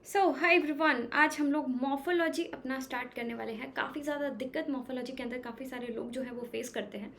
Hi everyone, आज हम लोग मॉर्फोलॉजी अपना स्टार्ट करने वाले हैं। काफ़ी ज़्यादा दिक्कत मॉर्फोलॉजी के अंदर काफ़ी सारे लोग जो है वो फेस करते हैं।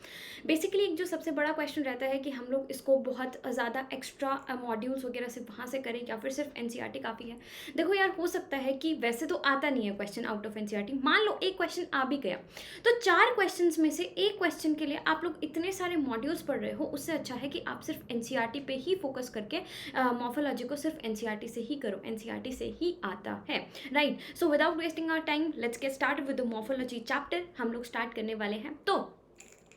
बेसिकली एक जो सबसे बड़ा क्वेश्चन रहता है कि हम लोग इसको बहुत ज़्यादा एक्स्ट्रा मॉड्यूल्स वगैरह से वहाँ से करें या फिर सिर्फ एनसीईआरटी काफ़ी है। देखो यार, हो सकता है कि वैसे तो आता नहीं है क्वेश्चन आउट ऑफ एनसीईआरटी। मान लो एक क्वेश्चन आ भी गया तो 4 क्वेश्चन में से एक क्वेश्चन के लिए आप लोग इतने सारे मॉड्यूल्स पढ़ रहे हो, उससे अच्छा है कि आप सिर्फ एनसीईआरटी पे ही फोकस करके मॉर्फोलॉजी को सिर्फ एनसीईआरटी से ही करो, एनसीईआरटी से ही आता है। Right, so without wasting our time let's get start with the morphology chapter. हम लोग स्टार्ट करने वाले हैं। तो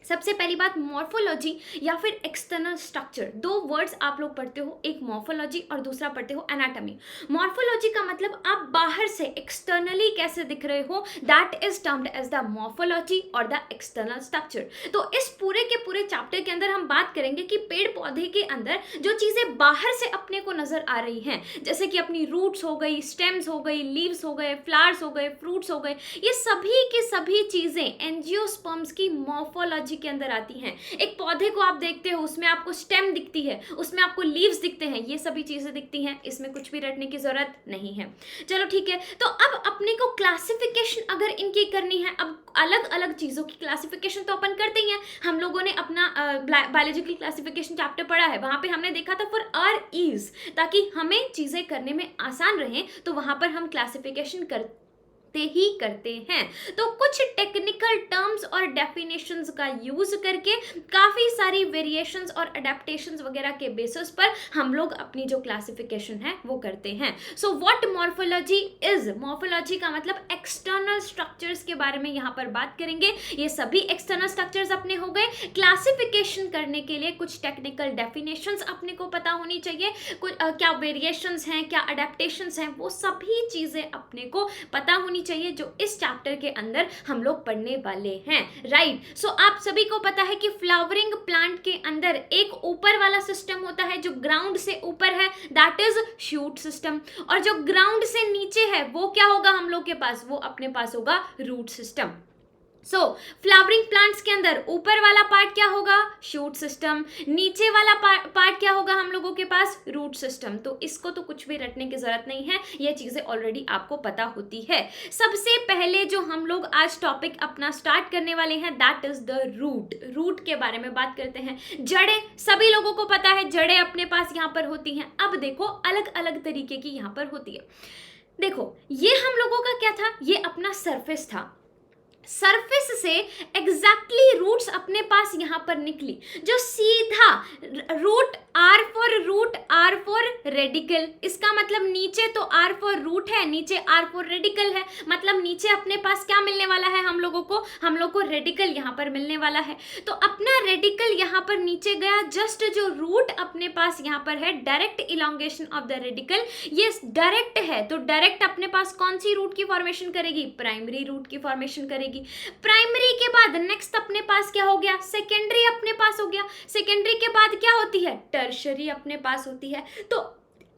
सबसे पहली बात, मॉर्फोलॉजी या फिर एक्सटर्नल स्ट्रक्चर, दो वर्ड्स आप लोग पढ़ते हो, एक मॉर्फोलॉजी और दूसरा पढ़ते हो एनाटॉमी। मॉर्फोलॉजी का मतलब आप बाहर से एक्सटर्नली कैसे दिख रहे हो, that is termed as the morphology और द एक्सटर्नल स्ट्रक्चर। तो इस पूरे के पूरे चैप्टर के अंदर हम बात करेंगे कि पेड़ पौधे के अंदर जो चीजें बाहर से अपने को नजर आ रही हैं, जैसे कि अपनी रूट्स हो गई, स्टेम्स हो गई, लीव्स हो गए, फ्लावर्स हो गए, फ्रूट्स हो गए, ये सभी की सभी चीजें एंजियोस्पर्म्स की मॉर्फोलॉजी के अंदर आती हैं। एक पौधे को आप देखते हो, उसमें आपको स्टेम दिखती है, उसमें आपको लीव्स दिखते हैं, ये सभी चीजें दिखती हैं। इसमें कुछ भी रटने की जरूरत नहीं है। चलो ठीक है, तो अब अपने को क्लासिफिकेशन अगर इनकी करनी है, अब अलग अलग चीजों की क्लासिफिकेशन तो अपन करते ही हैं। हम लोगों ने अपना बायोलॉजिकल क्लासिफिकेशन चैप्टर पढ़ा है, वहां पे हमने देखा था फॉर आर ईज, ताकि हमें चीजें करने में आसान रहे, तो वहां पर हम क्लासिफिकेशन ही करते हैं। तो कुछ टेक्निकल टर्म्स और डेफिनेशंस का यूज करके काफी सारी वेरिएशंस और अडेप्टेशंस वगैरह के बेसिस पर हम लोग अपनी जो क्लासिफिकेशन है वो करते हैं। So what morphology is, morphology का मतलब एक्सटर्नल स्ट्रक्चर्स के बारे में यहाँ पर बात करेंगे। ये सभी एक्सटर्नल स्ट्रक्चर्स अपने हो गए। क्लासिफिकेशन करने के लिए कुछ टेक्निकल डेफिनेशंस अपने को पता होनी चाहिए, कुछ क्या वेरिएशंस हैं, क्या अडेप्टेशंस हैं, वो सभी चीजें अपने को पता होनी चाहिए जो इस चैप्टर के अंदर हम लोग पढ़ने वाले हैं। राइट, सो आप सभी को पता है कि फ्लावरिंग प्लांट के अंदर एक ऊपर वाला सिस्टम होता है जो ग्राउंड से ऊपर है, दैट इज शूट सिस्टम, और जो ग्राउंड से नीचे है वो क्या होगा हम लोग के पास, वो अपने पास होगा रूट सिस्टम। सो फ्लावरिंग प्लांट्स के अंदर ऊपर वाला पार्ट क्या होगा, शूट सिस्टम, नीचे वाला पार्ट क्या होगा हम लोगों के पास, रूट सिस्टम। तो इसको तो कुछ भी रटने की जरूरत नहीं है, ये चीजें ऑलरेडी आपको पता होती है। सबसे पहले जो हम लोग आज टॉपिक अपना स्टार्ट करने वाले हैं, that is the root. Root के बारे में बात करते हैं। जड़ें सभी लोगों को पता है, जड़ें अपने पास यहाँ पर होती हैं। अब देखो अलग अलग तरीके की यहाँ पर होती है। देखो ये हम लोगों का क्या था, ये अपना सरफेस था। सरफेस से एग्जैक्टली रूट्स अपने पास यहां पर निकली, जो सीधा root, R for root, R for radical. इसका मतलब नीचे तो आर फॉर रूट है, नीचे आर फॉर रेडिकल है। मतलब नीचे अपने पास क्या मिलने वाला है हम लोगों को, हम लोग को रेडिकल यहां पर मिलने वाला है। तो अपना रेडिकल यहां पर नीचे गया, जस्ट जो रूट अपने पास यहां पर है, direct elongation of the radical, ये डायरेक्ट है। तो डायरेक्ट अपने पास कौन सी रूट की फॉर्मेशन करेगी, प्राइमरी रूट की फॉर्मेशन करेगी। प्राइमरी के बाद नेक्स्ट अपने पास क्या हो गया, सेकेंडरी अपने पास हो गया। सेकेंडरी के बाद क्या होती है, टर्शरी अपने पास होती है। तो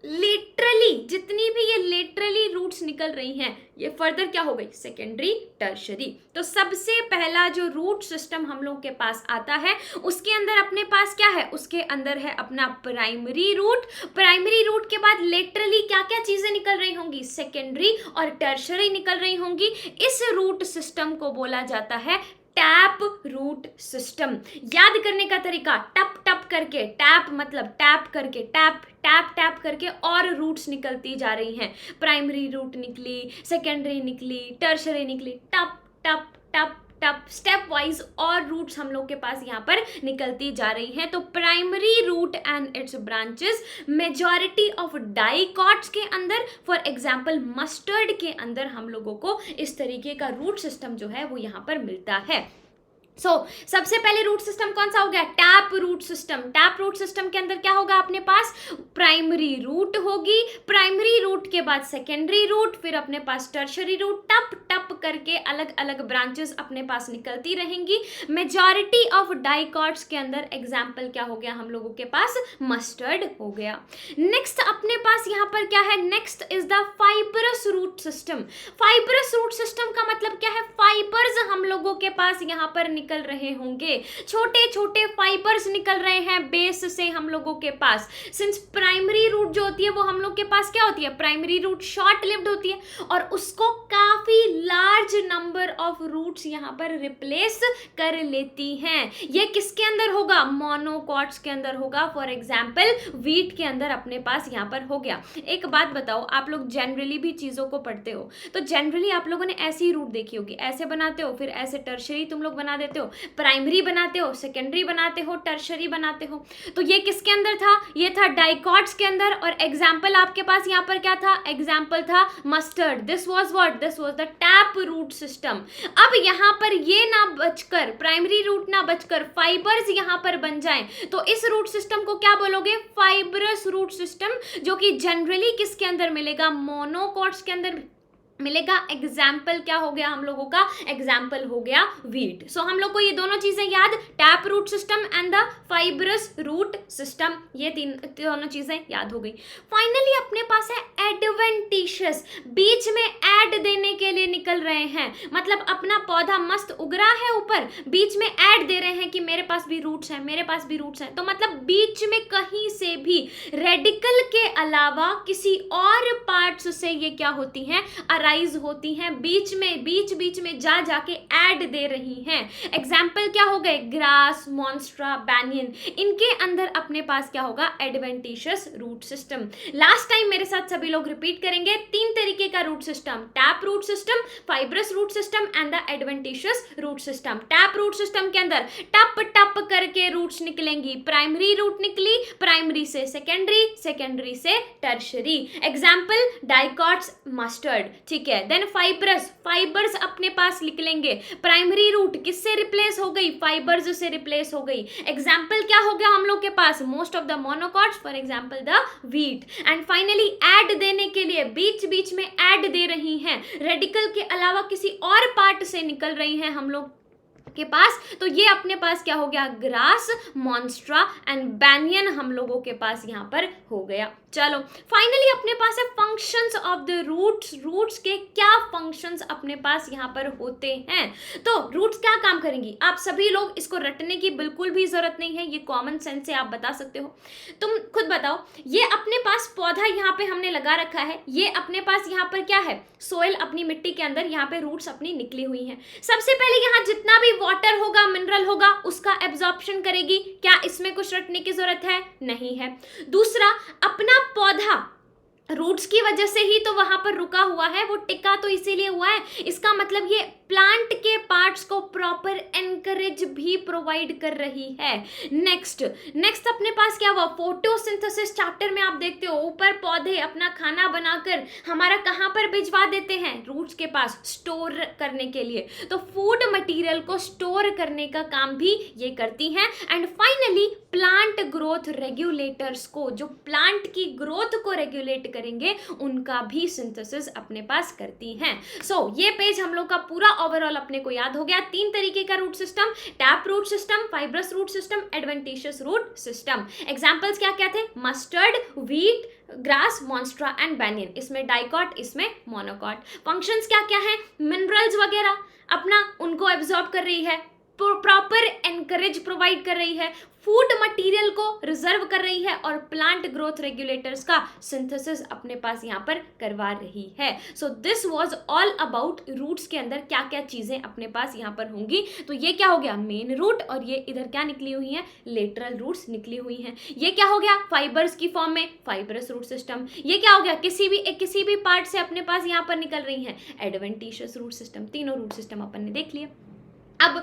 लेटरली जितनी भी ये लेटरली रूट्स निकल रही हैं, ये फर्दर क्या हो गई, सेकेंडरी, टर्शरी। तो सबसे पहला जो रूट सिस्टम हम लोग के पास आता है, उसके अंदर अपने पास क्या है, उसके अंदर है अपना प्राइमरी रूट। प्राइमरी रूट के बाद लेटरली क्या क्या चीजें निकल रही होंगी, सेकेंडरी और टर्शरी निकल रही होंगी। इस रूट सिस्टम को बोला जाता है टैप रूट सिस्टम। याद करने का तरीका, टप टप करके, टैप मतलब टैप करके, टैप टैप टैप करके और रूट्स निकलती जा रही हैं। प्राइमरी रूट निकली, सेकेंडरी निकली, टर्शरी निकली, टप टप टप टप, स्टेप वाइज और रूट्स हम लोग के पास यहाँ पर निकलती जा रही हैं। तो primary root and its branches, majority of dicots के अंदर, फॉर एग्जांपल मस्टर्ड के अंदर हम लोगों को इस तरीके का रूट सिस्टम जो है वो यहाँ पर मिलता है। सबसे पहले रूट सिस्टम कौन सा हो गया, tap root system. Tap root system के अंदर क्या होगा अपने पास, प्राइमरी रूट होगी, प्राइमरी रूट के बाद सेकेंडरी रूट, फिर अपने पास टर्शरी रूट, टप टप करके अलग अलग ब्रांचेस अपने पास निकलती रहेंगी। मेजॉरिटी ऑफ डाइकॉट्स के अंदर एग्जाम्पल क्या हो गया हम लोगों के पास, मस्टर्ड हो गया। नेक्स्ट अपने पास यहाँ पर क्या है, next is the fibrous root system. Fibrous root system का मतलब क्या है, फाइबर्स हम लोगों के पास यहाँ पर निकल रहे होंगे, छोटे छोटे फाइबर्स निकल रहे हैं बेस से हम लोगों के पास। सिंस प्राइमरी रूट जो होती है वो हम लोग के पास क्या होती है, प्राइमरी रूट शॉर्ट लिव्ड होती है और उसको काफी लार्ज नंबर ऑफ रूट्स यहाँ पर रिप्लेस कर लेती हैं। ये किसके अंदर होगा, मोनोकॉट्स के अंदर होगा। फॉर एग्जाम्पल वीट के अंदर अपने पास यहाँ पर हो गया। एक बात बताओ, आप लोग जनरली भी चीजों को पढ़ते हो तो जनरली आप लोगों ने ऐसी रूट देखी होगी, ऐसे बनाते हो, फिर ऐसे टर्शरी तुम लोग बना देते हो, प्राइमरी बनाते हो, सेकेंडरी बनाते हो, टर्शरी बनाते हो। तो ये किसके अंदर था, ये था डाइकॉट्स के अंदर। और एग्जाम्पल आपके पास यहाँ पर क्या था, एग्जाम्पल था mustard. This was what, this was the tap root system. अब यहाँ पर ये ना बचकर, प्राइमरी रूट ना बचकर फाइबर्स यहाँ पर बन जाएं तो इस रूट सिस्टम को क्या बोलोगे, फाइब्रस रूट सिस्टम, जो कि जनरली किसके अंदर मिलेगा, मोनोकॉट्स के अंदर मिलेगा। एग्जाम्पल क्या हो गया हम लोगों का, एग्जाम्पल हो गया वीट। सो हम लोग को ये दोनों चीजें याद, tap root system and the fibrous root system, ये दोनों चीजें याद हो गई। फाइनली अपने पास है एडवेंटिशियस, बीच में ऐड देने के लिए निकल रहे हैं। मतलब अपना पौधा मस्त उग रहा है ऊपर, बीच में ऐड दे रहे हैं कि मेरे पास भी रूट्स हैं, मेरे पास भी रूट्स हैं। तो मतलब बीच में कहीं से भी रेडिकल के अलावा किसी और पार्ट्स से ये क्या होती हैं, राइज होती हैं, बीच में जा जाके ऐड दे रही हैं। एग्जाम्पल क्या हो गए, ग्रास, मॉन्स्ट्रा, बैनियन, इनके अंदर अपने पास क्या होगा, adventitious root system. Last time मेरे साथ सभी लोग रिपीट करेंगे, 3 तरीके का root system, tap root system, fibrous root system and the adventitious root system. Tap root system के अंदर टप टप करके रूट्स निकलेंगी, प्राइमरी रूट निकली, प्राइमरी से सेकेंडरी, सेकेंडरी से टर्शरी। एग्जाम्पल डाइकॉट्स, मस्टर्ड, ठीक है। देन फाइब्रस, फाइबर्स अपने पास निकलेंगे, प्राइमरी रूट किससे रिप्लेस हो गई, फाइबर्स से रिप्लेस हो गई। एग्जाम्पल क्या हो गया हम लोग के पास, most of the monocots, for example the wheat. And finally add देने के लिए बीच बीच में ऐड दे रही हैं, रेडिकल के अलावा किसी और पार्ट से निकल रही हैं हम लोग के पास। तो ये अपने पास क्या हो गया, ग्रास, मॉन्स्ट्रा एंड बैनियन हम लोगों के पास यहाँ पर हो गया। चलो फाइनली अपने पास है functions of the roots. Roots के क्या फंक्शंस अपने पास यहाँ पर होते हैं। तो रूट्स क्या काम करेंगी, आप सभी लोग इसको रटने की बिल्कुल भी जरूरत नहीं है, ये कॉमन सेंस से आप बता सकते हो। तुम खुद बताओ, ये अपने पास पौधा यहाँ पे हमने लगा रखा है, ये अपने पास यहाँ पर क्या है, सोइल, अपनी मिट्टी के अंदर यहाँ पे रूट्स अपनी निकली हुई हैं। सबसे पहले यहाँ जितना भी वाटर होगा, मिनरल होगा, उसका एब्जॉर्प्शन करेगी। क्या इसमें कुछ रटने की जरूरत है, नहीं है। दूसरा, अपना पौधा रूट्स की वजह से ही तो वहां पर रुका हुआ है, वो टिका तो इसीलिए हुआ है, इसका मतलब ये प्लांट के पार्ट्स को प्रॉपर एनकरेज भी प्रोवाइड कर रही है। नेक्स्ट अपने पास क्या हुआ, फोटोसिंथेसिस चैप्टर में आप देखते हो, ऊपर पौधे अपना खाना बनाकर हमारा कहां पर भिजवा देते हैं, रूट्स के पास, स्टोर करने के लिए। तो फूड मटेरियल को स्टोर करने का काम भी ये करती हैं। And finally plant growth regulators को, जो प्लांट की ग्रोथ को रेगुलेट करेंगे, उनका भी सिंथेसिस अपने पास करती हैं। सो ये पेज हम लोग का पूरा ओवरऑल अपने को याद हो गया। 3 तरीके का root system, tap root system, fibrous root system, adventitious root system. Examples क्या क्या थे, mustard, wheat, grass, monstera and banyan, इसमें डाइकॉट, इसमें मोनोकॉट। फंक्शंस क्या क्या है, मिनरल्स वगैरह अपना उनको एब्जॉर्ब कर रही है, प्रॉपर एनकरेज प्रोवाइड कर रही है, फूड मटेरियल को रिजर्व कर रही है और प्लांट ग्रोथ रेगुलेटर्स का सिंथेसिस अपने पास यहाँ पर करवा रही है। So this was all about roots के अंदर क्या क्या चीजें अपने पास यहाँ पर होंगी। तो ये क्या हो गया, मेन रूट, और ये इधर क्या निकली हुई है, लेटरल रूट्स निकली हुई हैं। ये क्या हो गया, फाइबर्स की फॉर्म में फाइबरस रूट सिस्टम। ये क्या हो गया, किसी भी पार्ट से अपने पास यहाँ पर निकल रही है, एडवेंटिशियस रूट सिस्टम। तीनों रूट सिस्टम अपन ने देख लिया। अब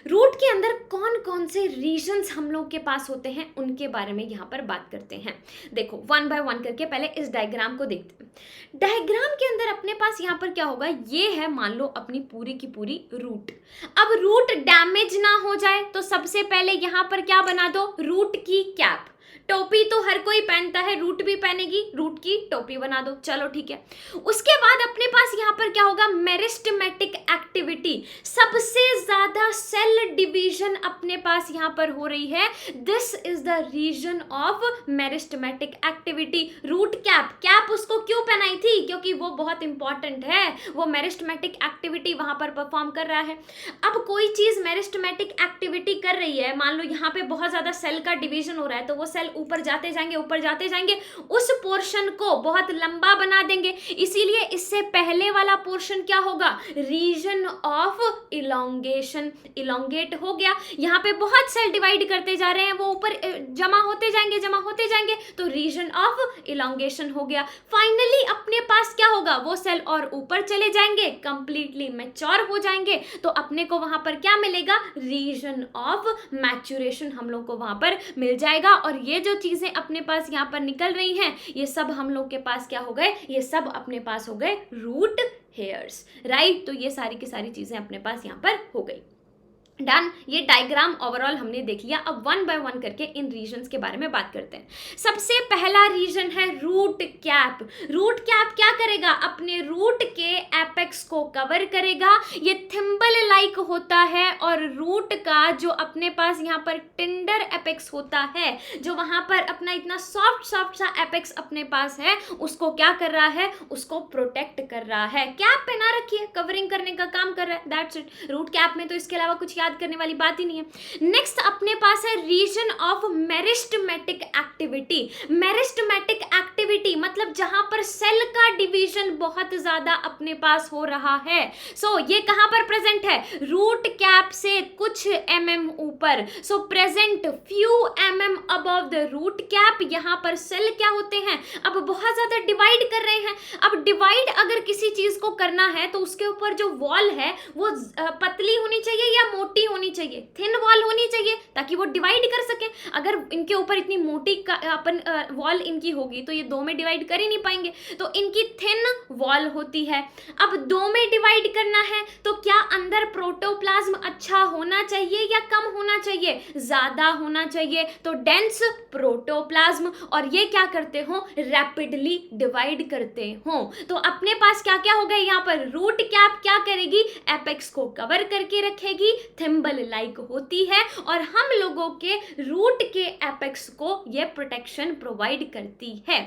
रूट के अंदर कौन कौन से रीजन्स हम लोग के पास होते हैं, उनके बारे में यहाँ पर बात करते हैं। देखो 1 बाय 1 करके पहले इस डायग्राम को देखते हैं। डायग्राम के अंदर अपने पास यहाँ पर क्या होगा, ये है मान लो अपनी पूरी की पूरी रूट। अब रूट डैमेज ना हो जाए तो सबसे पहले यहाँ पर क्या बना दो, रूट की कैप। टोपी तो हर कोई पहनता है, रूट भी पहनेगी, रूट की टोपी बना दो, चलो ठीक है। उसके बाद अपने पास यहाँ पर क्या होगा, मेरिस्टेमेटिक एक्टिविटी, सबसे ज्यादा सेल डिवीजन अपने पास यहाँ पर हो रही है। This is the region of meristematic activity. Root cap, cap उसको क्यों पहनाई थी, क्योंकि वो बहुत इंपॉर्टेंट है, वो मेरिस्टेमेटिक एक्टिविटी वहां पर परफॉर्म कर रहा है। अब कोई चीज मेरिस्टेमेटिक एक्टिविटी कर रही है, मान लो यहाँ पे बहुत ज्यादा सेल का डिवीजन हो रहा है, तो वो सेल ऊपर जाते जाएंगे, ऊपर जाते जाएंगे, उस पोर्शन को बहुत लंबा बना देंगे। इसीलिए इससे पहले वाला पोर्शन क्या होगा, रीजन ऑफ इलोंगेशन, इलोंगेट हो गया। यहाँ पे बहुत सेल डिवाइड करते जा रहे हैं, वो ऊपर जमा होते जाएंगे, जमा होते जाएंगे, तो रीजन ऑफ इलोंगेशन हो गया। फाइनली अपने पास क्या होगा, वो सेल और ऊपर चले जाएंगे, कंप्लीटली मैच्योर हो जाएंगे, तो अपने को वहां पर क्या मिलेगा, रीजन ऑफ मैच्योरेशन हम लोग को वहां पर मिल जाएगा। और ये जो चीजें अपने पास यहाँ पर निकल रही हैं, ये सब हम लोग के पास क्या हो गए, ये सब अपने पास हो गए रूट हेयर्स, राइट। तो ये सारी की सारी चीजें अपने पास यहाँ पर हो गई। डन, ये डायग्राम ओवरऑल हमने देख लिया। अब वन बाय वन करके इन रीजन्स के बारे में बात करते हैं। सबसे पहला रीजन है रूट कैप। रूट कैप क्या करेगा, अपने रूट के एपेक्स को कवर करेगा। ये थिम्बल लाइक होता है, और रूट का जो अपने पास यहाँ पर टेंडर एपेक्स होता है, जो वहां पर अपना इतना सॉफ्ट सॉफ्ट सा एपेक्स अपने पास है, उसको क्या कर रहा है, उसको प्रोटेक्ट कर रहा है। कैप पहना रखी है, कवरिंग करने का काम कर रहा है, दैट्स इट। रूट कैप में तो इसके अलावा कुछ याद करने वाली बात ही नहीं है। नेक्स्ट अपने पास है region of meristematic activity. Meristematic activity मतलब जहां पर सेल का डिवीजन बहुत ज्यादा अपने पास हो रहा है। सो ये कहां पर प्रेजेंट है, रूट कैप से कुछ mm ऊपर, so present few mm above the root cap. यहां पर सेल क्या होते हैं, अब बहुत ज्यादा डिवाइड कर रहे हैं। अब डिवाइड अगर किसी चीज को करना है, तो उसके ऊपर जो वॉल है वो पतली होनी चाहिए या मोटी होनी चाहिए, थिन वॉल होनी चाहिए, ताकि वो डिवाइड कर सके। अगर इनके ऊपर इतनी मोटी अपन वॉल इनकी होगी, तो ये दो में डिवाइड कर ही नहीं पाएंगे, तो इनकी थिन वॉल होती है। अब दो में डिवाइड करना है, तो क्या अंदर प्रोटोप्लाज्म अच्छा होना चाहिए या कम होना चाहिए, ज्यादा होना चाहिए, तो डेंस प्रोटोप्लाज्म। और ये क्या करते हो, रैपिडली डिवाइड करते हो। तो अपने पास क्या क्या हो गए यहाँ पर, रूट कैप क्या करेगी, एपेक्स को कवर करके रखेगी, थिम्बल लाइक होती है, और हम लोगों के रूट के एपेक्स को ये प्रोटेक्शन प्रोवाइड करती है।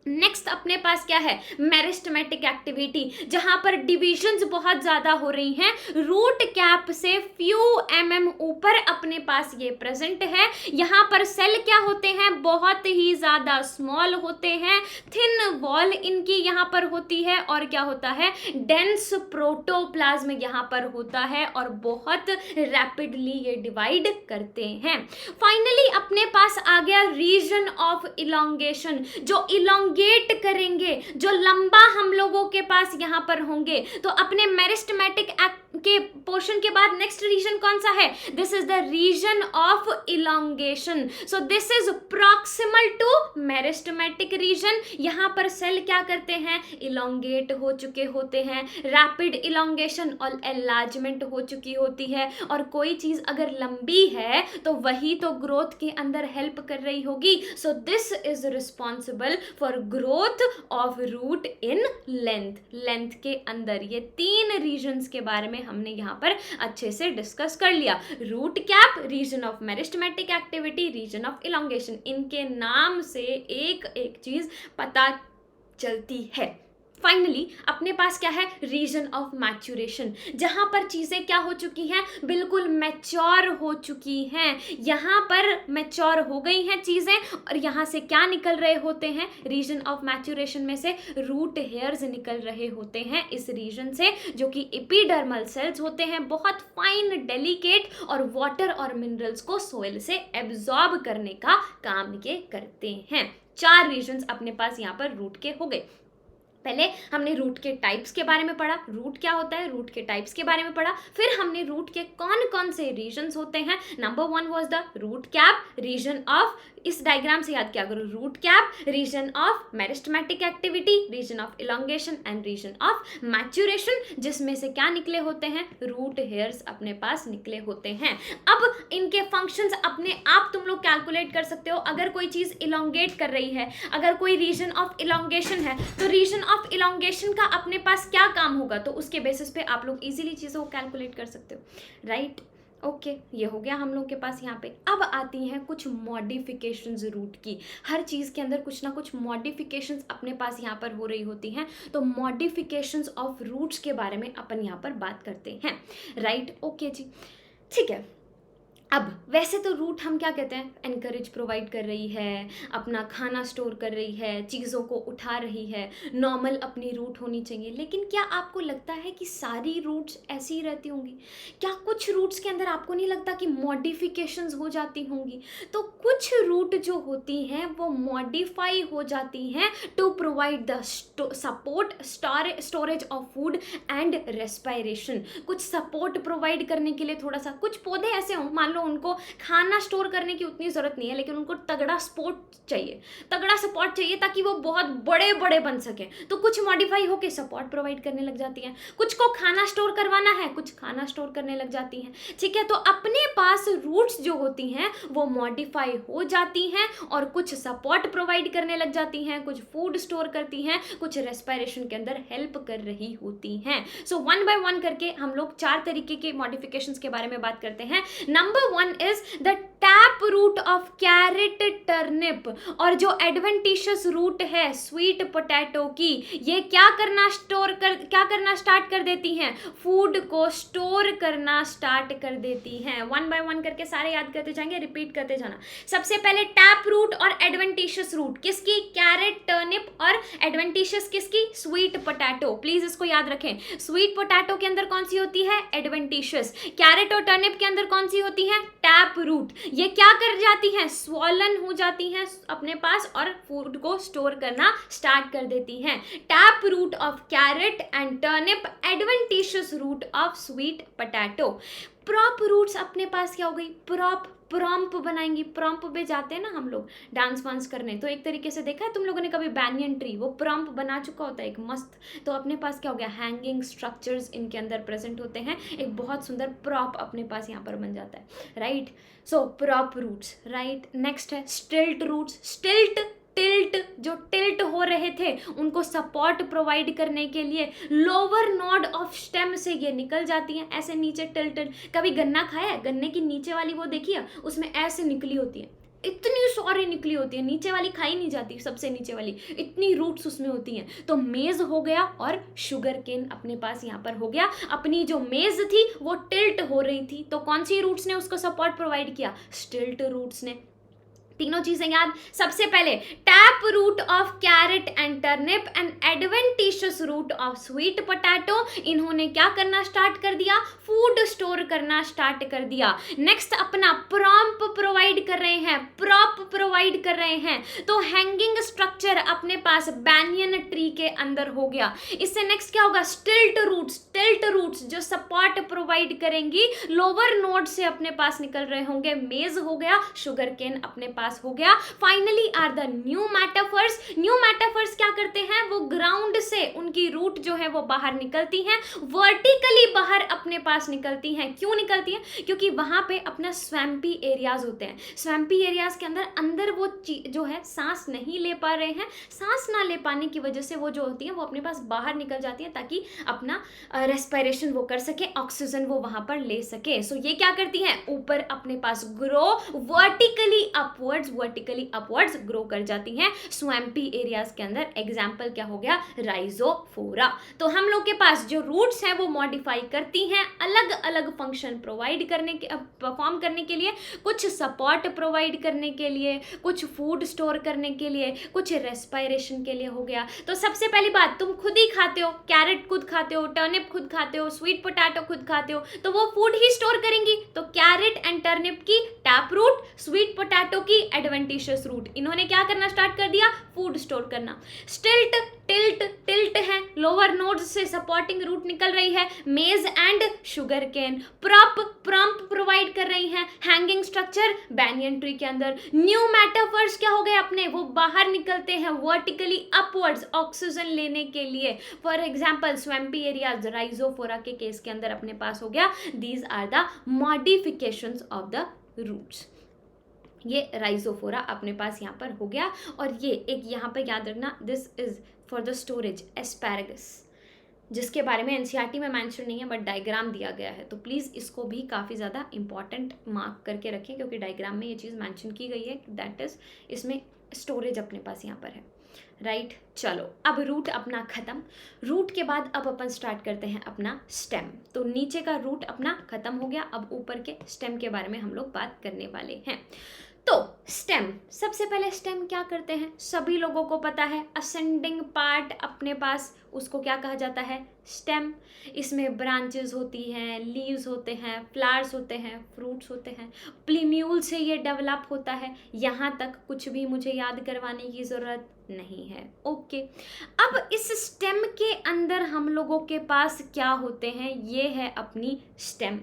नेक्स्ट अपने पास क्या है, मेरिस्टेमेटिक एक्टिविटी, जहां पर डिविजन्स बहुत ज्यादा हो रही हैं। रूट कैप से फ्यू mm ऊपर अपने पास ये प्रेजेंट है। यहां पर सेल क्या होते हैं, बहुत ही ज्यादा स्मॉल होते हैं, थिन वॉल इनकी यहां पर होती है, और क्या होता है, डेंस प्रोटोप्लाज्म यहां पर होता है, और बहुत रैपिडली ये डिवाइड करते हैं। फाइनली अपने पास आ गया रीजन ऑफ इलोंगेशन, जो इलोंगेट करेंगे, जो लंबा हम लोगों के पास यहाँ पर होंगे। तो अपने मेरिस्टेमेटिक के पोर्शन के बाद नेक्स्ट रीजन कौन सा है, this is the region of elongation. So this is proximal to meristematic region. यहाँ पर सेल क्या करते हैं, इलोंगेट हो चुके होते हैं, रैपिड इलोंगेशन और एनलार्जमेंट हो चुकी होती है। और कोई चीज अगर लंबी है, तो वही तो ग्रोथ के अंदर हेल्प कर रही होगी। So this is responsible for growth of root in length, length के अंदर। ये तीन रीजन्स के बारे में हमने यहाँ पर अच्छे से डिस्कस कर लिया। Root cap, region of meristematic activity, region of elongation, इनके नाम से एक एक चीज पता चलती है। फाइनली अपने पास क्या है, रीजन ऑफ मैच्योरेशन, जहां पर चीजें क्या हो चुकी हैं, बिल्कुल मैच्योर हो चुकी हैं। यहां पर मैच्योर हो गई हैं चीजें, और यहां से क्या निकल रहे होते हैं, रीजन ऑफ मैच्योरेशन में से रूट हेयर्स निकल रहे होते हैं इस रीजन से, जो कि एपिडर्मल सेल्स होते हैं, बहुत फाइन डेलिकेट, और वाटर और मिनरल्स को सोइल से एब्जॉर्ब करने का काम ये करते हैं। चार रीजन्स अपने पास यहाँ पर रूट के हो गए। पहले हमने रूट के टाइप्स के बारे में पढ़ा, रूट क्या होता है, रूट के टाइप्स के बारे में पढ़ा। फिर हमने रूट के कौन कौन से रीजन्स होते हैं। Number 1 was the root cap, region of इस डायग्राम से याद किया करो, root cap, region of meristematic activity, region of elongation and region of maturation, जिसमें से क्या निकले होते हैं, रूट हेयर्स अपने पास निकले होते हैं। अब इनके फंक्शंस अपने आप तुम लोग कैलकुलेट कर सकते हो। अगर कोई चीज इलोंगेट कर रही है, अगर कोई रीजन ऑफ इलोंगेशन है, तो रीजन ऑफ इलोंगेशन का अपने पास क्या काम होगा, तो उसके बेसिस पे आप लोग इजीली चीजों को कैलकुलेट कर सकते हो, राइट। ओके, ये हो गया हम लोग के पास यहाँ पे। अब आती हैं कुछ मॉडिफिकेशंस रूट की। हर चीज़ के अंदर कुछ ना कुछ मॉडिफिकेशंस अपने पास यहाँ पर हो रही होती हैं, तो मॉडिफिकेशंस ऑफ रूट्स के बारे में अपन यहाँ पर बात करते हैं, राइट। ओके जी, ठीक है। अब वैसे तो रूट हम क्या कहते हैं, एनकरेज प्रोवाइड कर रही है, अपना खाना स्टोर कर रही है, चीज़ों को उठा रही है, नॉर्मल अपनी रूट होनी चाहिए। लेकिन क्या आपको लगता है कि सारी रूट्स ऐसी ही रहती होंगी? क्या कुछ रूट्स के अंदर आपको नहीं लगता कि मॉडिफिकेशंस हो जाती होंगी? तो कुछ रूट जो होती हैं वो मॉडिफाई हो जाती हैं to provide the support, storage of food and respiration. कुछ सपोर्ट प्रोवाइड करने के लिए थोड़ा सा, कुछ पौधे ऐसे हों, मान लो उनको खाना स्टोर करने की उतनी जरूरत नहीं है, लेकिन उनको तगड़ा सपोर्ट चाहिए, तगड़ा सपोर्ट चाहिए ताकि वो बहुत बड़े बड़े बन सके, तो कुछ मॉडिफाई होके सपोर्ट प्रोवाइड करने लग जाती हैं। कुछ को खाना स्टोर करवाना है, कुछ खाना स्टोर करने लग जाती हैं, ठीक है। तो अपने पास रूट्स जो होती हैं वो मॉडिफाई हो जाती हैं और कुछ सपोर्ट प्रोवाइड करने लग जाती हैं, कुछ फूड स्टोर करती हैं, कुछ रेस्पिरेशन के अंदर हेल्प कर रही होती हैं। सो वन बाय वन करके हम लोग 4 तरीके के मॉडिफिकेशंस के बारे में बात करते हैं। Number 1 is the tap root of carrot turnip, और जो एडवेंटिशियस रूट है स्वीट पोटैटो की, ये क्या करना स्टार्ट कर देती हैं, फूड को स्टोर करना स्टार्ट कर देती हैं। वन बाय वन करके सारे याद करते जाएंगे, रिपीट करते जाना। सबसे पहले टैप रूट और एडवेंटिशियस रूट किसकी, कैरेट टर्निप, और एडवेंटिशियस किसकी, स्वीट पोटैटो। प्लीज इसको याद रखें, स्वीट पोटैटो के अंदर कौन सी होती है, एडवेंटिशियस, कैरेट और टर्निप के अंदर कौन सी होती है, टैप रूट। ये क्या कर जाती हैं, स्वॉलन हो जाती हैं अपने पास और फूड को स्टोर करना स्टार्ट कर देती हैं। Tap root of carrot and turnip, adventitious root of sweet potato. Prop roots अपने पास क्या हो गई, प्रॉम्प बनाएंगी। प्रॉम्प पे जाते हैं ना हम लोग डांस वांस करने, तो एक तरीके से देखा है तुम लोगों ने कभी बैनियन ट्री, वो प्रॉम्प बना चुका होता है एक मस्त। तो अपने पास क्या हो गया, हैंगिंग स्ट्रक्चर्स इनके अंदर प्रेजेंट होते हैं, एक बहुत सुंदर प्रॉप अपने पास यहाँ पर बन जाता है, राइट। सो प्रॉप रूट्स, राइट। नेक्स्ट है स्टिल्ट रूट्स। टिल्ट, जो टिल्ट हो रहे थे उनको सपोर्ट प्रोवाइड करने के लिए लोअर नोड ऑफ स्टेम से ये निकल जाती हैं, ऐसे नीचे टिल्टेड। कभी गन्ना खाया है, गन्ने की नीचे वाली वो देखिए, उसमें ऐसे निकली होती है, इतनी सारी निकली होती है, नीचे वाली खाई नहीं जाती, सबसे नीचे वाली इतनी रूट्स उसमें होती हैं। तो मेज हो गया और शुगर केन अपने पास यहाँ पर हो गया। अपनी जो मेज थी वो टिल्ट हो रही थी, तो कौन सी रूट्स ने उसको सपोर्ट प्रोवाइड किया, स्टिल्ट रूट्स ने। तीनों चीजें याद। सबसे पहले tap root of carrot and turnip and adventitious root of sweet potato, इन्होंने क्या करना स्टार्ट कर दिया, फूड स्टोर करना स्टार्ट कर दिया। नेक्स्ट अपना प्रॉम्प प्रोवाइड कर रहे हैं, प्रॉप प्रोवाइड कर रहे हैं, तो हैंगिंग स्ट्रक्चर अपने पास बैनियन ट्री के अंदर हो गया। इससे नेक्स्ट क्या होगा, स्टिल्ट रूट्स जो सपोर्ट प्रोवाइड करेंगी, लोअर नोड से अपने पास निकल रहे होंगे, मेज हो गया, शुगर केन अपने पास हो गया। Finally are the pneumatophores. Pneumatophores क्या करते हैं, वो ग्राउंड से उनकी रूट जो है वो बाहर निकलती हैं, वर्टिकली बाहर अपने पास निकलती हैं। क्यों निकलती हैं, क्योंकि वहां पे अपना स्वैम्पी एरियाज होते हैं। स्वैम्पी एरियाज के अंदर वो जो है सांस नहीं ले पा रहे हैं, सांस ना ले पाने की वजह से वो जो होती है वो अपने पास बाहर निकल जाती है, ताकि अपना रेस्पिरेशन वो कर सके, ऑक्सीजन वो वहां पर ले सके। सो ये क्या करती हैं, ऊपर अपने पास ग्रो, वर्टिकली अपवर्ड्स ग्रो कर जाती हैं स्वैम्पी एरियाज के अंदर। एग्जाम्पल क्या हो गया, राइजोफोरा। तो हम लोग के पास जो रूट्स हैं वो मॉडिफाई करती हैं, अलग अलग फंक्शन प्रोवाइड करने के, परफॉर्म करने के लिए, कुछ सपोर्ट प्रोवाइड करने के लिए, कुछ फूड स्टोर करने के लिए, कुछ रेस्पिरेशन के लिए हो गया। तो सबसे पहली बात, तुम खुद ही खाते हो, कैरेट खुद खाते हो, टर्निप खुद खाते हो, स्वीट पोटैटो खुद खाते हो, तो वो फूड ही स्टोर करेंगी। तो कैरेट एंड टर्निप की टैप रूट, स्वीट पोटैटो की एडवेंटिशियस रूट, इन्होंने क्या करना स्टार्ट कर दिया, फूड स्टोर करना। स्टिल्ट, टिल्ट, टिल्ट है, लोअर नोड्स से सपोर्टिंग रूट निकल रही है, maize and sugarcane. Prop, prompt provide कर रही है, हैंगिंग स्ट्रक्चर बैनियन ट्री के अंदर। न्यू मेटाफर्स क्या हो गए अपने, वो बाहर निकलते हैं वर्टिकली अपवर्ड्स ऑक्सीजन लेने के लिए। For example swampy areas, Rhizophora के केस के अंदर अपने पास हो गया, these are the modifications of the roots. ये राइजोफोरा अपने पास यहाँ पर हो गया। और ये एक यहाँ पर याद रखना, this is for the storage asparagus, जिसके बारे में एनसीईआरटी में मेंशन नहीं है बट डायग्राम दिया गया है, तो प्लीज़ इसको भी काफ़ी ज़्यादा इंपॉर्टेंट मार्क करके रखें, क्योंकि डायग्राम में ये चीज़ मेंशन की गई है, दैट इज़ इसमें स्टोरेज अपने पास यहाँ पर है, राइट। चलो अब रूट अपना खत्म। रूट के बाद अब अपन स्टार्ट करते हैं अपना स्टेम। तो नीचे का रूट अपना खत्म हो गया, अब ऊपर के स्टेम के बारे में हम लोग बात करने वाले हैं। तो स्टेम, सबसे पहले स्टेम क्या करते हैं, सभी लोगों को पता है, असेंडिंग पार्ट अपने पास, उसको क्या कहा जाता है, स्टेम। इसमें ब्रांचेस होती हैं, लीव्स होते हैं, फ्लावर्स होते हैं, फ्रूट्स होते हैं, प्लीम्यूल से ये डेवलप होता है। यहाँ तक कुछ भी मुझे याद करवाने की ज़रूरत नहीं है, ओके। अब इस स्टेम के अंदर हम लोगों के पास क्या होते हैं, ये है अपनी स्टेम।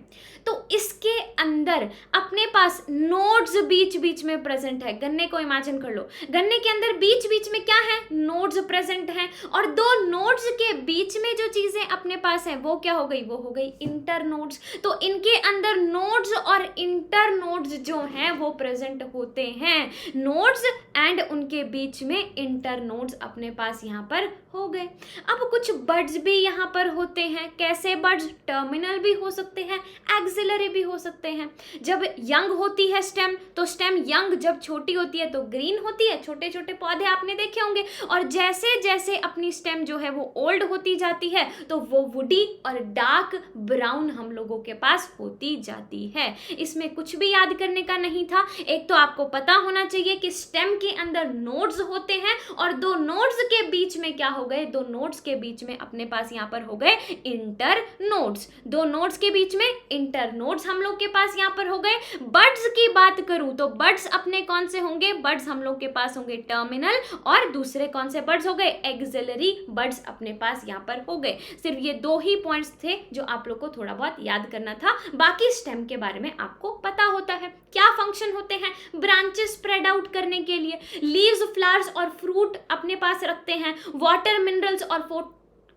तो इसके अंदर अपने पास नोड्स बीच बीच में प्रेजेंट है। गन्ने को इमेजिन कर लो, गन्ने के अंदर बीच बीच में क्या है, नोड्स प्रेजेंट हैं, और दो नोड्स के बीच में जो चीजें अपने पास है वो क्या हो गई, वो हो गई इंटर नोड्स। तो इनके अंदर नोड्स और इंटर नोड्स जो हैं वो प्रेजेंट होते हैं, नोड्स एंड उनके बीच में इंटर नोड्स अपने पास यहाँ पर हो गए। अब कुछ बड्स भी यहाँ पर होते हैं, कैसे बड्स, टर्मिनल भी हो सकते हैं, एक्सिलरी भी हो सकते हैं। जब यंग होती है स्टेम, तो स्टेम यंग जब छोटी होती है तो ग्रीन होती है, छोटे छोटे पौधे आपने देखे होंगे, और जैसे जैसे अपनी स्टेम जो है वो ओल्ड होती जाती है तो वो वुडी और डार्क ब्राउन हम लोगों के पास होती जाती है। इसमें कुछ भी याद करने का नहीं था, एक तो आपको पता होना चाहिए कि स्टेम के अंदर नोड्स होते हैं, और दो नोड्स के बीच में क्या हो गए, दो नोड्स के बीच में अपने पास यहाँ पर हो गए इंटर नोड्स। दो नोड्स के बीच में इंटर नोड्स हम लोग के पास यहाँ पर हो गए। बड्स की बात करूं तो बड्स अपने कौन से होंगे, बड्स हम लोग के पास होंगे टर्मिनल, और दूसरे कौन से बड्स हो गए, एक्सिलरी बड्स अपने पास यहाँ पर हो गए। सिर्फ ये दो ही पॉइंट्स थे जो आप लोग को थोड़ा बहुत याद करना था, बाकी स्टेम के बारे में आपको पता होता है। क्या फंक्शन होते हैं, ब्रांचेस स्प्रेड आउट करने के लिए, लीव्स, फ्लावर्स और फ्रूट अपने पास रखते हैं, वाटर, मिनरल्स और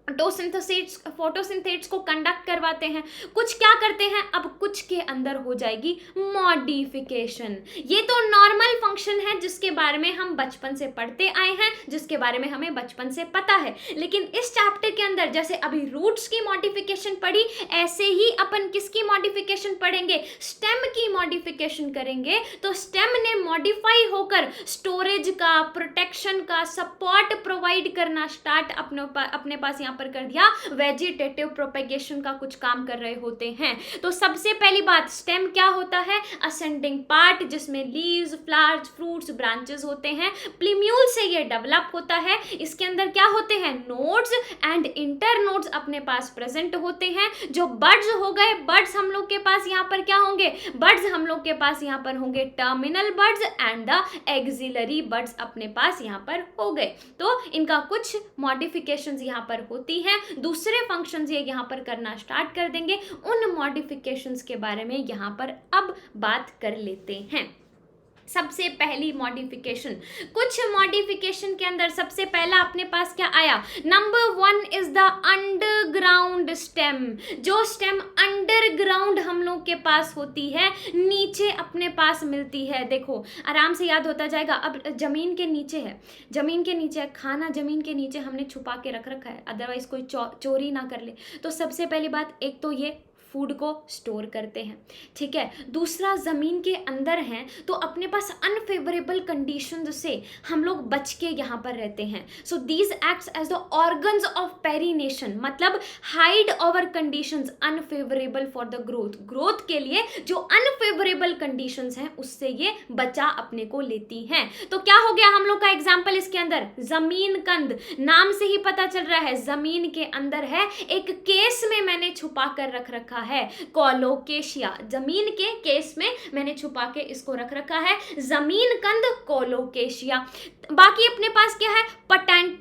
फोटोसिंथेसिस को कंडक्ट करवाते हैं। कुछ क्या करते हैं, अब कुछ के अंदर हो जाएगी मॉडिफिकेशन। ये तो नॉर्मल फंक्शन है जिसके बारे में हम बचपन से पढ़ते आए हैं, जिसके बारे में हमें बचपन से पता है, लेकिन इस चैप्टर के अंदर जैसे अभी रूट्स की मॉडिफिकेशन पढ़ी, ऐसे ही अपन किसकी मॉडिफिकेशन पढ़ेंगे, स्टेम की मॉडिफिकेशन करेंगे। तो स्टेम ने मॉडिफाई होकर स्टोरेज का, प्रोटेक्शन का, सपोर्ट प्रोवाइड करना स्टार्ट अपने पास यहाँ पर कर दिया, वेजिटेटिव प्रोपेगेशन का कुछ काम कर रहे होते हैं। तो सबसे पहली बात, स्टेम क्या होता है, असेंडिंग पार्ट जिसमें लीव्स, फ्लावर्स, फ्रूट्स, ब्रांचेस होते हैं। प्लीम्यूल से ये डेवलप होता है, इसके अंदर क्या होते हैं, नोड्स एंड इंटर नोड्स अपने पास प्रेजेंट होते हैं। जो बड्स हो गए, बड्स हम लोग के पास यहाँ पर क्या होंगे, बड्स हम लोग के पास यहाँ पर होंगे terminal buds and the axillary buds अपने पास यहाँ पर हो गए। तो इनका कुछ मॉडिफिकेशंस यहाँ पर होती है, दूसरे फंक्शंस ये यहाँ पर करना स्टार्ट कर देंगे। उन मॉडिफिकेशंस के बारे में यहाँ पर अब बात कर लेते हैं। सबसे पहली मॉडिफिकेशन, कुछ मॉडिफिकेशन के अंदर सबसे पहला अपने पास क्या आया, number 1 is the underground stem. जो स्टेम अंडरग्राउंड हम लोग के पास होती है, नीचे अपने पास मिलती है, देखो आराम से याद होता जाएगा। अब जमीन के नीचे है, जमीन के नीचे खाना, जमीन के नीचे हमने छुपा के रख रखा है, अदरवाइज कोई चोरी ना कर ले। तो सबसे पहली बात, एक तो ये फूड को स्टोर करते हैं, ठीक है। दूसरा, ज़मीन के अंदर हैं तो अपने पास अनफेवरेबल कंडीशंस से हम लोग बच के यहाँ पर रहते हैं। So these acts as the organs of perennation, मतलब hide over conditions unfavourable for the growth. Growth के लिए जो अनफेवरेबल कंडीशंस हैं उससे ये बचा अपने को लेती हैं। तो क्या हो गया हम लोग का एग्जाम्पल इसके अंदर, जमीन कंद, नाम से ही पता चल रहा है जमीन के अंदर है, एक केस में मैंने छुपा कर रख रखा है कोलोकेशिया। जमीन के केस में मैंने छुपा के इसको रख रखा है, जमीन कंद कोलोकेशिया। बाकी अपने पास क्या है,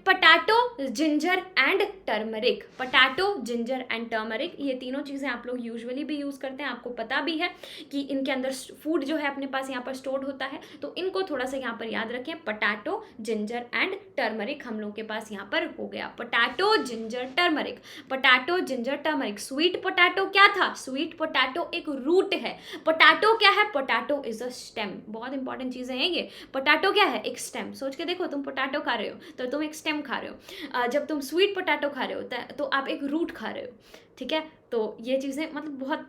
potato, ginger and turmeric. Potato, ginger and turmeric, ये तीनों चीज़ें आप लोग यूजुअली भी यूज़ करते हैं, आपको पता भी है कि इनके अंदर फूड जो है अपने पास यहाँ पर स्टोर्ड होता है, तो इनको थोड़ा सा यहाँ पर याद रखें। पटाटो, जिंजर एंड टर्मरिक हम लोग के पास यहाँ पर हो गया। Potato, ginger, turmeric, potato, ginger, turmeric. Sweet potato क्या था, स्वीट पोटैटो एक रूट है। पोटैटो क्या है, पोटैटो इज अ स्टेम। बहुत इंपॉर्टेंट चीज़ें हैं ये। पोटैटो क्या है, एक स्टेम। सोच के देखो, तुम पोटैटो खा रहे हो तो तुम एक स्टेम खा रहे हो, जब तुम स्वीट पोटैटो खा रहे हो तो आप एक रूट खा रहे हो, ठीक है। तो ये चीज़ें मतलब बहुत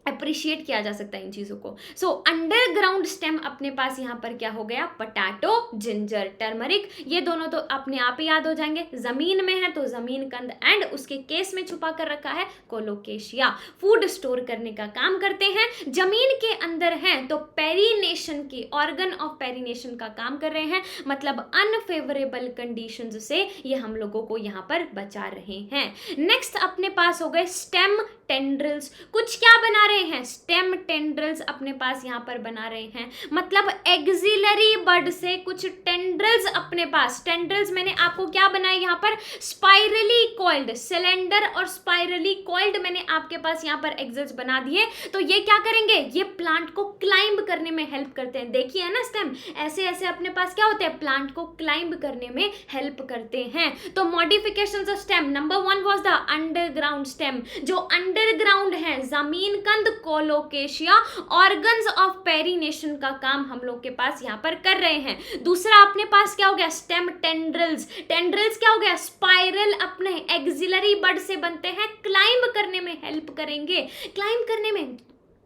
अप्रिशिएट किया जा सकता है इन चीज़ों को। सो अंडरग्राउंड स्टेम अपने पास यहाँ पर क्या हो गया, पोटैटो, जिंजर, टर्मरिक। ये दोनों तो अपने आप ही याद हो जाएंगे। जमीन में है तो जमीन कंद एंड उसके केस में छुपा कर रखा है कोलोकेशिया। फूड स्टोर करने का काम करते हैं। जमीन के अंदर हैं तो पेरिनेशन की, ऑर्गन ऑफ पेरिनेशन का काम कर रहे हैं, मतलब अनफेवरेबल कंडीशंस से ये हम लोगों को यहाँ पर बचा रहे हैं। नेक्स्ट अपने पास हो गए स्टेम टेंड्रिल्स। कुछ क्या बना रहे हैं, स्टेम टेंड्रिल्स अपने पास यहाँ पर बना रहे हैं, मतलब एक्सिलरी बड से कुछ टेंड्रिल्स अपने पास। टेंड्रिल्स मैंने आपको क्या बनाया यहाँ पर, स्पाइरली कॉइल्ड, सिलेंडर और स्पाइरली कॉइल्ड मैंने आपके पास यहाँ पर एक्सिल्स बना दिए। तो ये क्या करेंगे, ये प्लांट को क्लाइंब करने में हेल्प करते हैं। देखिए है ना, स्टेम ऐसे ऐसे अपने पास क्या होते हैं, प्लांट को क्लाइंब करने में हेल्प करते हैं। तो modifications of stem, number 1 was the underground stem. जो अंडरग्राउंड है, जमीन कंद कोलोकेशिया, ऑर्गन्स ऑफ पेरिनेशन का काम हम लोग के पास यहाँ पर कर रहे हैं। दूसरा अपने पास क्या हो गया, स्टेम टेंड्रिल्स। टेंड्रिल्स क्या हो गया, स्पाइरल अपने एक्सिलरी बड से बनते हैं, क्लाइंब करने में हेल्प करेंगे। क्लाइंब करने में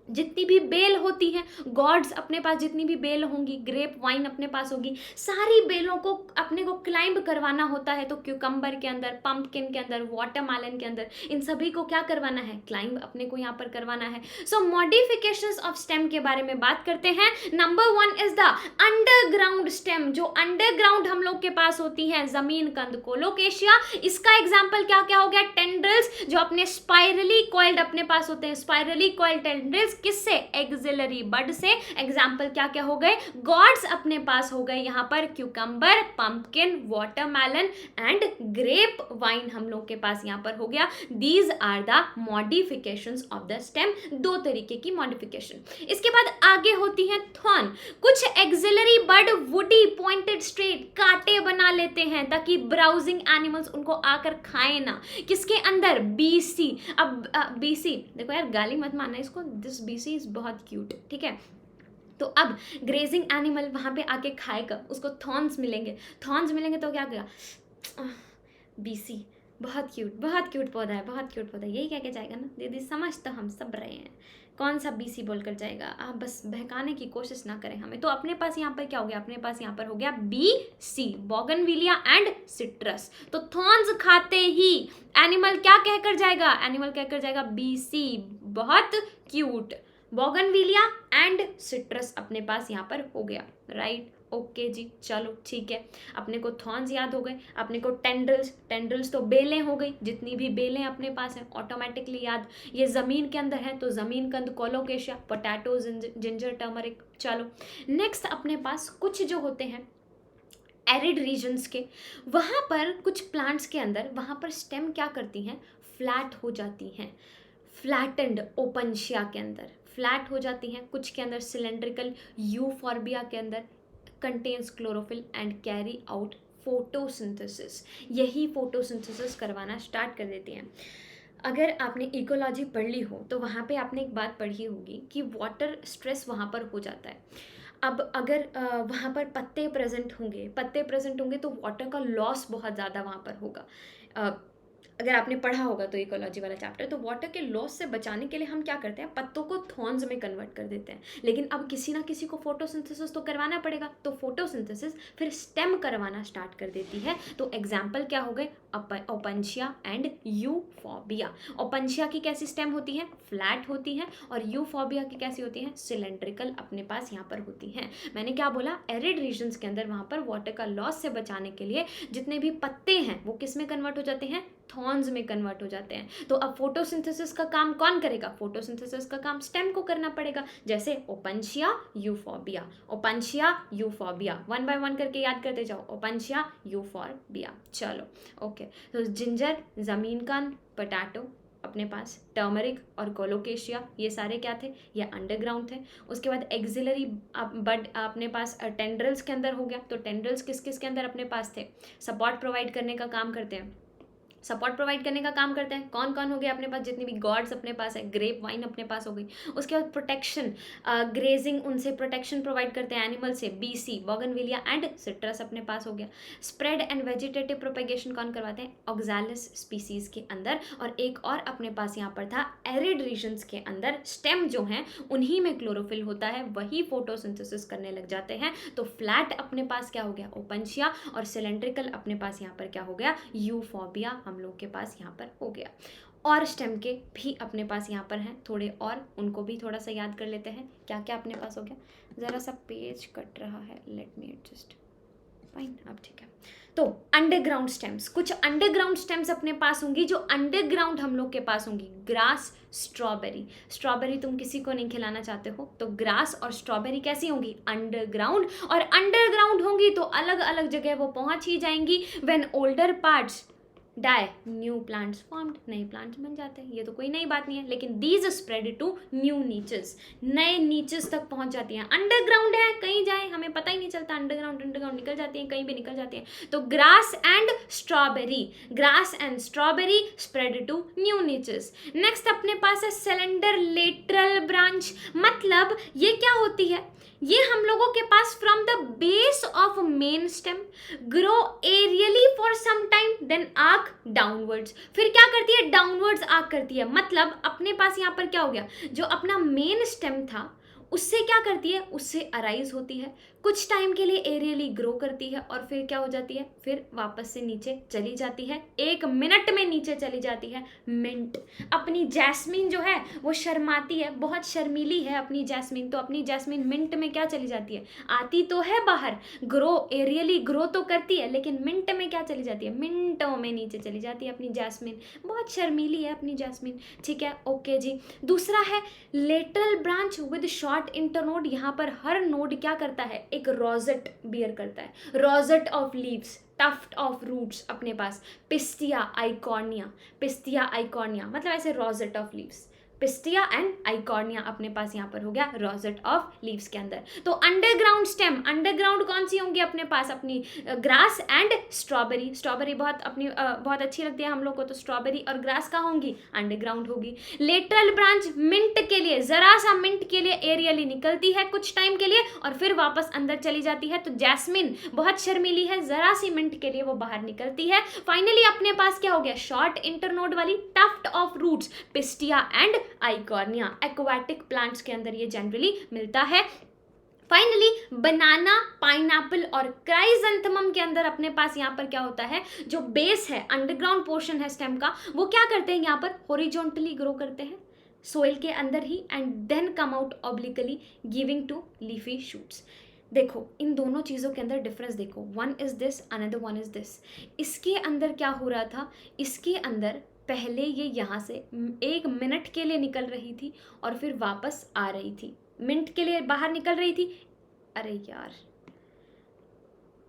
जितनी भी बेल होती हैं, गॉड्स अपने पास जितनी भी बेल होंगी, ग्रेप वाइन अपने पास होगी, सारी बेलों को अपने को क्लाइंब करवाना होता है। तो क्यूकम्बर के अंदर, पंपकिन के अंदर, वाटरमेलन के अंदर, इन सभी को क्या करवाना है, क्लाइंब अपने को यहाँ पर करवाना है। सो मॉडिफिकेशंस ऑफ स्टेम के बारे में बात करते हैं। Number 1 is the underground stem. जो अंडरग्राउंड हम लोग के पास होती है, जमीन कंद कोलोकेशिया, इसका एग्जाम्पल क्या क्या हो गया, टेंड्रिल्स, जो अपने स्पाइरली कॉइल्ड अपने पास होते हैं, स्पाइरली कॉइल्ड टेंड्रिल्स किससे, एक्सिलरी बड से। एग्जाम्पल क्या क्या हो गए, गॉड्स अपने पास हो गए यहाँ पर, cucumber, pumpkin, watermelon and grapevine हम लोग के पास यहाँ पर हो गया। These are the modifications of the stem, दो तरीके की मॉडिफिकेशन। इसके बाद आगे होती है थॉर्न। कुछ एक्सिलरी बड वुडी, पॉइंटेड, स्ट्रेट, कांटे बना लेते हैं ताकि ब्राउजिंग एनिमल्स उनको आकर खाए ना। किसके अंदर, बीसी। अब बीसी देखो यार, गाली मत मानना इसको, दिस बीसी इज बहुत क्यूट, ठीक है। तो अब ग्रेजिंग एनिमल वहाँ पे आके खाएगा, उसको थॉर्न्स मिलेंगे। थॉर्न्स मिलेंगे तो क्या करेगा, बीसी बहुत क्यूट पौधा है, बहुत क्यूट पौधा, यही कह के जाएगा ना, दीदी समझ तो हम सब रहे हैं, कौन सा बीसी बोलकर जाएगा, आप बस बहकाने की कोशिश ना करें हमें। तो अपने पास यहाँ पर क्या हो गया, अपने पास यहाँ पर हो गया BC, बोगनविलिया एंड सिट्रस। तो थॉर्न्स खाते ही एनिमल क्या कहकर जाएगा, एनिमल कहकर जाएगा BC, बहुत क्यूट। बोगनविलिया एंड सिट्रस अपने पास यहाँ पर हो गया, राइट। ओके जी, चलो ठीक है, अपने को थॉर्न्स याद हो गए, अपने को टेंड्रिल्स तो बेलें हो गई, जितनी भी बेलें अपने पास हैं ऑटोमेटिकली याद। ये ज़मीन के अंदर है तो ज़मीन कंद कोलोकेशिया, पोटैटो, जिंजर, टर्मरिक। चलो नेक्स्ट अपने पास कुछ जो होते हैं एरिड रीजन्स के, वहाँ पर कुछ प्लांट्स के अंदर, वहाँ पर स्टेम क्या करती हैं, फ्लैट हो जाती हैं। फ्लैटेंड ओपनशिया के अंदर फ्लैट हो जाती हैं, कुछ के अंदर सिलेंड्रिकल, यूफॉर्बिया के अंदर contains chlorophyll and carry out photosynthesis. यही फोटोसिंथेसिस करवाना स्टार्ट कर देती हैं। अगर आपने इकोलॉजी पढ़ ली हो तो वहाँ पे आपने एक बात पढ़ी होगी कि वाटर स्ट्रेस वहाँ पर हो जाता है। अब अगर वहाँ पर पत्ते प्रेजेंट होंगे तो वाटर का लॉस बहुत ज़्यादा वहाँ पर होगा। अगर आपने पढ़ा होगा तो इकोलॉजी वाला चैप्टर, तो वाटर के लॉस से बचाने के लिए हम क्या करते हैं, पत्तों को थॉर्न्स में कन्वर्ट कर देते हैं। लेकिन अब किसी ना किसी को फोटोसिंथेसिस तो करवाना पड़ेगा, तो फोटोसिंथेसिस फिर स्टेम करवाना स्टार्ट कर देती है। तो एग्जाम्पल क्या हो गए, ओपनशिया एंड यूफॉर्बिया। ओपनशिया की कैसी स्टेम होती है, फ्लैट होती है, और यूफॉर्बिया की कैसी होती है, सिलेंड्रिकल अपने पास यहाँ पर होती हैं। मैंने क्या बोला, एरिड रीजन्स के अंदर वहाँ पर वाटर का लॉस से बचाने के लिए जितने भी पत्ते हैं वो किस में कन्वर्ट हो जाते हैं, थॉर्न्स में कन्वर्ट हो जाते हैं। तो अब फोटोसिंथेसिस का काम कौन करेगा? फोटोसिंथेसिस का काम स्टेम को करना पड़ेगा। जैसे ओपनशिया, यूफोबिया, ओपनशिया, यूफोबिया, 1 बाय 1 करके याद करते जाओ। ओपनशिया, यूफोबिया। चलो ओके, तो जिंजर, जमीन कंद, पोटैटो अपने पास, टर्मरिक और कोलोकेशिया, ये सारे क्या थे? ये अंडरग्राउंड थे। उसके बाद एक्सिलरी बड अपने पास टेंड्रल्स के अंदर हो गया। तो टेंड्रल्स किस किस के अंदर अपने पास थे? सपोर्ट प्रोवाइड करने का काम करते हैं। सपोर्ट प्रोवाइड करने का काम करते हैं कौन कौन हो गया अपने पास? जितनी भी गॉड्स अपने पास है, ग्रेप वाइन अपने पास हो गई। उसके बाद प्रोटेक्शन, ग्रेजिंग, उनसे प्रोटेक्शन प्रोवाइड करते हैं एनिमल से, बीसी, बोगनविलिया एंड सिट्रस अपने पास हो गया। स्प्रेड एंड वेजिटेटिव प्रोपेगेशन कौन करवाते हैं? ऑक्सैलिस स्पीसीज के अंदर। और एक और अपने पास यहाँ पर था, एरिड रीजन्स के अंदर स्टेम जो हैं उन्हीं में क्लोरोफिल होता है, वही फोटोसिंथेसिस करने लग जाते हैं। तो फ्लैट अपने पास क्या हो गया? ओपनशिया। और सिलेंड्रिकल अपने पास यहाँ पर क्या हो गया? यूफोबिया हम लोग के पास यहाँ पर हो गया। और स्टेम के भी अपने पास यहाँ पर हैं थोड़े, और उनको भी थोड़ा सा याद कर लेते हैं क्या क्या अपने पास हो गया। ज़रा सा पेज कट रहा है, लेट मी एडजस्ट। फाइन, अब ठीक है। तो अंडरग्राउंड स्टेम्स, कुछ अंडरग्राउंड स्टेम्स अपने पास होंगी जो अंडरग्राउंड हम लोग के पास होंगी। Grass, strawberry. स्ट्रॉबेरी तुम किसी को नहीं खिलाना चाहते हो, तो ग्रास और स्ट्रॉबेरी कैसी होंगी? अंडरग्राउंड। और अंडरग्राउंड होंगी तो अलग अलग जगह वो पहुंच ही जाएंगी। When older parts die, new plants formed, नए प्लांट्स बन जाते हैं। ये तो कोई नई बात नहीं है, लेकिन these spread to new niches, नए नीचेस तक पहुंच जाती हैं। अंडरग्राउंड है, कहीं जाए हमें पता ही नहीं चलता, अंडरग्राउंड निकल जाती हैं, कहीं भी निकल जाती हैं। तो grass and strawberry, grass and strawberry spread to new niches. Next अपने पास है सिलेंडर लेटरल ब्रांच। मतलब ये क्या होती है? ये हम लोगों के पास from the base of main stem grow aerially for some time then arch downwards. फिर क्या करती है? डाउनवर्ड्स आर्क करती है। मतलब अपने पास यहाँ पर क्या हो गया? जो अपना मेन स्टेम था उससे क्या करती है? उससे अराइज होती है, कुछ टाइम के लिए एरियली ग्रो करती है और फिर क्या हो जाती है? फिर वापस से नीचे चली जाती है। 1 मिनट में नीचे चली जाती है। मिंट, अपनी जैस्मीन जो है वो शर्माती है, बहुत शर्मीली है अपनी जैस्मीन, तो अपनी जैस्मीन मिंट में क्या चली जाती है? आती तो है बाहर, ग्रो एरियली ग्रो तो करती है, लेकिन मिंट में क्या चली जाती है? मिनटों में नीचे चली जाती है अपनी जैस्मीन। बहुत शर्मीली है अपनी जैस्मीन। ठीक है, ओके जी। दूसरा है lateral branch with short internode. यहाँ पर हर नोड क्या करता है? एक रोजेट बियर करता है, rosette of leaves, tuft of roots अपने पास। पिस्टिया आइकॉर्निया, पिस्टिया आइकॉर्निया मतलब ऐसे rosette of leaves. Pistia and Eichhornia अपने पास यहाँ पर हो गया रोजेट ऑफ लीव्स के अंदर। तो अंडरग्राउंड स्टेम, अंडरग्राउंड कौन सी होंगी अपने पास? अपनी ग्रास एंड स्ट्रॉबेरी। स्ट्रॉबेरी बहुत अपनी बहुत अच्छी लगती है हम लोग को, तो स्ट्रॉबेरी और ग्रास का होंगी? अंडरग्राउंड होगी। लेटरल ब्रांच मिंट के लिए, जरा सा मिंट के लिए एरियली निकलती है कुछ टाइम के लिए और फिर वापस अंदर चली जाती है। तो जैस्मिन बहुत शर्मीली है, जरा सी मिंट के लिए वो बाहर निकलती है। फाइनली अपने पास क्या हो गया? शॉर्ट इंटरनोड वाली tuft of roots, Pistia and Eichhornia. Aquatic plants के अंदर ये जनरली मिलता है। फाइनली बनाना, पाइनएप्पल और क्राइजेंथेमम के अंदर अपने पास यहाँ पर क्या होता है? जो बेस है, अंडरग्राउंड पोर्शन है स्टेम का, वो क्या करते हैं? यहाँ पर हॉरिजॉन्टली ग्रो करते हैं सोइल के अंदर ही and then come out obliquely giving to leafy shoots. देखो इन दोनों चीज़ों के अंदर डिफरेंस देखो, one is this, another one is this. इसके अंदर क्या हो रहा था? इसके अंदर पहले ये यहाँ से 1 मिनट के लिए निकल रही थी और फिर वापस आ रही थी। मिनट के लिए बाहर निकल रही थी, अरे यार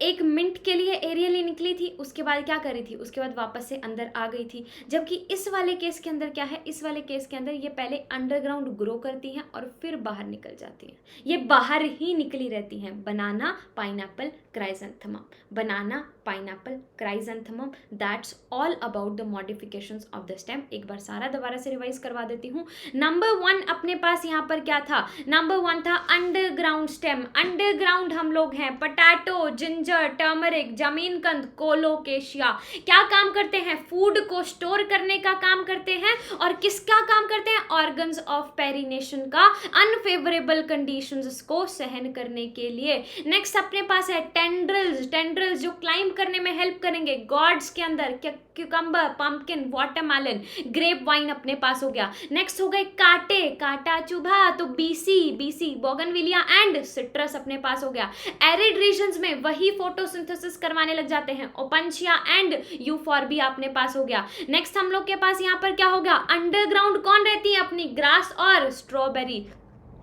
1 मिनट के लिए एरियली निकली थी, उसके बाद क्या कर रही थी? उसके बाद वापस से अंदर आ गई थी। जबकि इस वाले केस के अंदर क्या है? इस वाले केस के अंदर ये पहले अंडरग्राउंड ग्रो करती हैं और फिर बाहर निकल जाती हैं। ये बाहर ही निकली रहती हैं। Banana, pineapple, chrysanthemum, banana, pineapple, chrysanthemum, that's all about the modifications of the stem. एक बार सारा दोबारा से रिवाइज करवा देती हूँ। नंबर 1 अपने पास यहाँ पर क्या था? नंबर 1 था अंडरग्राउंड स्टेम। अंडरग्राउंड हम लोग हैं पोटैटो, जिंजर, टर्मरिक, जमीन कंद, कोलोकेशिया। क्या काम करते हैं? फूड को स्टोर करने का काम करते हैं। और किसका काम करते हैं? ऑर्गन्स ऑफ पेरिनेशन का, अनफेवरेबल कंडीशंस को सहन करने के लिए। नेक्स्ट अपने पास है टेंड्रिल्स। टेंड्रिल्स जो क्लाइंब नेम करने में हेल्प करेंगे। गॉड्स के अंदर cucumber, pumpkin, watermelon, grapevine अपने पास हो गया। नेक्स्ट हो गए कांटे, कांटा चुभा, तो बीसी बोगनविलिया एंड सिट्रस अपने पास हो गया। एरिड रीजन्स में वही फोटोसिंथेसिस करवाने लग जाते हैं, ओपनशिया एंड यूफॉर्बिया अपने पास हो गया। नेक्स्ट हम लोग के पास यहाँ पर क्या हो गया, अंडरग्राउंड कौन रहती है अपनी, ग्रास और स्ट्रॉबेरी।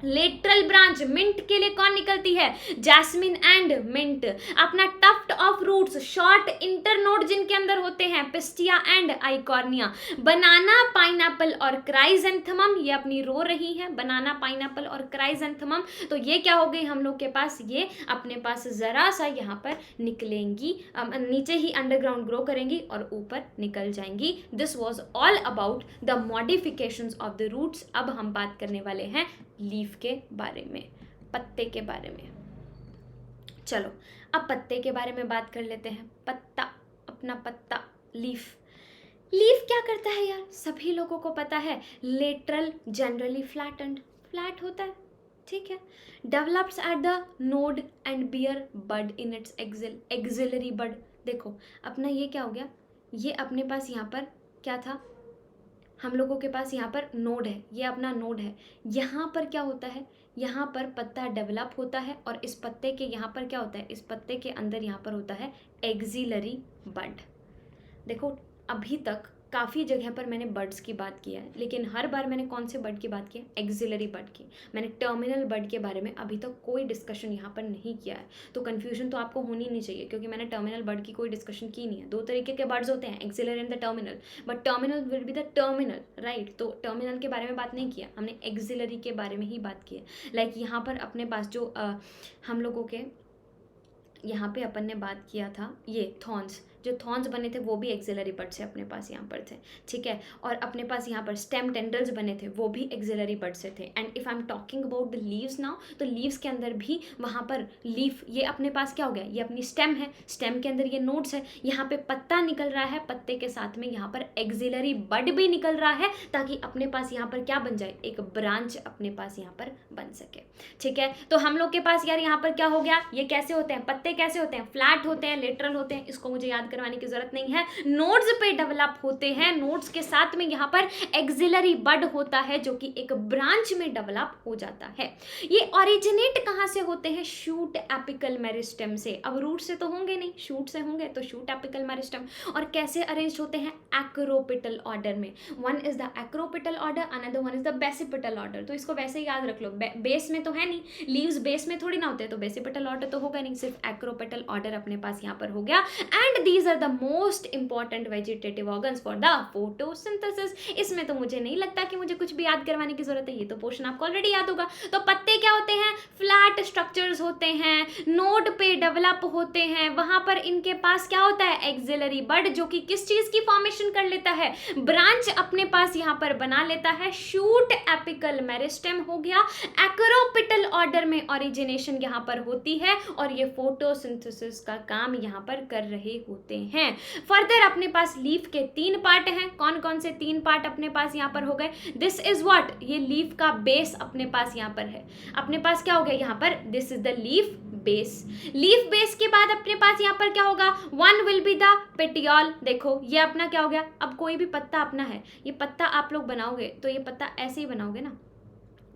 लेटरल ब्रांच मिंट के लिए कौन निकलती है, जैस्मिन एंड मिंट। अपना tuft of roots, short internode जिनके अंदर होते हैं, Pistia and Eichhornia. Banana, pineapple और क्राइजेंथेमम, ये अपनी रो रही है, बनाना, पाइनएप्पल और क्राइजेंथेमम। तो ये क्या हो गई हम लोग के पास, ये अपने पास जरा सा यहाँ पर निकलेंगी, नीचे ही अंडरग्राउंड ग्रो करेंगी और ऊपर निकल जाएंगी। This was all about the modifications of the roots. अब हम बात करने वाले हैं लीफ के बारे में, पत्ते के बारे में। चलो अब पत्ते के बारे में बात कर लेते हैं। पत्ता, अपना पत्ता, लीफ क्या करता है यार, सभी लोगों को पता है। लेटरल जनरली फ्लैट होता है, ठीक है। Develops at the node and bear bud in its axillary bud. देखो अपना ये क्या हो गया, ये अपने पास यहाँ पर क्या था, हम लोगों के पास यहाँ पर नोड है, ये अपना नोड है। यहाँ पर क्या होता है, यहाँ पर पत्ता डेवलप होता है और इस पत्ते के यहाँ पर क्या होता है, इस पत्ते के अंदर यहाँ पर होता है एक्सिलरी बड। देखो अभी तक काफ़ी जगह पर मैंने बर्ड्स की बात की है, लेकिन हर बार मैंने कौन से बर्ड की बात की है, एक्सिलरी बर्ड की। मैंने टर्मिनल बर्ड के बारे में अभी तक कोई डिस्कशन यहाँ पर नहीं किया है, तो कन्फ्यूजन तो आपको होनी नहीं चाहिए, क्योंकि मैंने टर्मिनल बर्ड की कोई डिस्कशन की नहीं है। दो तरीके के बर्ड्स होते हैं, axillary and the terminal, but terminal will be the terminal, right. तो टर्मिनल के बारे में बात नहीं किया हमने, एक्सिलरी के बारे में ही बात की है। लाइक यहाँ पर अपने पास जो हम लोगों के यहाँ पे अपन ने बात किया था, ये थॉर्न्स, जो थॉर्न्स बने थे वो भी एक्सिलरी बर्ड से अपने पास यहाँ पर थे, ठीक है। और अपने पास यहाँ पर स्टेम टेंडल्स बने थे, वो भी एक्सिलरी बर्ड से थे। And if I am talking about the leaves now, तो लीव्स के अंदर भी वहाँ पर लीफ, ये अपने पास क्या हो गया, ये अपनी स्टेम है, स्टेम के अंदर ये नोड्स है, यहाँ पे पत्ता निकल रहा है, पत्ते के साथ में यहाँ पर एक्सिलरी बर्ड भी निकल रहा है, ताकि अपने पास यहाँ पर क्या बन जाए, एक ब्रांच अपने पास यहाँ पर बन सके, ठीक है। तो हम लोग के पास यार यहाँ पर क्या हो गया, ये कैसे होते हैं पत्ते, कैसे होते हैं, फ्लैट होते हैं, लेटरल होते हैं, इसको मुझे याद करवाने की जरूरत नहीं है। नोड्स पे डेवलप होते हैं, नोड्स के साथ में यहाँ पर एक्सिलरी बड होता है, जो कि एक ब्रांच में डेवलप हो जाता है। ये ओरिजिनेट कहाँ से होते हैं, शूट एपिकल मेरिस्टेम से। अब रूट से तो होंगे नहीं, शूट से होंगे, तो शूट एपिकल मेरिस्टेम। और कैसे अरेंज होते हैं, एक्रोपिटल ऑर्डर में। One is the acropetal order, another one is the basipetal order. तो इसको वैसे ही याद रख लो, बेस में तो है नहीं, लीव्स बेस में थोड़ी ना होते हैं, तो बेसिपिटल ऑर्डर तो होगा नहीं, सिर्फ एक्रोपिटल ऑर्डर अपने पास यहाँ पर हो गया। And these are the most important vegetative organs for the photosynthesis. इसमें तो मुझे नहीं लगता कि मुझे कुछ भी याद करवाने की जरूरत है, ये तो पोर्शन आपको ऑलरेडी याद होगा। तो पत्ते क्या होते हैं, फ्लैट स्ट्रक्चर्स होते हैं, नोड पे डेवलप होते हैं, वहां पर इनके पास क्या होता है, एक्सिलरी बड, जो कि किस चीज की फॉर्मेशन कर लेता है, ब्रांच अपने पास यहाँ पर बना लेता है। शूट एपिकल मेरिस्टेम हो गया, एक्रोपिटल ऑर्डर में ओरिजिनेशन यहाँ पर होती है, और ये फोटोसिंथेसिस का काम यहाँ पर कर रहे होते हैं। फर्दर अपने पास लीफ के 3 पार्ट हैं, कौन कौन से 3 पार्ट अपने पास यहाँ पर हो गए, दिस इज व्हाट, ये लीफ का बेस अपने पास यहाँ पर है, अपने पास क्या हो गया यहाँ पर, this is the leaf base. Leaf base के बाद अपने पास यहाँ पर क्या होगा, one will be the petiole. देखो ये अपना क्या हो गया, अब कोई भी पत्ता अपना है, ये पत्ता आप लोग बनाओगे तो ये पत्ता ऐसे ही बनाओगे ना,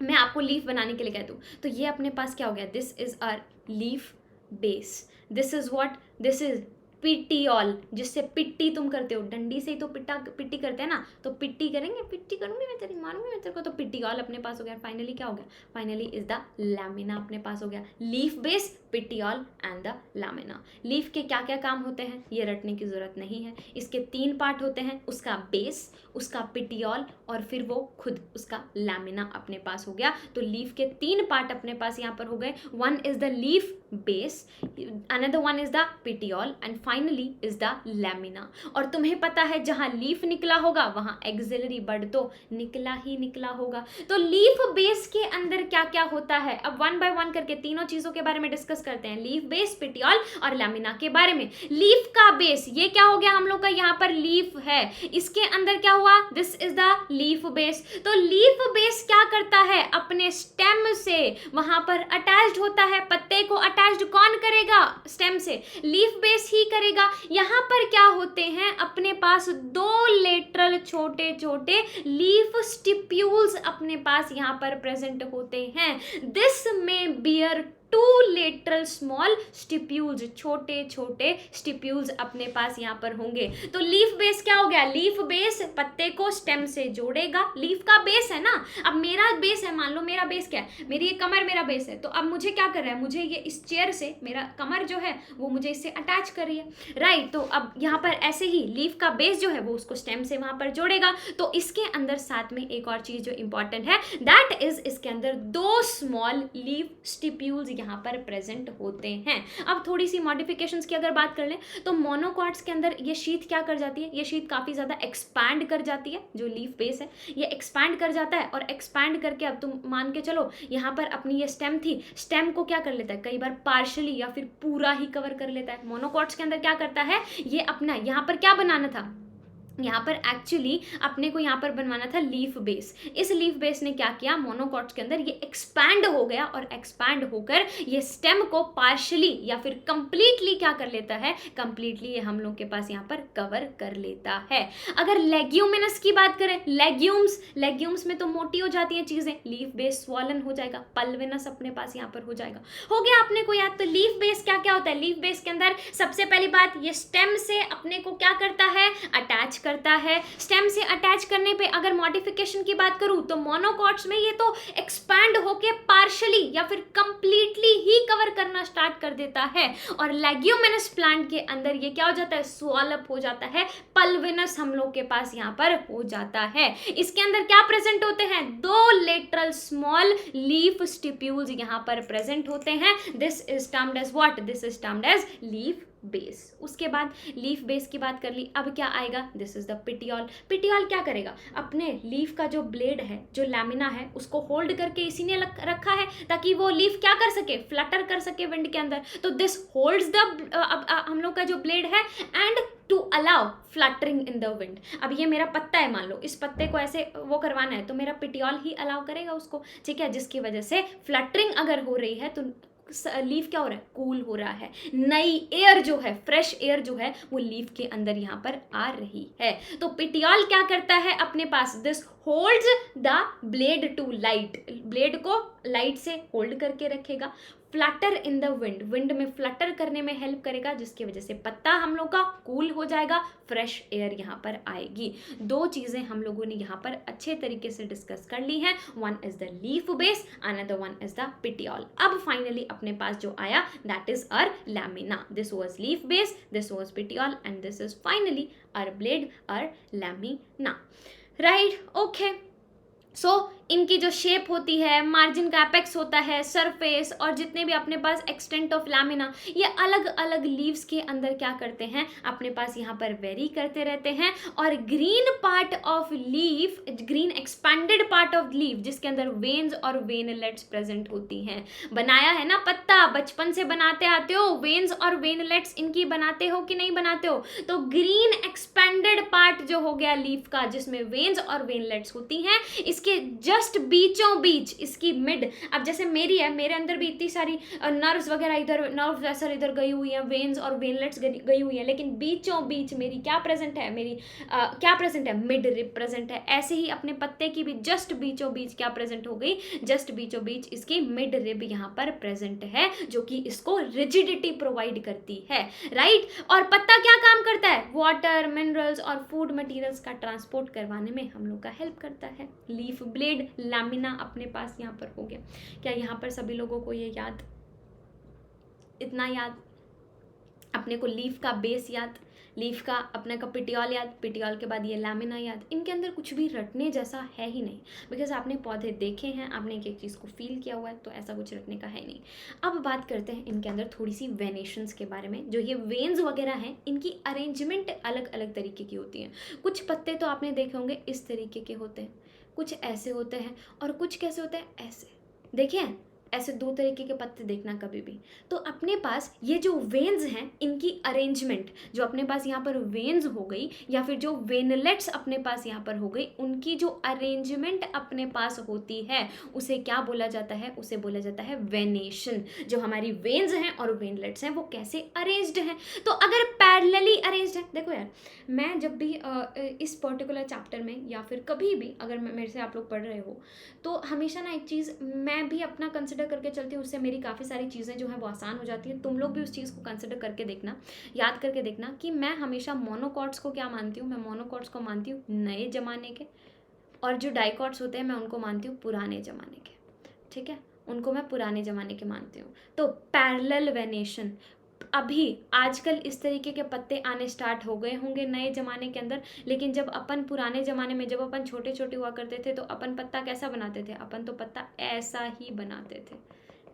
मैं आपको लीफ बनाने के लिए कह दूँ तो ये अपने पास क्या हो गया, this is our leaf base. This is what, this is petiole, जिससे पिट्टी तुम करते हो, डंडी से ही तो पिट्टी करते हैं ना, तो पिट्टी करेंगे, पिट्टी करूंगी मैं तेरी, मारूंगी मैं तेरे को, तो पिटियोल अपने पास हो गया। फाइनली क्या हो गया, फाइनली इज द लैमिना अपने पास हो गया। Leaf base, petiole and the lamina. Leaf के क्या क्या काम होते हैं ये रटने की जरूरत नहीं है, इसके 3 पार्ट होते हैं, उसका बेस, उसका पिटियोल और फिर वो खुद उसका लैमिना अपने पास हो गया। तो लीफ के 3 पार्ट अपने पास यहाँ पर हो गए, one is the leaf base, another one is the petiole and finally is the lamina. और तुम्हें पता है जहां लीफ निकला होगा वहां एक्सिलरी बड तो निकला ही निकला होगा। तो लीफ बेस के अंदर क्या क्या होता है, अब वन बाय वन करके तीनों चीजों के बारे में डिस्कस करते हैं, लीफ बेस, पिटियोल और लैमिना के बारे में। लीफ का बेस, ये क्या हो गया हम लोग का, यहाँ पर लीफ है, इसके अंदर क्या हुआ, this is the leaf base. तो लीफ बेस क्या करता है, अपने स्टेम से वहां पर अटैच्ड होता है, पत्ते को अटैच्ड कौन करेगा स्टेम से? लीफ बेस ही करेगा। यहाँ पर क्या होते हैं, अपने पास दो लेटरल छोटे छोटे लीफ स्टिप्यूल्स अपने पास यहाँ पर प्रेजेंट होते हैं। These may bear two lateral small stipules, छोटे छोटे स्टिप्यूल्स अपने पास यहाँ पर होंगे। तो लीफ बेस क्या हो गया, लीफ बेस पत्ते को स्टेम से जोड़ेगा। लीफ का बेस है ना, अब मेरा बेस है, मान लो मेरा बेस क्या है, मेरी ये कमर मेरा बेस है, तो अब मुझे क्या कर रहा है, मुझे ये इस चेयर से मेरा कमर जो है वो मुझे इससे अटैच कर रही है, राइट। तो अब यहाँ पर ऐसे ही लीफ का बेस जो है वो उसको स्टेम से वहां पर जोड़ेगा। तो इसके अंदर साथ में एक और चीज जो इंपॉर्टेंट है, दैट इज इसके अंदर दो स्मॉल लीफ स्टिप्यूल्स यहाँ पर प्रेजेंट होते हैं। अब थोड़ी सी मॉडिफिकेशंस की अगर बात कर लें तो मोनोकॉट्स के अंदर ये शीथ क्या कर जाती है, ये शीथ काफी ज्यादा एक्सपैंड कर जाती है। जो लीफ बेस है ये एक्सपैंड कर जाता है, और एक्सपैंड करके अब तुम मान के चलो यहाँ पर अपनी ये स्टेम थी, स्टेम को क्या कर लेता है, कई बार पार्शली या फिर पूरा ही कवर कर लेता है। मोनोकॉट्स के अंदर क्या करता है, ये अपना यहाँ पर क्या बनाना था, यहाँ पर एक्चुअली अपने को यहाँ पर बनवाना था लीफ बेस। इस लीफ बेस ने क्या किया, मोनोकॉट्स के अंदर ये एक्सपैंड हो गया, और एक्सपैंड होकर ये स्टेम को पार्शली या फिर कंप्लीटली क्या कर लेता है, कंप्लीटली ये हम लोग के पास यहाँ पर कवर कर लेता है। अगर लेग्यूमिनस की बात करें, लेग्यूम्स में तो मोटी हो जाती हैं चीजें, लीफ बेस स्वॉलन हो जाएगा, पल्विनस अपने पास यहाँ पर हो जाएगा। हो गया अपने को याद। तो लीफ बेस क्या क्या होता है, लीफ बेस के अंदर सबसे पहली बात, ये स्टेम से अपने को क्या करता है, अटैच करता है। स्टेम से अटैच करने पे अगर मॉडिफिकेशन की बात करूं तो मोनोकॉट्स में ये तो एक्सपैंड होके पार्शली या फिर कंप्लीटली ही कवर करना स्टार्ट कर देता है, और लेग्यूमिनस प्लांट के अंदर ये क्या हो जाता है, स्वॉल अप हो जाता है, पल्विनस हम लोग के पास यहाँ पर हो जाता है। इसके अंदर क्या प्रेजेंट होते हैं, दो लेटरल स्मॉल लीफ स्टिप्यूल्स यहाँ पर प्रेजेंट होते हैं। This is termed as what, this is termed as leaf base. उसके बाद लीफ बेस की बात कर ली, अब क्या आएगा, this is the petiole. Petiole क्या करेगा, अपने लीफ का जो ब्लेड है, जो लैमिना है, उसको होल्ड करके इसी ने रखा है ताकि वो लीफ क्या कर सके, फ्लटर कर सके विंड के अंदर। तो दिस होल्ड्स द हम लोग का जो ब्लेड है, and to allow fluttering in the wind. अब ये मेरा पत्ता है, मान लो इस पत्ते को ऐसे वो करवाना है, तो मेरा पिटियोल ही अलाउ करेगा उसको, ठीक है, जिसकी वजह से फ्लटरिंग अगर हो रही है तो लीफ क्या हो रहा है, कूल हो रहा है, नई एयर जो है, फ्रेश एयर जो है वो लीफ के अंदर यहाँ पर आ रही है। तो पिटियोल क्या करता है अपने पास, this holds the blade to light, blade को लाइट से होल्ड करके रखेगा, flutter in the wind, wind में फ्लटर करने में हेल्प करेगा, जिसकी वजह से पत्ता हम लोग का कूल हो जाएगा, फ्रेश एयर यहाँ पर आएगी। दो चीजें हम लोगों ने यहाँ पर अच्छे तरीके से डिस्कस कर ली हैं, one is the leaf base, another one is the petiole. अब फाइनली अपने पास जो आया that is our lamina. This was leaf base, this was petiole, and this is finally our blade, our lamina, right. Okay, so इनकी जो shape होती है, margin का एपेक्स होता है, सरफेस, और जितने भी अपने पास एक्सटेंट ऑफ लैमिना, ये अलग अलग लीव्स के अंदर क्या करते हैं, अपने पास यहाँ पर वेरी करते रहते हैं। और green part of leaf, green expanded part of leaf, जिसके अंदर वेन्स और वेनलेट्स प्रेजेंट होती हैं। बनाया है ना पत्ता, बचपन से बनाते आते हो, वेन्स और वेनलेट्स इनकी बनाते हो कि नहीं बनाते हो। तो ग्रीन एक्सपेंडेड पार्ट जो हो गया लीफ का, जिसमें वेन्स और वेनलेट्स होती हैं, इसके जस्ट बीचों बीच इसकी मिड, अब जैसे मेरी है, मेरे अंदर भी इतनी सारी नर्व्स वगैरह इधर, नर्व वेसल इधर गई हुई है, वेन्स और वेनलेट्स गई हुई है, लेकिन बीचों बीच मेरी क्या प्रेजेंट है, मेरी क्या प्रेजेंट है, मिड रिब प्रेजेंट है। ऐसे ही अपने पत्ते की भी जस्ट बीचों बीच क्या प्रेजेंट हो गई, जस्ट बीचों बीच इसकी मिड रिब यहाँ पर प्रेजेंट है, जो कि इसको रिजिडिटी प्रोवाइड करती है, राइट। और पत्ता क्या काम करता है, वाटर, मिनरल्स और फूड मटेरियल्स का ट्रांसपोर्ट करवाने में हम लोग का हेल्प करता है। लीफ ब्लेड, लैमिना अपने पास यहाँ पर हो गया। क्या यहाँ पर सभी लोगों को ये याद, इतना याद, अपने को लीफ का बेस याद, लीफ का अपने का पिटियोल याद, पिटियोल के बाद ये लैमिना याद। इनके अंदर कुछ भी रटने जैसा है ही नहीं, बिकॉज आपने पौधे देखे हैं, आपने एक एक चीज़ को फील किया हुआ है, तो ऐसा कुछ रटने का है नहीं। अब बात करते हैं इनके अंदर थोड़ी सी वेनेशंस के बारे में। जो ये वेन्स वगैरह हैं, इनकी अरेंजमेंट अलग अलग तरीके की होती है। कुछ पत्ते तो आपने देखे होंगे इस तरीके के होते हैं, कुछ ऐसे होते हैं, और कुछ कैसे होते हैं, ऐसे। देखिए ऐसे दो तरीके के पत्ते देखना कभी भी। तो अपने पास ये जो वेन्स हैं इनकी अरेंजमेंट, जो अपने पास यहाँ पर वेन्स हो गई या फिर जो वेनलेट्स अपने पास यहाँ पर हो गई, उनकी जो अरेंजमेंट अपने पास होती है उसे क्या बोला जाता है? उसे बोला जाता है वेनेशन। जो हमारी वेन्स हैं और वेनलेट्स हैं वो कैसे अरेंज्ड हैं? तो अगर पैरेलली अरेंज्ड है, देखो यार मैं जब भी इस पर्टिकुलर चैप्टर में या फिर कभी भी अगर मेरे से आप लोग पढ़ रहे हो तो हमेशा ना एक चीज़ मैं भी अपना कंसिडर करके चलती हूँ, उससे मेरी काफ़ी सारी चीज़ें जो हैं वो आसान हो जाती है। तुम लोग भी उस चीज़ को कंसिडर करके देखना, याद करके देखना कि मैं हमेशा मोनोकॉर्ड्स को क्या मानती हूँ? मैं मोनोकॉर्ड्स को मानती हूँ नए ज़माने के, और जो डाइकॉट्स होते हैं मैं उनको मानती हूँ पुराने ज़माने के। ठीक है, उनको मैं पुराने ज़माने के मानती हूँ। तो पैरेलल वेनेशन, अभी आजकल इस तरीके के पत्ते आने स्टार्ट हो गए होंगे नए ज़माने के अंदर, लेकिन जब अपन पुराने ज़माने में जब अपन छोटे छोटे हुआ करते थे तो अपन पत्ता कैसा बनाते थे? अपन तो पत्ता ऐसा ही बनाते थे,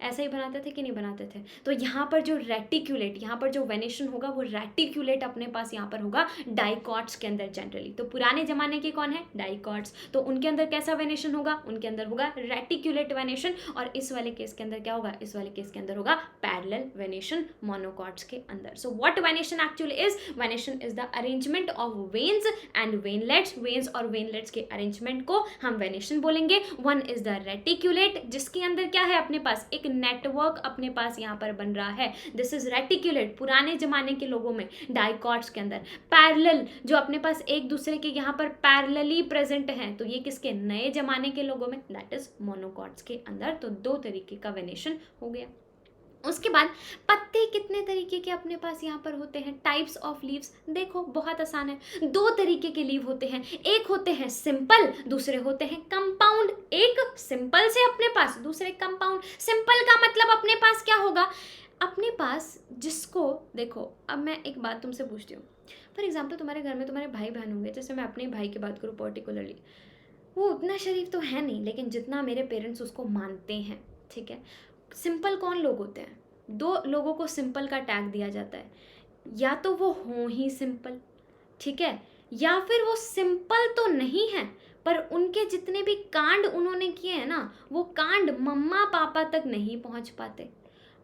ऐसा ही बनाते थे कि नहीं बनाते थे? तो यहाँ पर जो रेटिक्यूलेट, यहाँ पर जो वेनेशन होगा वो रेटिक्यूलेट अपने पास यहाँ पर होगा डाइकॉट्स के अंदर जनरली। तो पुराने ज़माने के कौन है? डाइकॉट्स। तो उनके अंदर कैसा वेनेशन होगा? उनके अंदर होगा रेटिक्यूलेट वेनेशन। और इस वाले केस के अंदर क्या होगा? इस वाले केस के अंदर होगा पैरेलल वेनेशन मोनोकॉट्स के अंदर। So what venation actually is? Venation is the arrangement of veins and veinlets. Veins और वेनलेट्स के अरेंजमेंट को हम वेनेशन बोलेंगे। वन इज द रेटिक्यूलेट, जिसके अंदर क्या है? अपने पास एक नेटवर्क अपने पास यहाँ पर बन रहा है। दिस इज रेटिक्यूलेट पुराने जमाने के लोगों में, डाइकॉट्स के अंदर। पैरेलल जो अपने पास एक दूसरे के यहाँ पर पैरेलली प्रेजेंट हैं, तो ये किसके? नए जमाने के लोगों में, दैट इज मोनोकॉट्स के अंदर। तो दो तरीके का वेनेशन हो गया। उसके बाद पत्ते कितने तरीके के अपने पास यहाँ पर होते हैं? टाइप्स ऑफ लीव्स, देखो बहुत आसान है। दो तरीके के लीव होते हैं, एक होते हैं सिंपल, दूसरे होते हैं कंपाउंड। एक सिंपल से अपने पास, दूसरे कंपाउंड। सिंपल का मतलब अपने पास क्या होगा? अपने पास जिसको, देखो अब मैं एक बात तुमसे पूछती हूँ। फॉर एग्जाम्पल तुम्हारे घर में तुम्हारे भाई बहन होंगे, जैसे मैं अपने भाई की बात करूँ पर्टिकुलरली, वो उतना शरीफ तो है नहीं लेकिन जितना मेरे पेरेंट्स उसको मानते हैं। ठीक है, सिंपल कौन लोग होते हैं? दो लोगों को सिंपल का टैग दिया जाता है, या तो वो हों ही सिंपल, ठीक है, या फिर वो सिंपल तो नहीं है पर उनके जितने भी कांड उन्होंने किए हैं ना, वो कांड मम्मा पापा तक नहीं पहुंच पाते,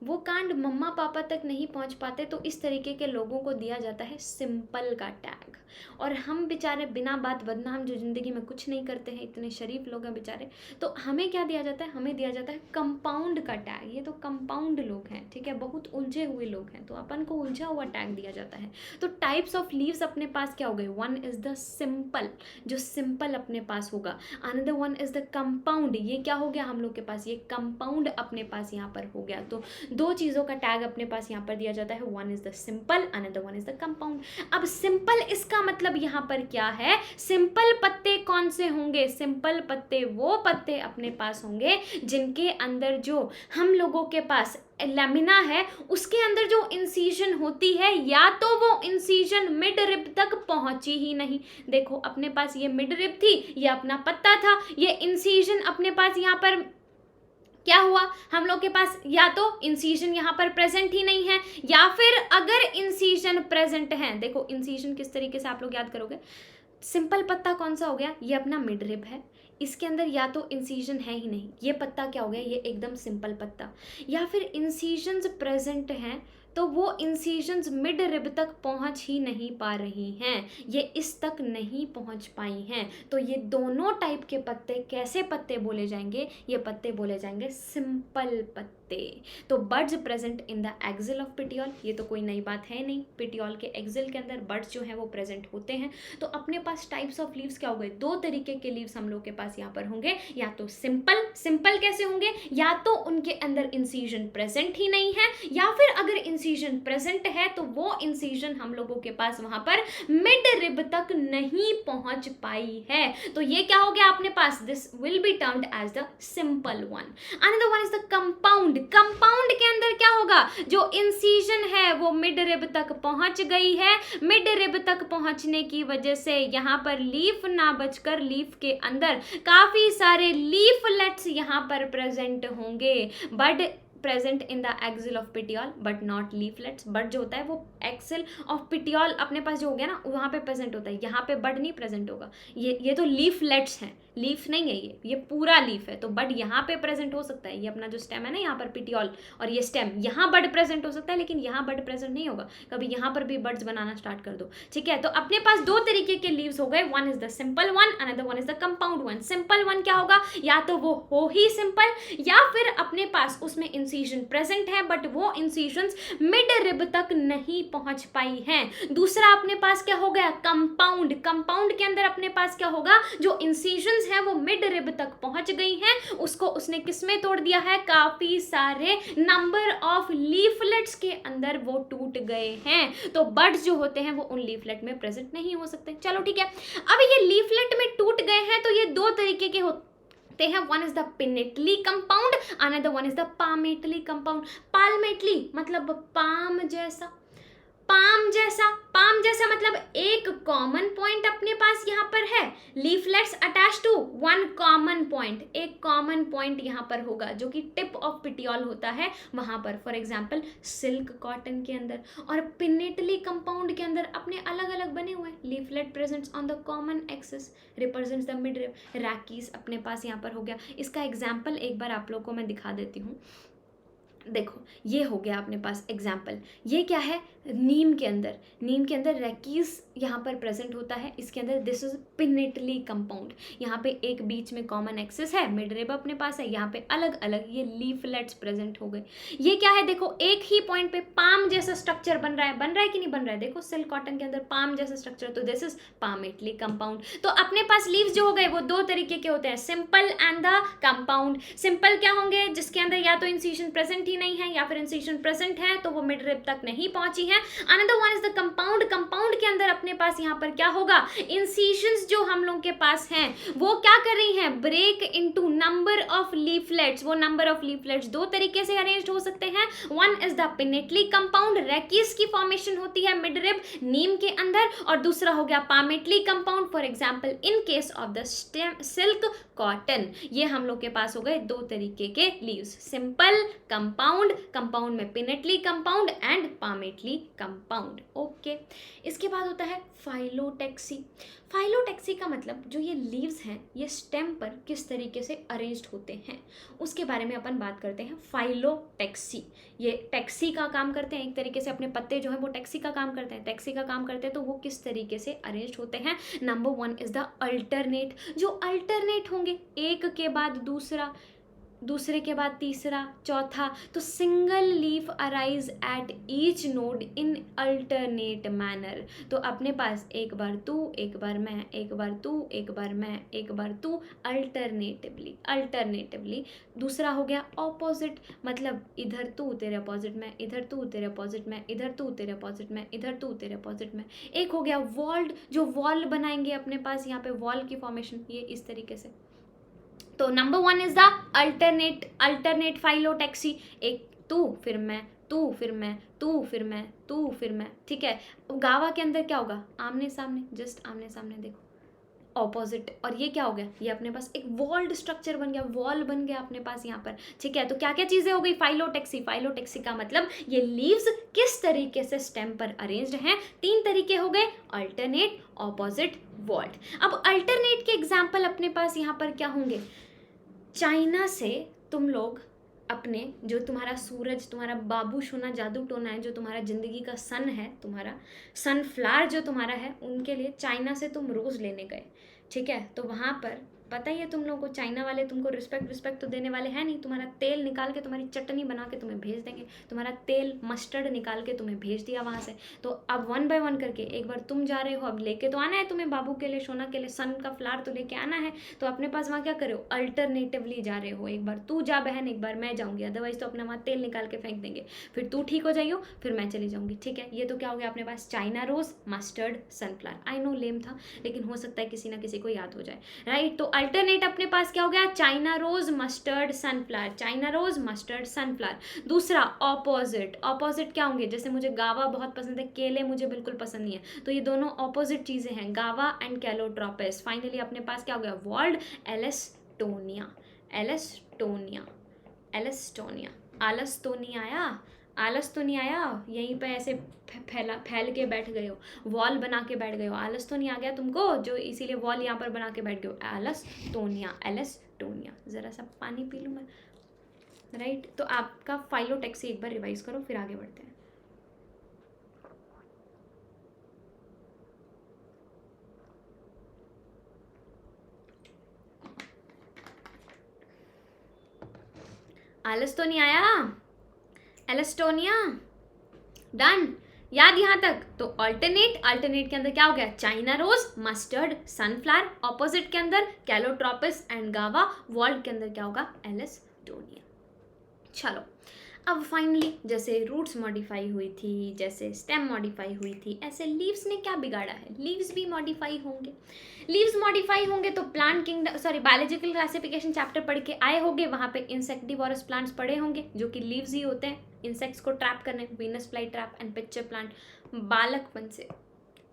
वो कांड मम्मा पापा तक नहीं पहुंच पाते। तो इस तरीके के लोगों को दिया जाता है सिंपल का टैग। और हम बेचारे बिना बात बदनाम जो ज़िंदगी में कुछ नहीं करते हैं, इतने शरीफ लोग हैं बेचारे, तो हमें क्या दिया जाता है? हमें दिया जाता है कंपाउंड का टैग। ये तो कंपाउंड लोग हैं, ठीक है, बहुत उलझे हुए लोग हैं, तो अपन को उलझा हुआ टैग दिया जाता है। तो टाइप्स ऑफ लीव्स अपने पास क्या हो गए? वन इज द सिंपल, जो सिंपल अपने पास होगा। Another one is the compound, ये क्या हो गया हम लोग के पास? ये कंपाउंड अपने पास यहाँ पर हो गया। तो दो चीज़ों का टैग अपने पास यहाँ पर दिया जाता है, one is the simple, another one is the compound. अब सिंपल, इसका मतलब यहाँ पर क्या है? सिंपल पत्ते कौन से होंगे? सिंपल पत्ते वो पत्ते अपने पास होंगे जिनके अंदर जो हम लोगों के पास लेमिना है, उसके अंदर जो इंसीजन होती है, या तो वो इंसीजन मिड रिब तक पहुंची ही नहीं। देखो अपने पास ये मिड रिब थी, ये अपना पत्ता था, ये इंसीजन अपने पास यहाँ पर क्या हुआ? हम लोग के पास या तो इंसीजन यहाँ पर प्रेजेंट ही नहीं है, या फिर अगर इंसीजन प्रेजेंट है, देखो इंसीजन किस तरीके से आप लोग याद करोगे? सिंपल पत्ता कौन सा हो गया? ये अपना मिड रिब है, इसके अंदर या तो इंसीजन है ही नहीं, ये पत्ता क्या हो गया? ये एकदम सिंपल पत्ता। या फिर इंसीजन्स प्रेजेंट हैं तो वो इंसीजन्स मिड रिब तक पहुंच ही नहीं पा रही हैं, ये इस तक नहीं पहुंच पाई हैं। तो ये दोनों टाइप के पत्ते कैसे पत्ते बोले जाएंगे? ये पत्ते बोले जाएंगे सिंपल पत्ते। तो birds present in the axil of petiole, ये तो कोई नई बात है नहीं, पिटियोल के एक्सिल के अंदर बर्ड्स जो है वो प्रेजेंट होते हैं। तो अपने पास टाइप्स ऑफ लीव्स क्या हो गए? दो तरीके के लीव्स हम लोग के पास यहाँ पर होंगे, या तो सिंपल, सिंपल कैसे होंगे? या तो उनके अंदर इंसीजन प्रेजेंट ही नहीं है, या फिर अगर इंसीजन प्रेजेंट है तो वो इंसीजन हम लोगों के पास वहां पर मिड रिब तक नहीं पहुंच पाई है। तो ये क्या हो गया अपने पास? This will be termed as the simple one. Another one is the compound. Compound के अंदर क्या होगा? जो इंसीजन है वो मिड रिब तक पहुंच गई है, मिड रिब तक पहुंचने की वजह से यहाँ पर लीफ ना बचकर लीफ के अंदर काफी सारे लीफलेट्स यहाँ पर प्रेजेंट होंगे। But present in the axil of petiole but not leaflets. But जो होता है वो एक्सिल ऑफ पिटियोल अपने पास जो हो गया ना, वहाँ पे प्रेजेंट होता है, यहाँ पे बड नहीं प्रेजेंट होगा। ये तो लीफलेट्स हैं, लीफ नहीं है, ये पूरा लीफ है। तो बड यहाँ पे प्रेजेंट हो सकता है, ये अपना जो स्टेम है ना यहाँ पर पिटियोल, और ये स्टेम यहाँ बड प्रेजेंट हो सकता है, लेकिन यहाँ बड प्रेजेंट नहीं होगा। कभी यहाँ पर भी बड्स बनाना स्टार्ट कर दो, ठीक है। तो अपने पास दो तरीके के लीव्स हो गए, one is the simple one, another one is the compound one. Simple one क्या होगा, या तो वो हो ही सिंपल, या फिर अपने पास उसमें इंसिजन प्रेजेंट है बट वो इंसिजंस मिड रिब तक नहीं पहुंच पाई हैं। दूसरा अपने पास क्या हो गया, कंपाउंड। कंपाउंड के अंदर अपने पास क्या होगा, जो इंसिजंस है वो मिड रिब तक पहुंच गई हैं, उसको उसने किसमें तोड़ दिया है, काफी सारे नंबर ऑफ लीफलेट्स के अंदर वो टूट गए हैं। तो बड्स जो होते हैं वो उन लीफलेट में प्रेजेंट नहीं हो सकते। चलो ठीक है, अब ये लीफलेट में टूट गए हैं तो ये दो तरीके के होते हैं, one is the pinnately compound, another one is the palmately compound. Palmately मतलब पाम जैसा, पाम जैसा, पाम जैसा मतलब एक कॉमन पॉइंट अपने पास यहाँ पर है, leaflets attach to one common point, एक कॉमन पॉइंट यहाँ पर होगा जो कि टिप ऑफ पिटियोल होता है वहाँ पर, फॉर एग्जांपल सिल्क कॉटन के अंदर। और पिनेटली कंपाउंड के अंदर अपने अलग अलग बने हुए leaflet presents on the common axis represents the midrib. Rachis अपने पास यहाँ पर हो गया। इसका एग्जाम्पल एक बार आप लोग को मैं दिखा देती हूँ। देखो ये हो गया अपने पास एग्जाम्पल, ये क्या है, नीम के अंदर, नीम के अंदर रैकीज यहाँ पर प्रेजेंट होता है, इसके अंदर दिस इज पिनेटली कंपाउंड। यहाँ पे एक बीच में कॉमन एक्सिस है, मिड रिब अपने पास है, यहाँ पे अलग अलग ये लीफलेट्स प्रेजेंट हो गए। ये क्या है, देखो एक ही पॉइंट पे पाम जैसा स्ट्रक्चर बन रहा है कि नहीं बन रहा है, देखो सिल्क कॉटन के अंदर पाम जैसा स्ट्रक्चर, तो दिस इज पामेटली कंपाउंड। तो अपने पास लीव्स जो हो गए वो दो तरीके के होते हैं, simple and the compound. Simple क्या होंगे, जिसके अंदर या तो इंसिजन प्रेजेंट नहीं है या फिर इंसिजन प्रेजेंट है तो वो मिड रिब तक नहीं पहुंची है। Another one is the compound. Compound के अंदर अपने पास यहाँ पर क्या होगा, इंसिजंस जो हम लोग के पास हैं वो क्या कर रही हैं, break into number of leaflets. वो नंबर ऑफ लीफलेट्स दो तरीके से अरेंज हो सकते हैं, one is the pinnately compound, rachis की फॉर्मेशन होती है मिड रिब नीम के अंदर, और दूसरा हो गया palmately compound, for example in case of the silk cotton. ये हम लोग के पास हो गए दो तरीके के लीव्स, सिंपल, कंपाउंड, कंपाउंड में pinnately compound and palmately compound. Okay, इसके बाद होता है फाइलोटेक्सी। फाइलोटेक्सी का मतलब जो ये लीव्स हैं ये स्टेम पर किस तरीके से अरेंज्ड होते हैं उसके बारे में अपन बात करते हैं। फाइलोटेक्सी, ये टैक्सी का काम करते हैं, एक तरीके से अपने पत्ते जो है वो टैक्सी का काम करते हैं, टैक्सी का काम करते हैं। तो वो किस तरीके से अरेंज होते हैं, number one is the alternate. जो अल्टरनेट होंगे, एक के बाद दूसरा, दूसरे के बाद तीसरा, चौथा, तो single leaf arise at each node in alternate manner. तो अपने पास एक बार तू, एक बार मैं, एक बार तू, एक बार मैं, एक बार तू, अल्टरनेटिवली, अल्टरनेटिवली। दूसरा हो गया ऑपोजिट, मतलब इधर तू तेरे अपोजिट में, इधर तू तेरे अपोजिट में, इधर तू तेरे अपोजिट में, इधर तू तेरे अपोजिट में। एक हो गया वॉल्ड, जो वॉल बनाएंगे अपने पास यहाँ पे वॉल की फॉर्मेशन, ये इस तरीके से। तो number one is the alternate phyllotaxy, एक तू फिर मैं, तू फिर मैं, तू फिर मैं, तू फिर मैं, ठीक है। गावा के अंदर क्या होगा, आमने सामने, जस्ट आमने सामने, देखो ऑपोजिट। और ये क्या हो गया, ये अपने पास एक वॉल्ड स्ट्रक्चर बन गया, वॉल बन गया अपने पास यहाँ पर, ठीक है। तो क्या क्या चीजें हो गई, फाइलोटेक्सी। फाइलोटेक्सी का मतलब ये लीव्स किस तरीके से स्टेम पर अरेंज्ड हैं, तीन तरीके हो गए, अल्टरनेट, ऑपोजिट, वॉल्ड। अब अल्टरनेट के एग्जाम्पल अपने पास यहाँ पर क्या होंगे, चाइना से तुम लोग अपने, जो तुम्हारा सूरज, तुम्हारा बाबू सोना जादू टोना है, जो तुम्हारा ज़िंदगी का सन है, तुम्हारा सनफ्लावर जो तुम्हारा है, उनके लिए चाइना से तुम रोज़ लेने गए, ठीक है। तो वहाँ पर पता ही है तुम लोगों को, चाइना वाले तुमको रिस्पेक्ट तो देने वाले हैं नहीं, तुम्हारा तेल निकाल के, तुम्हारी चटनी बना के तुम्हें भेज देंगे, तुम्हारा तेल मस्टर्ड निकाल के तुम्हें भेज दिया वहाँ से। तो अब वन बाय वन करके, एक बार तुम जा रहे हो, अब लेके तो आना है तुम्हें, बाबू के लिए, सोना के लिए, सन का फ्लावर तो लेके आना है। तो अपने पास वहाँ क्या करे हो, अल्टरनेटिवली जा रहे हो, एक बार तू जा बहन, एक बार मैं जाऊँगी, अदरवाइज तो अपना वहाँ तेल निकाल के फेंक देंगे, फिर तू ठीक हो जाइयो, फिर मैं चली जाऊँगी, ठीक है। ये तो क्या हो गया अपने पास, China rose, mustard, sunflower. I know lame था, लेकिन हो सकता है किसी ना किसी को याद हो जाए, राइट। तो अल्टरनेट अपने पास क्या हो गया, China rose, mustard, sunflower, China rose, mustard, sunflower. दूसरा ऑपोजिट, ऑपोजिट क्या होंगे, जैसे मुझे गावा बहुत पसंद है, केले मुझे बिल्कुल पसंद नहीं है, तो ये दोनों ऑपोजिट चीजें हैं, गावा एंड कैलोट्रोपिस। फाइनली अपने पास क्या हो गया, वॉल्ड, एलेस्टोनिया, एलेस्टोनिया, एलेस्टोनिया, आलस तो नहीं आया, आलस तो नहीं आया? यहीं पे ऐसे फैल के बैठ गए हो, वॉल बना के बैठ गए हो, आलस तो नहीं आ गया तुमको जो इसीलिए वॉल यहाँ पर बना के बैठ गए हो? एलस्टोनिया, एलस्टोनिया। ज़रा सा पानी पी लूँ मैं, राइट। तो आपका फाइलोटैक्सी एक बार रिवाइज करो, फिर आगे बढ़ते हैं। आलस तो नहीं आया? एलस्टोनिया, डन। याद यहाँ तक? तो अल्टरनेट, अल्टरनेट के अंदर क्या हो गया? China rose, mustard, sunflower. Opposite के अंदर कैलोट्रोपिस एंड गावा। वर्ल्ड के अंदर क्या होगा? एलस्टोनिया। चलो, अब फाइनली जैसे रूट्स मॉडिफाई हुई थी, जैसे स्टेम मॉडिफाई हुई थी, ऐसे लीव्स ने क्या बिगाड़ा है? लीव्स भी मॉडिफाई होंगे। लीव्स मॉडिफाई होंगे तो plant kingdom, sorry, biological classification chapter पढ़ के आए होंगे, वहाँ पे इंसेक्टिवोरस प्लांट्स पढ़े होंगे जो कि लीव्स ही होते हैं इंसेक्ट्स को ट्रैप करने, Venus fly trap and pitcher plant. बालकपन से,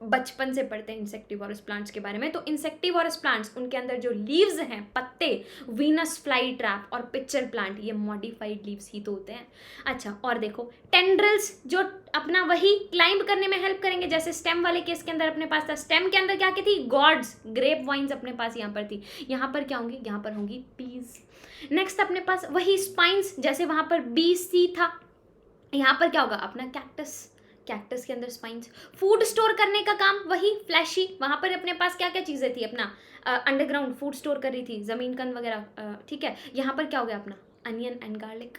बचपन से पढ़ते हैं इंसेक्टिवोरस प्लांट्स के बारे में। तो इंसेक्टिवोरस प्लांट्स, उनके अंदर जो लीव्स हैं, पत्ते, वीनस फ्लाई ट्रैप और पिक्चर प्लांट, ये मॉडिफाइड लीव्स ही तो होते हैं। अच्छा, और देखो टेंड्रिल्स जो अपना वही क्लाइंब करने में हेल्प करेंगे, जैसे स्टेम वाले केस के अंदर अपने पास था। स्टेम के अंदर क्या थी? गॉड्स, ग्रेप वाइन्स अपने पास यहाँ पर थी। यहाँ पर क्या होंगी? यहाँ पर होंगी पीज। नेक्स्ट अपने पास वही स्पाइंस, जैसे वहाँ पर बी सी था, यहाँ पर क्या होगा? अपना कैक्टस, कैक्टस के अंदर स्पाइंस। फूड स्टोर करने का काम वही फ्लैशी, वहाँ पर अपने पास क्या क्या चीज़ें थी? अपना अंडरग्राउंड फूड स्टोर कर रही थी, ज़मीन कंद वगैरह, ठीक है। यहाँ पर क्या हो गया? अपना onion and garlic.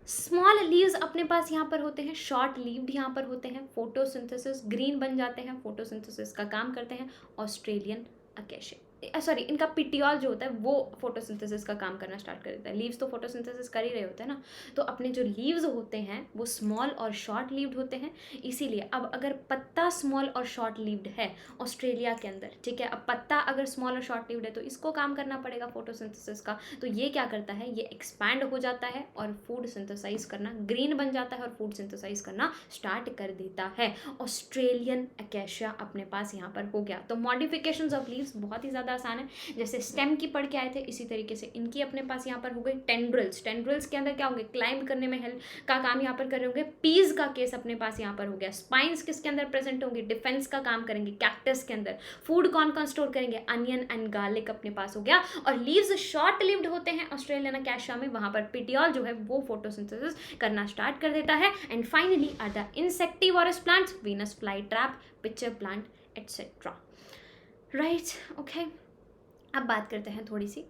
Small leaves अपने पास यहाँ पर होते हैं, शॉर्ट लीव्ड यहाँ पर होते हैं। फोटोसिंथेसिस, ग्रीन बन जाते हैं, फोटोसिंथेसिस का काम करते हैं। ऑस्ट्रेलियन अकेशिया, सॉरी, इनका पिटियोल जो होता है वो फोटोसिंथेसिस का काम करना स्टार्ट कर देता है। लीव्स तो फोटोसिंथेसिस कर ही रहे होते हैं ना। तो अपने जो लीव्स होते हैं वो स्मॉल और शॉर्ट लीव्ड होते हैं। इसीलिए अब अगर पत्ता स्मॉल और शॉर्ट लीव्ड है ऑस्ट्रेलिया के अंदर, ठीक है, अब पत्ता अगर स्मॉल और शॉर्ट लीव्ड है तो इसको काम करना पड़ेगा फोटोसिंथेसिस का। तो ये क्या करता है? ये एक्सपैंड हो जाता है और फूड सिंथेसाइज करना, ग्रीन बन जाता है और फूड सिंथेसाइज करना स्टार्ट कर देता है। ऑस्ट्रेलियन अकेशिया अपने पास यहाँ पर हो गया। तो मॉडिफिकेशंस ऑफ लीव्स बहुत ही ज़्यादा आसान है। जैसे स्टेम की पढ़ के आए थे, इसी तरीके से इनकी अपने पास यहाँ पर हो गई टेंड्रिल्स। टेंड्रिल्स के अंदर क्या होंगे? क्लाइंब करने में हेल्प का काम यहाँ पर कर रहे होंगे। पीज का केस अपने पास यहाँ पर हो गया। स्पाइंस किसके अंदर प्रेजेंट होंगे? डिफेंस का काम करेंगे। कैक्टस के अंदर फूड कौन कौन स्टोर करेंगे? अनियन एंड गार्लिक अपने पास हो गया। और लीव्स शॉर्ट लिव्ड होते हैं ऑस्ट्रेलियन अकेशिया में, वहां पर पिटियोल जो है वो फोटोसिंथेसिस करना स्टार्ट कर देता है। And finally are the insectivorous plants, Venus fly trap, pitcher plant etcetera, right. Okay, अब बात करते हैं थोड़ी सी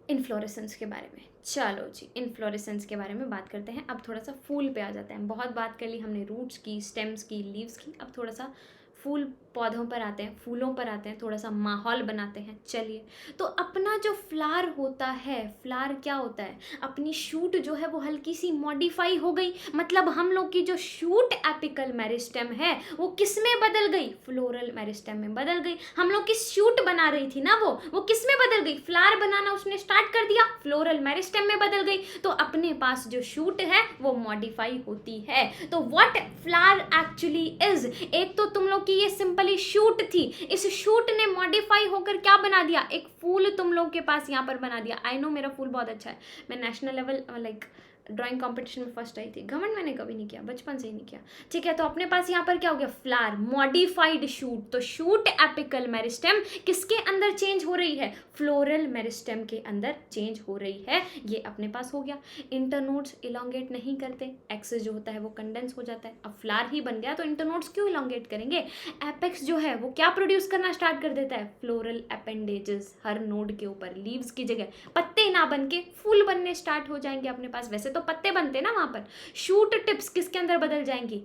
इन्फ्लोरेसेंस के बारे में। चलो जी, इन्फ्लोरेसेंस के बारे में बात करते हैं। अब थोड़ा सा फूल पे आ जाते हैं। बहुत बात कर ली हमने रूट्स की, स्टेम्स की, लीव्स की। अब थोड़ा सा फूल पौधों पर आते हैं, फूलों पर आते हैं, थोड़ा सा माहौल बनाते हैं। चलिए, तो अपना जो फ्लावर होता है, फ्लावर क्या होता है? अपनी शूट जो है वो हल्की सी मॉडिफाई हो गई। मतलब हम लोग की जो शूट एपिकल मेरिस्टेम है वो किस में बदल गई? फ्लोरल मेरिस्टेम में बदल गई। हम लोग की शूट बना रही थी ना, वो किस में बदल गई? फ्लावर बनाना उसने स्टार्ट कर दिया, फ्लोरल मेरिस्टेम में बदल गई। तो अपने पास जो शूट है वो मॉडिफाई होती है। तो व्हाट फ्लावर एक्चुअली इज? एक तो तुम लोग की ये सिंपल शूट थी, इस शूट ने मॉडिफाई होकर क्या बना दिया? एक फूल तुम लोग के पास यहाँ पर बना दिया। आई नो मेरा फूल बहुत अच्छा है, मैं national level like drawing competition में फर्स्ट आई थी। घमंड मैंने कभी नहीं किया, बचपन से ही नहीं किया, ठीक है। तो अपने पास यहाँ पर क्या हो गया? Flower, modified shoot. तो शूट एपिकल मेरिस्टेम किसके अंदर चेंज हो रही है? फ्लोरल मेरिस्टेम के अंदर चेंज हो रही है। ये अपने पास हो गया। इंटरनोड्स इलोंगेट नहीं करते, एक्सेस जो होता है वो कंडेंस हो जाता है। अब फ्लावर ही बन गया तो इंटरनोड्स क्यों इलोंगेट करेंगे? एपेक्स जो है वो क्या प्रोड्यूस करना स्टार्ट कर देता है? फ्लोरल अपेंडेजेस हर नोड के ऊपर। लीव्स की जगह पत्ते ना बन के फूल बनने स्टार्ट हो जाएंगे अपने पास। वैसे तो पत्ते बनते ना वहां पर। शूट टिप्स किसके अंदर बदल जाएंगी?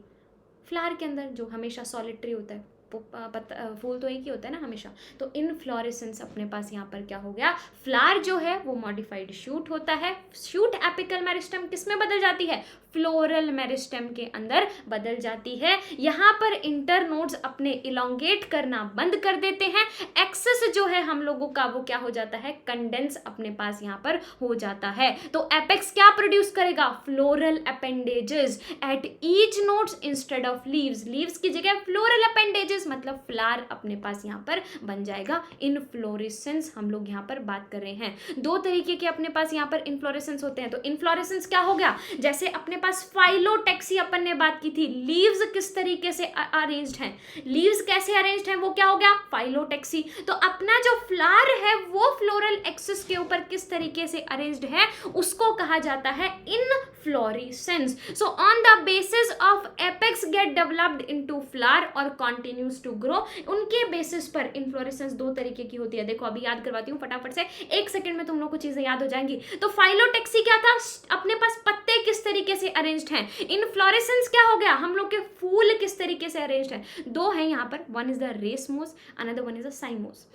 फ्लावर के अंदर, जो हमेशा सॉलिटरी होता है। फूल तो एक ही होता है ना हमेशा। तो इनफ्लोरेसेंस अपने पास यहाँ पर क्या हो गया? फ्लावर जो है वो मॉडिफाइड शूट होता है। शूट एपिकल मेरिस्टेम किस में बदल जाती है? फ्लोरल मेरिस्टेम के अंदर बदल जाती है। यहाँ पर इंटरनोड्स अपने इलोंगेट करना बंद कर देते हैं। एक्सेस जो है हम लोगों का वो क्या हो जाता है? कंडेंस अपने पास यहाँ पर हो जाता है। तो एपेक्स क्या प्रोड्यूस करेगा? Floral appendages at each nodes instead of leaves. Leaves की जगह फ्लोरल अपेंडेजेस स्टेजेस मतलब फ्लावर अपने पास यहाँ पर बन जाएगा। इनफ्लोरेसेंस हम लोग यहाँ पर बात कर रहे हैं। दो तरीके के अपने पास यहाँ पर इनफ्लोरेसेंस होते हैं। तो इनफ्लोरेसेंस क्या हो गया, जैसे अपने पास फाइलोटेक्सी अपन ने बात की थी, लीव्स किस तरीके से अरेंज्ड हैं, लीव्स कैसे अरेंज्ड हैं, वो क्या हो गया, फाइलोटेक्सी। तो अपना जो फ्लावर है वो फ्लोरल एक्सिस के ऊपर किस तरीके से अरेंज्ड है उसको कहा जाता है inflorescence. So on the basis of apex get developed into flower और कंटिन्यूज टू ग्रो, उनके बेसिस पर इनफ्लोरेसेंस दो तरीके की होती है। देखो अभी याद करवाती हूँ फटाफट से, एक सेकंड में तुम लोग को चीजें याद हो जाएंगी। तो फाइलोटेक्सी क्या था, अपने पास पत्ते किस तरीके से अरेंज्ड हैं। इनफ्लोरेसेंस क्या हो गया, हम लोग के फूल किस तरीके से अरेंज्ड है। दो है यहाँ पर, one is the racemose, another one is the cymose.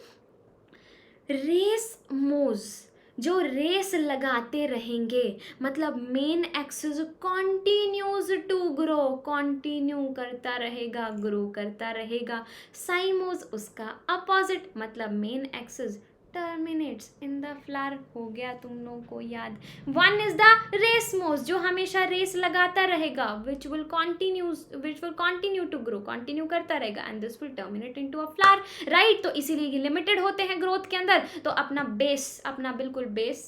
Racemose जो रेस लगाते रहेंगे मतलब main axis continues to grow, continue करता रहेगा, ग्रो करता रहेगा। साइमोस उसका अपोजिट मतलब main axis terminates in the flower. हो गया तुम लोगों को याद। वन इज द रेसमोस जो हमेशा रेस लगाता रहेगा, which will continue to grow, continue करता रहेगा, and this will terminate into a flower, right. तो इसीलिए ये लिमिटेड होते हैं ग्रोथ के अंदर। तो अपना बेस, अपना बिल्कुल बेस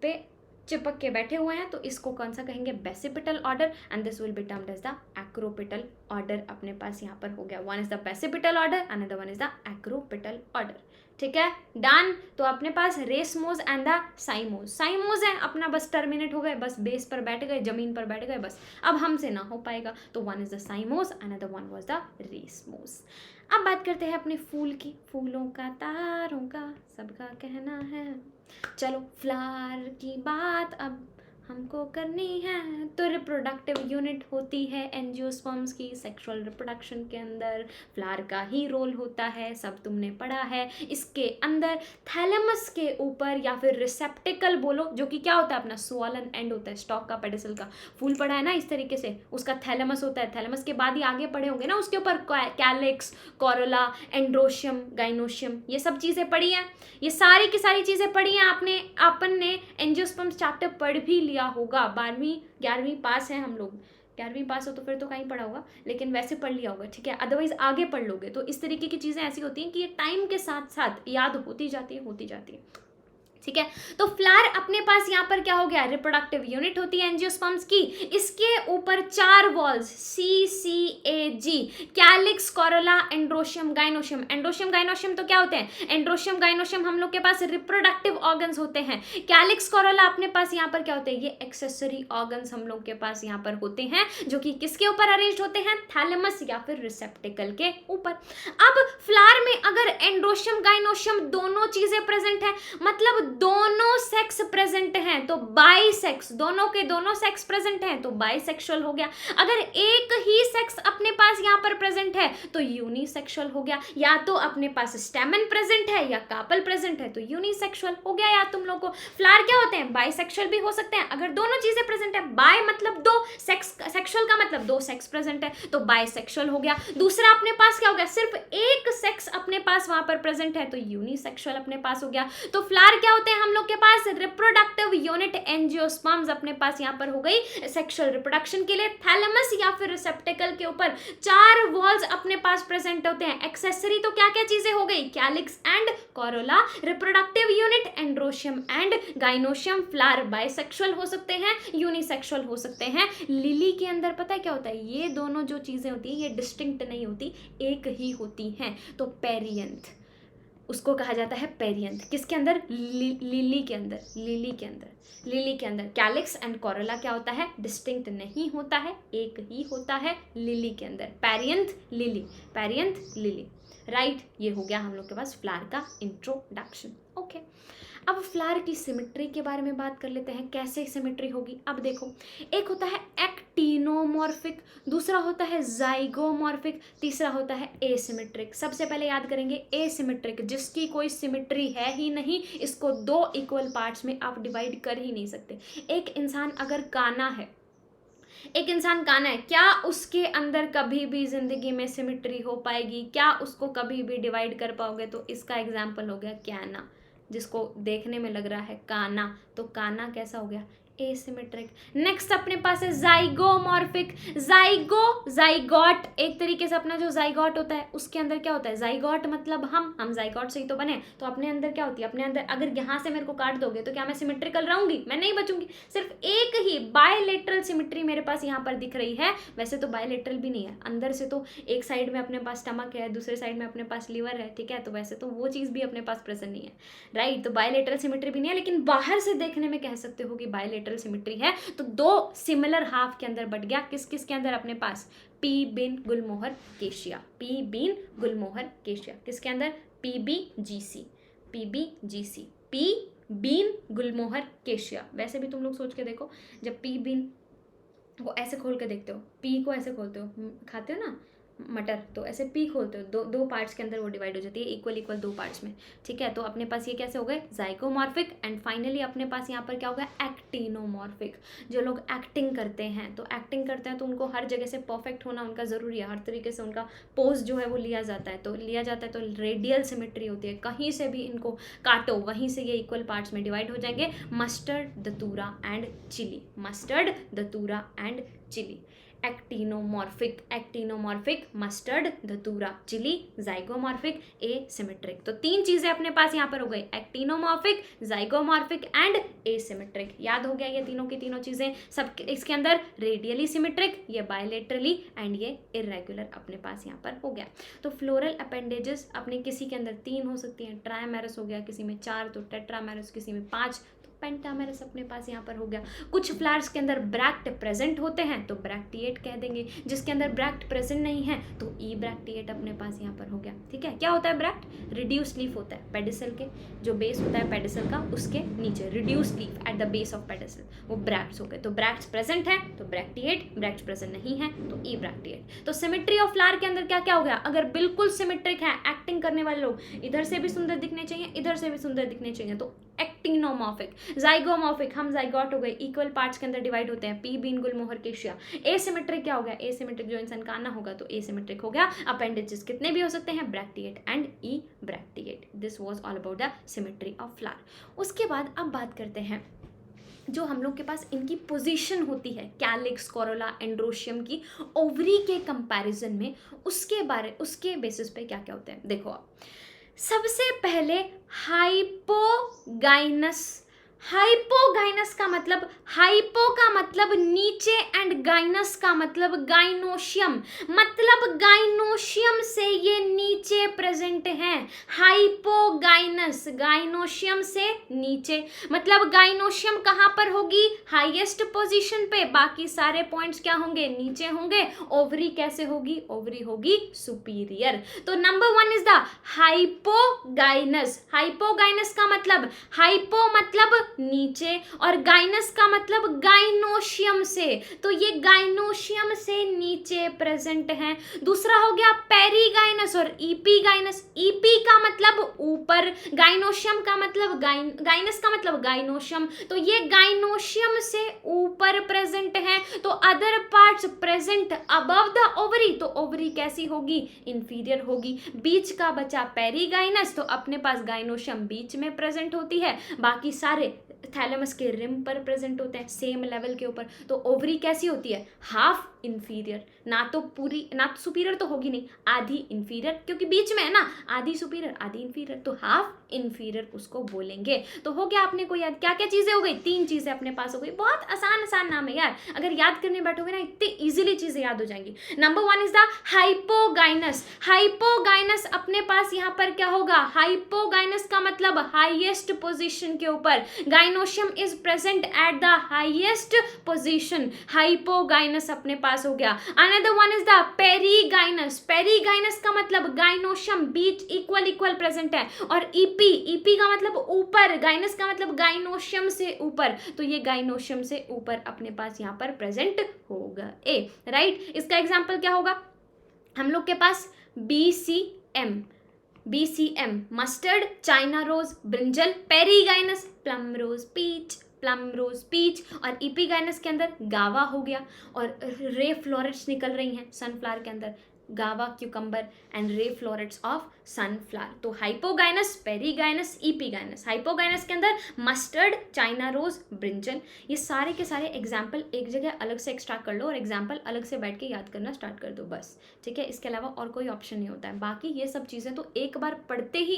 पे चिपक के बैठे हुए हैं, तो इसको कौन सा कहेंगे, basipetal order, and this will be termed as the acropetal order. अपने पास यहाँ पर हो गया, one is the basipetal order, another one is the acropetal order. ठीक है, डन। तो अपने पास racemose and the cymose, cymose है अपना बस टर्मिनेट हो गए, बस बेस पर बैठ गए, जमीन पर बैठ गए, बस अब हमसे ना हो पाएगा। तो one is the साइमोस, another one was the racemose. अब बात करते हैं अपने फूल की, फूलों का, तारों का, सबका कहना है। चलो फ्लावर की बात अब हमको करनी है। तो रिप्रोडक्टिव यूनिट होती है एंजियोस्पर्म्स की सेक्सुअल रिप्रोडक्शन के अंदर, फ्लावर का ही रोल होता है, सब तुमने पढ़ा है। इसके अंदर थैलेमस के ऊपर या फिर रिसेप्टिकल बोलो, जो कि क्या होता है, अपना स्वॉलन एंड होता है स्टॉक का, पेडिसल का। फूल पढ़ा है ना इस तरीके से, उसका थैलेमस होता है। थैलेमस के बाद ही आगे पढ़े होंगे ना, उसके ऊपर कैलिक्स, कोरोला, एंड्रोशियम, गाइनोशियम, ये सब चीज़ें पढ़ी हैं। ये सारी की सारी चीज़ें पढ़ी हैं आपने, अपन ने एंजियोस्पर्म्स चैप्टर पढ़ भी लिया होगा। 12वीं 11वीं पास हैं हम लोग, 11वीं पास हो तो फिर तो कहीं पढ़ा होगा, लेकिन वैसे पढ़ लिया होगा, ठीक है। अदरवाइज आगे पढ़ लोगे। तो इस तरीके की चीज़ें ऐसी होती हैं कि ये टाइम के साथ साथ याद होती जाती है। ठीक है, तो फ्लावर अपने पास यहाँ पर क्या हो गया, रिप्रोडक्टिव यूनिट होती है एंजियोस्पर्म्स की। इसके ऊपर 4 walls, CCAG, calyx, Corolla, androecium, gynoecium. Androecium gynoecium तो क्या होते हैं, एंड्रोशियम गाइनोशियम हम लोग के पास रिप्रोडक्टिव ऑर्गन्स होते हैं। कैलिक्स, कोरोला अपने पास यहाँ पर क्या होते हैं, ये एक्सेसरी ऑर्गन्स हम लोग के पास यहाँ पर होते हैं, जो कि किसके ऊपर अरेंज होते हैं, थैलेमस या फिर रिसेप्टिकल के ऊपर। अब फ्लावर में अगर एंड्रोशियम गाइनोशियम दोनों चीजें प्रेजेंट है, मतलब दोनों सेक्स प्रेजेंट हैं, तो बाइसेक्स, दोनों के दोनों सेक्स प्रेजेंट हैं तो बाइसेक्सुअल हो गया। अगर एक ही सेक्स अपने पास यहाँ पर प्रेजेंट है तो यूनिसेक्सुअल हो गया। या तो अपने पास स्टेमन प्रेजेंट है या कार्पल प्रेजेंट है तो यूनिसेक्सुअल हो गया। या तुम लोग को फ्लावर क्या होते हैं, बाइसेक्सुअल भी हो सकते हैं अगर दोनों चीजें प्रेजेंट है। बाय मतलब दो, सेक्स, सेक्सुअल का मतलब दो सेक्स प्रेजेंट है तो बाइसेक्सुअल हो गया। दूसरा अपने पास क्या हो गया, सिर्फ एक सेक्स अपने पास वहां पर प्रेजेंट है तो यूनिसेक्सुअल अपने पास हो गया। तो फ्लावर क्या होते हैं हम लोग के पास, रिप्रोडक्टिव यूनिट एंजियोस्पर्म्स अपने पास यहाँ पर हो गई सेक्सुअल रिप्रोडक्शन के लिए। थैलेमस या फिर रिसेप्टिकल के ऊपर 4 वॉल्स अपने पास प्रेजेंट होते हैं। एक्सेसरी तो क्या क्या चीजें हो गई, calyx and Corolla, reproductive unit androecium and gynoecium. Flower bisexual हो सकते हैं, यूनिसेक्सुअल हो सकते हैं। लिली के अंदर पता है क्या होता है, ये दोनों जो चीजें होती है ये डिस्टिंक्ट नहीं होती, एक ही होती हैं। तो पेरियंथ उसको कहा जाता है पेरियंथ। किसके अंदर, लिली के अंदर, लिली के अंदर कैलिक्स एंड कोरोला क्या होता है, डिस्टिंक्ट नहीं होता है, एक ही होता है लिली के अंदर। Perianth lily, right. ये हो गया हम लोग के पास फ्लावर का इंट्रोडक्शन। ओके, अब फ्लावर की सिमेट्री के बारे में बात कर लेते हैं, कैसे सिमेट्री होगी। अब देखो, एक होता है एक्टिनोमॉर्फिक, दूसरा होता है जाइगोमॉर्फिक, तीसरा होता है एसिमेट्रिक। सबसे पहले याद करेंगे एसिमेट्रिक, जिसकी कोई सिमेट्री है ही नहीं, इसको 2 इक्वल पार्ट्स में आप डिवाइड कर ही नहीं सकते। एक इंसान अगर काना है, क्या उसके अंदर कभी भी जिंदगी में सिमेट्री हो पाएगी, क्या उसको कभी भी डिवाइड कर पाओगे। तो इसका एग्जाम्पल हो गया कैना, जिसको देखने में लग रहा है काना, तो काना कैसा हो गया, एसिमेट्रिक। नेक्स्ट अपने पास है जाइगोमॉर्फिक। जाइगोट एक तरीके से अपना जो जाइगोट होता है उसके अंदर क्या होता है, जाइगोट मतलब हम जाइगोट से ही तो बने, तो अपने अंदर क्या होती है, अपने अंदर अगर यहाँ से मेरे को काट दोगे तो क्या मैं सिमेट्रिकल रहूंगी, मैं नहीं बचूंगी। सिर्फ एक ही बायलेटरल सिमेट्री मेरे पास यहाँ पर दिख रही है। वैसे तो बायलेटरल भी नहीं है, अंदर से तो एक साइड में अपने पास स्टमक है, दूसरे साइड में अपने पास लिवर है, ठीक है, तो वैसे तो वो चीज़ भी अपने पास प्रेजेंट नहीं है, राइट। तो बायलेटरल सिमेट्री भी नहीं है, लेकिन बाहर से देखने में कह सकते हो कि बायलेटरल सिमेट्री है। तो दो सिमिलर हाफ के अंदर बट गया, किस किस के अंदर, अपने पास पी बिन गुलमोहर केशिया, पी बिन गुलमोहर केशिया, किसके अंदर, PBGC, PBGC, पी बीन गुलमोहर केशिया। वैसे भी तुम लोग सोच के देखो, जब पी बीन को ऐसे खोल के देखते हो, पी को ऐसे खोलते हो, खाते हो ना मटर, तो ऐसे पी खोलते हो, दो पार्ट्स के अंदर वो डिवाइड हो जाती है, इक्वल दो पार्ट्स में, ठीक है। तो अपने पास ये कैसे हो गए, जाइगोमॉर्फिक। एंड फाइनली अपने पास यहाँ पर क्या हो गया, एक्टिनोमॉर्फिक। जो लोग एक्टिंग करते हैं तो उनको हर जगह से परफेक्ट होना उनका ज़रूरी है, हर तरीके से उनका पोज जो है वो लिया जाता है, तो रेडियल सिमेट्री होती है, कहीं से भी इनको काटो वहीं से ये इक्वल पार्ट्स में डिवाइड हो जाएंगे। Mustard, datura and chili, mustard, datura and chili. Actinomorphic, mustard, datura, chili, zygomorphic, asymmetric. तो तीन चीजें अपने पास यहाँ पर हो गई, एक्टिनोमॉर्फिक, जाइगोमॉर्फिक एंड एसिमेट्रिक। याद हो गया ये तीनों की तीनों चीजें, सब इसके अंदर रेडियली सिमेट्रिक, ये बायलेटरली एंड ये इरेगुलर अपने पास यहाँ पर हो गया। तो फ्लोरल अपेंडेजेस अपने किसी के अंदर 3 हो सकती हैं, ट्राइमेरस हो गया, किसी में 4, तो टेट्रामेरस, किसी में 5, पेंटामेरस अपने पास यहाँ पर हो गया। कुछ फ्लावर्स के अंदर ब्रैक्ट प्रेजेंट होते हैं तो ब्रैक्टिएट कह देंगे, जिसके अंदर ब्रैक्ट प्रेजेंट नहीं है तो ई ब्रैक्टिएट अपने पास यहाँ पर हो गया, ठीक है। क्या होता है ब्रैक्ट, रिड्यूस लीफ होता है पेडिसल के, जो बेस होता है पेडिसल का उसके नीचे, reduce leaf at the base of pedicel, वो ब्रैक्ट्स हो गए। तो ब्रैक्ट्स प्रेजेंट है तो ब्रैक्टिएट, ब्रैक्ट्स प्रेजेंट नहीं है तो ई ब्रैक्टिएट। तो सिमेट्री ऑफ फ्लावर के अंदर क्या क्या हो गया, अगर बिल्कुल सिमेट्रिक है, एक्टिंग करने वाले लोग इधर से भी सुंदर दिखने चाहिए, इधर से भी सुंदर दिखने चाहिए, तो एक्टिनोमॉर्फिक। जाइगोमॉर्फिक, हम जाइगोट हो गए, इक्वल पार्ट्स के अंदर डिवाइड होते हैं, पी बीन गुलमोहर केशिया। एसिमेट्रिक क्या हो गया, एसिमेट्रिक जो इंसान का आना होगा तो एसिमेट्रिक हो गया। अपेंडेजेस कितने भी हो सकते हैं, bracteate and E bracteate. This was all about the symmetry of flower. उसके बाद अब बात करते हैं जो हम लोग के पास इनकी पोजीशन होती है, कैलिक्स, कोरोला, एंड्रोशियम की ओवरी के कंपैरिजन में, उसके बेसिस पे क्या क्या होता है। देखो आप, सबसे पहले हाइपोगाइनस का मतलब, हाइपो का मतलब नीचे एंड गाइनस का मतलब गाइनोशियम, मतलब गाइनोशियम से ये नीचे प्रेजेंट हैं। हाइपोगाइनस, गाइनोशियम से नीचे, मतलब गाइनोशियम कहाँ पर होगी, हाईएस्ट पोजीशन पे, बाकी सारे पॉइंट्स क्या होंगे, नीचे होंगे। ओवरी कैसे होगी, ओवरी होगी सुपीरियर। तो number 1 is the hypogynous. Hypogynous का मतलब, हाइपो मतलब नीचे और गाइनस का मतलब गाइनोशियम से, तो ये गाइनोशियम से नीचे प्रेजेंट है। दूसरा हो गया पेरीगाइनस और ईपीगाइनस। ईपी का मतलब ऊपर, गाइनोशियम का मतलब गाइनस का मतलब गाइनोशियम, तो ये गाइनोशियम से ऊपर प्रेजेंट है। तो other parts present above the ovary, तो ओवरी कैसी होगी, इंफीरियर होगी। बीच का बचा पेरीगाइनस, तो अपने पास गाइनोशियम बीच में प्रेजेंट होती है, बाकी सारे थैलेमस के रिम पर प्रेजेंट होते हैं सेम लेवल के ऊपर। तो ओवरी कैसी होती है, हाफ इंफीरियर, ना तो सुपीरियर तो होगी नहीं, आधी इंफीरियर, क्योंकि बीच में है ना, आधी सुपीरियर आधी इंफीरियर, तो हाफ इंफीरियर उसको बोलेंगे। तो हो गया अपने को याद, क्या क्या चीजें हो गई, 3 चीजें अपने पास हो गई। बहुत आसान नाम है यार, अगर याद करने बैठोगे ना इतनी इजीली चीजें याद हो जाएंगी। Number 1 is the hypogynous. Hypogynous अपने पास यहाँ पर क्या होगा, हाइपोगाइनस का मतलब हाईएस्ट पोजीशन के ऊपर, gynoecium is present at the highest position, hypogynous अपने पास हो गया। Another one is the perigynous. Perigynous का मतलब गाइनोशियम बीच इक्वल प्रेजेंट है, और ईपी का मतलब ऊपर, गाइनस का मतलब गाइनोशियम से ऊपर, तो ये गाइनोशियम से ऊपर अपने पास यहाँ पर प्रेजेंट होगा, ए राइट। इसका एग्जांपल क्या होगा, हम लोग के पास BCM mustard, China rose, brinjal, perigynous plum rose peach, और इपीगाइनस के अंदर गावा हो गया, और रे फ्लोरेट्स निकल रही हैं सनफ्लावर के अंदर, गावा क्यूकम्बर एंड रे फ्लोरेट्स ऑफ सनफ्लावर। तो हाइपोगाइनस, पेरीगाइनस, ईपीगाइनस। हाइपोगाइनस के अंदर मस्टर्ड, चाइना रोज, ब्रिंजल। ये सारे के सारे एग्जाम्पल एक जगह अलग से एक्सट्रैक्ट कर लो और एग्जाम्पल अलग से बैठ के याद करना स्टार्ट कर दो बस, ठीक है। इसके अलावा और कोई ऑप्शन नहीं होता है। बाकी ये सब चीज़ें तो एक बार पढ़ते ही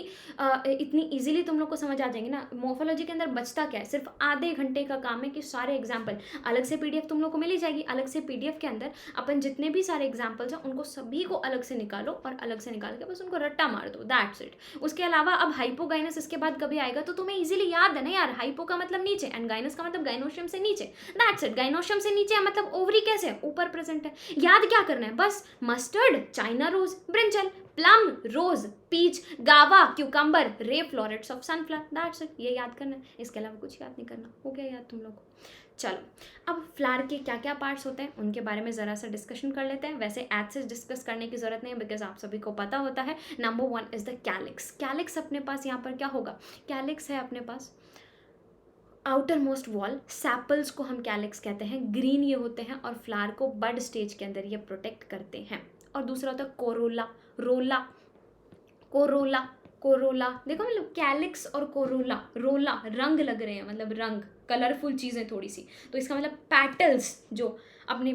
इतनी ईजिली तुम लोग को समझ आ जाएंगे ना। मोर्फोलॉजी के अंदर बचता क्या है, सिर्फ आधे घंटे का काम है कि सारे एग्जाम्पल अलग से पीडीएफ तुम लोग को मिल ही जाएगी। अलग से पीडीएफ के अंदर अपन जितने भी सारे एग्जाम्पल्स हैं उनको सभी को अलग से निकालो और अलग से निकाल के बस उनको रट्टा मार दो, दैट्स इट। उसके अलावा अब हाइपोगाइनस इसके बाद कभी आएगा तो तुम्हें इजीली याद है ना यार, हाइपो का मतलब नीचे एंड गाइनस का मतलब गाइनोशियम से नीचे, दैट्स इट। गाइनोशियम से नीचे है मतलब ओवरी कैसे है, ऊपर प्रेजेंट है। याद क्या करना है, बस mustard, China rose, brinjal, plum, rose, peach, guava, cucumber, ray florets of sunflower, that's it. ये याद करना है, इसके अलावा कुछ याद नहीं करना। हो गया याद तुम लोग को। चलो अब फ्लावर के क्या क्या पार्ट्स होते हैं उनके बारे में ज़रा सा डिस्कशन कर लेते हैं। वैसे एज से डिस्कस करने की ज़रूरत नहीं है बिकॉज आप सभी को पता होता है। Number 1 is the calyx. Calyx अपने पास यहाँ पर क्या होगा, कैलिक्स है अपने पास आउटर मोस्ट वॉल। सैपल्स को हम कैलिक्स कहते हैं, ग्रीन ये होते हैं और फ्लावर को बड स्टेज के अंदर ये प्रोटेक्ट करते हैं। और दूसरा होता है कोरोला, रोला, कोरोला, कोरोला। देखो मतलब कैलिक्स और कोरोला, रोला रंग लग रहे हैं, मतलब रंग कलरफुल चीज़ें थोड़ी सी, तो इसका मतलब पैटल्स, जो अपने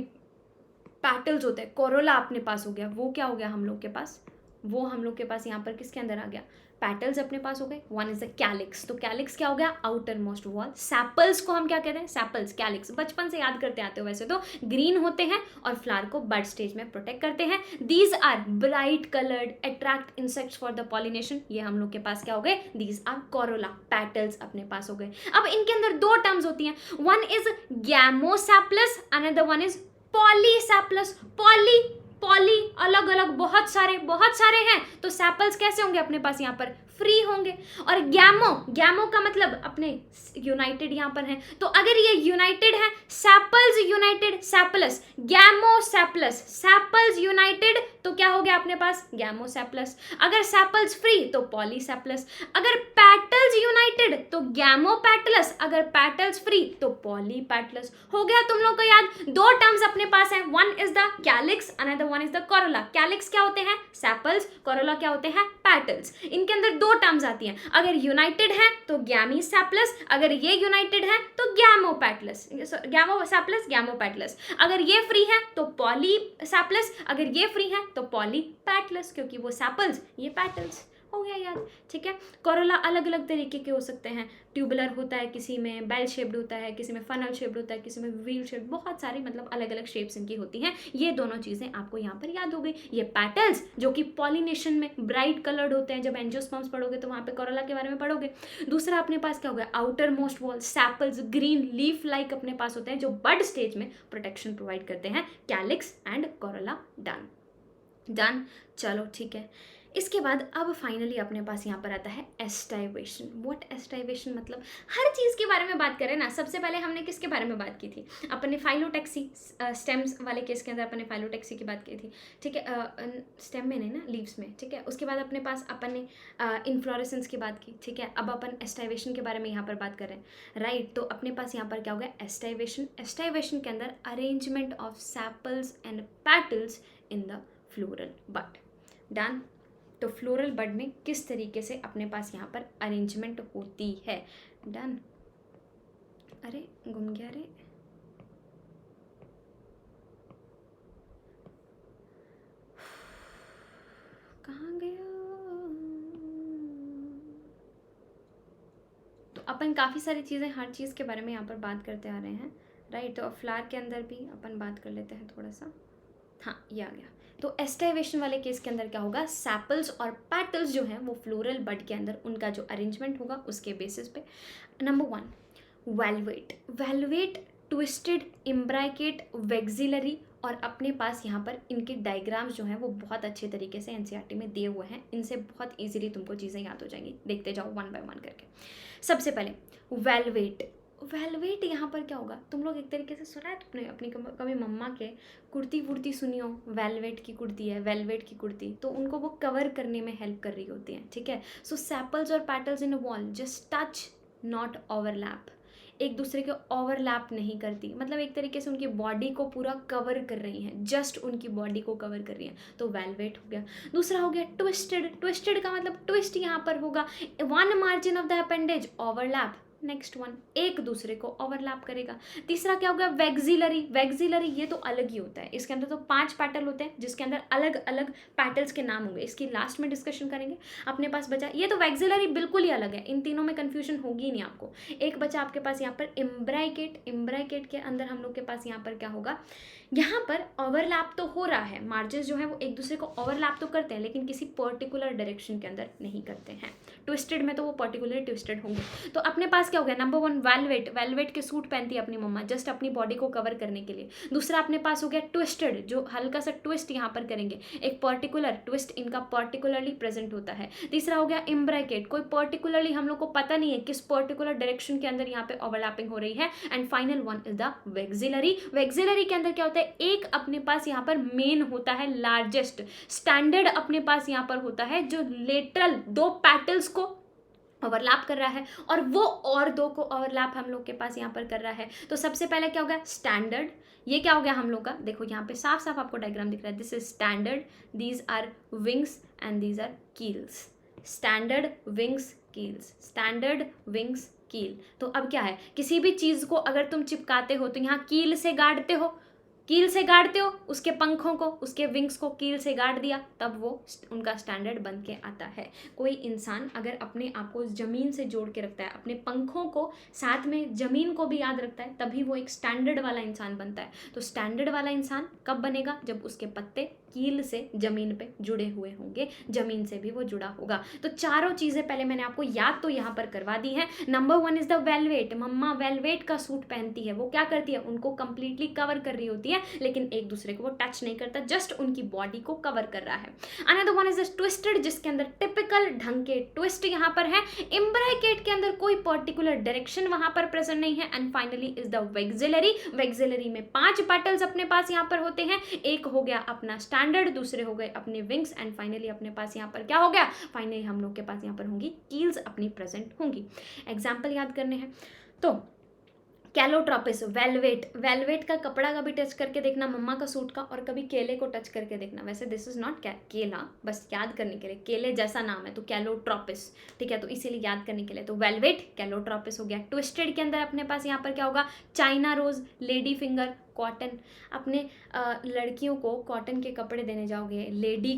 पैटल्स होते हैं। कोरोला अपने पास हो गया, वो क्या हो गया हम लोग के पास, वो हम लोग के पास यहाँ पर किसके अंदर आ गया, पैटल्स अपने पास हो गए। 1 इज द कैलिक्स। तो कैलिक्स क्या हो गया, आउटर मोस्ट वॉल। सैपल्स को हम क्या कहते हैं, सैपल्स, कैलिक्स बचपन से याद करते आते हो वैसे तो। ग्रीन होते हैं और फ्लावर को बड स्टेज में प्रोटेक्ट करते हैं। These are bright coloured, attract insects for the pollination. ये हम लोग के पास क्या हो गए, दीज आर कोरोला, पैटल्स अपने पास हो गए। अब इनके अंदर दो टर्म्स होती हैं, 1 is gamosepalous, another 1 is polysepalous. Poly, poly अलग अलग बहुत सारे हैं, तो सैपल्स कैसे होंगे अपने पास यहाँ पर, फ्री होंगे। और गैमो, गैमो का मतलब अपने यूनाइटेड यहाँ पर है, तो अगर ये यूनाइटेड है, सैपल्स यूनाइटेड, सैपलस, गैमोसैप्लस, सैपल्स यूनाइटेड तो क्या हो गया अपने पास, गैमोसैप्लस। अगर सैपल्स फ्री तो पॉलीसैप्लस। अगर पैटल्स यूनाइटेड तो गैमोपैटलस, अगर पैटल्स फ्री तो पॉलीपैटलस। हो गया तुम लोग को याद। दो टर्म्स अपने पास हैं, 1 is the calyx, another 1 is the Corolla. Calyx क्या होते हैं, सैपल्स, कोरोला क्या होते हैं, पैटल्स। इनके अंदर दो टर्म्स आती हैं, अगर यूनाइटेड है तो गैमीसैप्लस, अगर ये यूनाइटेड है तो गैमोपैटलस, गैमोसैप्लस, गैमोपैटलस। अगर ये फ्री है तो पॉलीसैप्लस, अगर ये फ्री है तो पॉलीपैटलस, क्योंकि वो सैपल्स ये पैटल्स। हो गया याद, ठीक है। कोरोला अलग अलग तरीके के हो सकते हैं, ट्यूबुलर होता है, किसी में बेल शेप्ड होता है, किसी में फनल शेप्ड होता है, किसी में व्हील शेप्ड, बहुत सारी मतलब अलग अलग शेप्स इनकी होती हैं। ये दोनों चीज़ें आपको यहाँ पर याद हो गई। ये पैटल्स जो कि पॉलिनेशन में ब्राइट कलर्ड होते हैं, जब एंजियोस्पर्म्स पढ़ोगे तो वहाँ पे कोरोला के बारे में पढ़ोगे। दूसरा अपने पास क्या हो गया, outer most wall, sepals green leaf like अपने पास होते हैं जो बड स्टेज में प्रोटेक्शन प्रोवाइड करते हैं, calyx and Corolla. Done done, चलो ठीक है। इसके बाद अब फाइनली अपने पास यहाँ पर आता है एस्टाइवेशन। व्हाट एस्टाइवेशन मतलब, हर चीज़ के बारे में बात करें ना। सबसे पहले हमने किसके बारे में बात की थी, अपन ने फाइलोटैक्सी, स्टेम्स वाले केस के अंदर अपन ने फाइलोटैक्सी की बात की थी, ठीक है। स्टेम में नहीं ना, लीव्स में, ठीक है। उसके बाद अपने पास अपन ने इन्फ्लोरेसेंस की बात की, ठीक है। अब अपन एस्टाइवेशन के बारे में यहाँ पर बात कर रहे हैं, राइट। तो अपने पास यहाँ पर क्या हो गया, एस्टाइवेशन। एस्टाइवेशन के अंदर arrangement of sepals and petals in the floral bud. Done. तो फ्लोरल बड में किस तरीके से अपने पास यहाँ पर अरेंजमेंट होती है। डन। अरे गुम गया रे, कहाँ गया। तो अपन काफ़ी सारी चीज़ें, हर चीज़ के बारे में यहाँ पर बात करते आ रहे हैं, राइट। तो फ्लावर के अंदर भी अपन बात कर लेते हैं थोड़ा सा। हाँ ये आ गया। तो एस्टाइवेशन वाले केस के अंदर क्या होगा, सैपल्स और पैटल्स जो हैं वो फ्लोरल बड के अंदर उनका जो अरेंजमेंट होगा उसके बेसिस पे। Number 1 valvate. Valvate twisted, imbricate, vexillary, और अपने पास यहाँ पर इनके डायग्राम्स जो हैं वो बहुत अच्छे तरीके से एनसीईआरटी में दिए हुए हैं। इनसे बहुत इजीली तुमको चीज़ें याद हो जाएंगी, देखते जाओ 1 बाय 1 करके। सबसे पहले वेलवेट। वेलवेट यहाँ पर क्या होगा, तुम लोग एक तरीके से सुना है तुमने अपनी कभी मम्मा के कुर्ती वुर्ती सुनी हो, वेलवेट की कुर्ती है, वेलवेट की कुर्ती, तो उनको वो कवर करने में हेल्प कर रही होती है, ठीक है। सो सैपल्स और petals in a wall just touch not overlap. एक दूसरे के ओवरलैप नहीं करती, मतलब एक तरीके से उनकी बॉडी को पूरा कवर कर रही हैं, जस्ट उनकी बॉडी को कवर कर रही हैं, तो वेलवेट हो गया। दूसरा हो गया ट्विस्टेड, ट्विस्टेड का मतलब ट्विस्ट यहाँ पर होगा, one margin of the appendage overlap, next one एक दूसरे को ओवरलैप करेगा। तीसरा क्या होगा वैक्सिलरी, वैक्सिलरी ये तो अलग ही होता है, इसके अंदर तो 5 पैटल होते हैं जिसके अंदर अलग अलग पैटल्स के नाम होंगे, इसकी लास्ट में डिस्कशन करेंगे। अपने पास बचा ये तो वैक्सिलरी बिल्कुल ही अलग है, इन तीनों में कंफ्यूजन होगी ही नहीं आपको। एक बचा आपके पास यहाँ पर इम्ब्राइकेट, इम्ब्राइकेट के अंदर हम लोग के पास यहाँ पर क्या होगा, यहाँ पर ओवरलैप तो हो रहा है, मार्जिन जो है वो एक दूसरे को ओवरलैप तो करते हैं लेकिन किसी पर्टिकुलर डायरेक्शन के अंदर नहीं करते हैं। ट्विस्टेड में तो वो पर्टिकुलरली ट्विस्टेड होंगे। तो अपने पास क्या हो गया, नंबर 1 वेलवेट, वेलवेट के सूट पहनती है अपनी मम्मा जस्ट अपनी बॉडी को कवर करने के लिए। दूसरा अपने पास हो गया ट्विस्टेड, जो हल्का सा ट्विस्ट यहाँ पर करेंगे, एक पर्टिकुलर ट्विस्ट इनका पर्टिकुलरली प्रेजेंट होता है। तीसरा हो गया इम्ब्राइकेट, कोई पर्टिकुलरली हम लोग को पता नहीं है किस पर्टिकुलर डायरेक्शन के अंदर यहाँ पे ओवरलैपिंग हो रही है। And final one is the vexillary, vexillary के अंदर क्या होता है, एक अपने पास यहाँ पर मेन होता है लार्जेस्ट, स्टैंडर्ड अपने पास यहाँ पर होता है जो लेटरल 2 पैटल्स को ओवरलैप कर रहा है और वो और 2 को ओवरलैप हम लोग के पास यहाँ पर कर रहा है। तो सबसे पहले क्या होगा स्टैंडर्ड, ये क्या हो गया हम लोग का, देखो यहाँ पे साफ साफ आपको डायग्राम दिख रहा है, this is standard, these are wings and these are keels, standard wings keels, standard wings keel. तो अब क्या है, किसी भी चीज को अगर तुम चिपकाते हो तो यहाँ कील से गाड़ते हो, कील से गाड़ते हो, उसके पंखों को, उसके विंग्स को कील से गाड़ दिया, तब वो उनका स्टैंडर्ड बन के आता है। कोई इंसान अगर अपने आप को जमीन से जोड़ के रखता है, अपने पंखों को साथ में जमीन को भी याद रखता है, तभी वो एक स्टैंडर्ड वाला इंसान बनता है। तो स्टैंडर्ड वाला इंसान कब बनेगा, जब उसके पत्ते कील से जमीन पे जुड़े हुए होंगे, जमीन से भी वो जुड़ा होगा। तो चारों चीजें पहले मैंने आपको याद तो यहाँ पर करवा दी है। नंबर 1 इज द वेलवेट, मम्मा वेलवेट का सूट पहनती है, वो क्या करती है, उनको कंप्लीटली कवर कर रही होती है लेकिन एक दूसरे को वो टच नहीं करता, जस्ट उनकी बॉडी को कवर कर रहा है। अनदर वन इज ट्विस्टेड, जिसके अंदर टिपिकल ढंग के ट्विस्ट यहाँ पर है। इम्ब्राइकेट के अंदर कोई पर्टिकुलर डायरेक्शन वहां पर प्रेजेंट नहीं है। And finally is the vexillary, vexillary में 5 पेटल्स अपने पास यहाँ पर होते हैं, एक हो गया अपना स्टैंडर्ड, दूसरे हो गए अपने विंग्स एंड फाइनली अपने पास यहाँ पर क्या हो गया, फाइनली हम लोग के पास यहाँ पर होंगी कील्स अपनी प्रेजेंट होंगी। एग्जाम्पल याद करने हैं तो कैलोट्रोपिस, वेलवेट, वेलवेट का कपड़ा कभी टच करके देखना मम्मा का सूट का, और कभी केले को टच करके देखना। वैसे दिस इज नॉट केला, बस याद करने के लिए, केले जैसा नाम है तो कैलोट्रोपिस, ठीक है, तो इसीलिए याद करने के लिए। तो वेलवेट कैलोट्रोपिस हो गया। ट्विस्टेड के अंदर अपने पास यहाँ पर क्या होगा, China rose, lady finger, cotton. अपने लड़कियों को कॉटन के कपड़े देने जाओगे, लेडी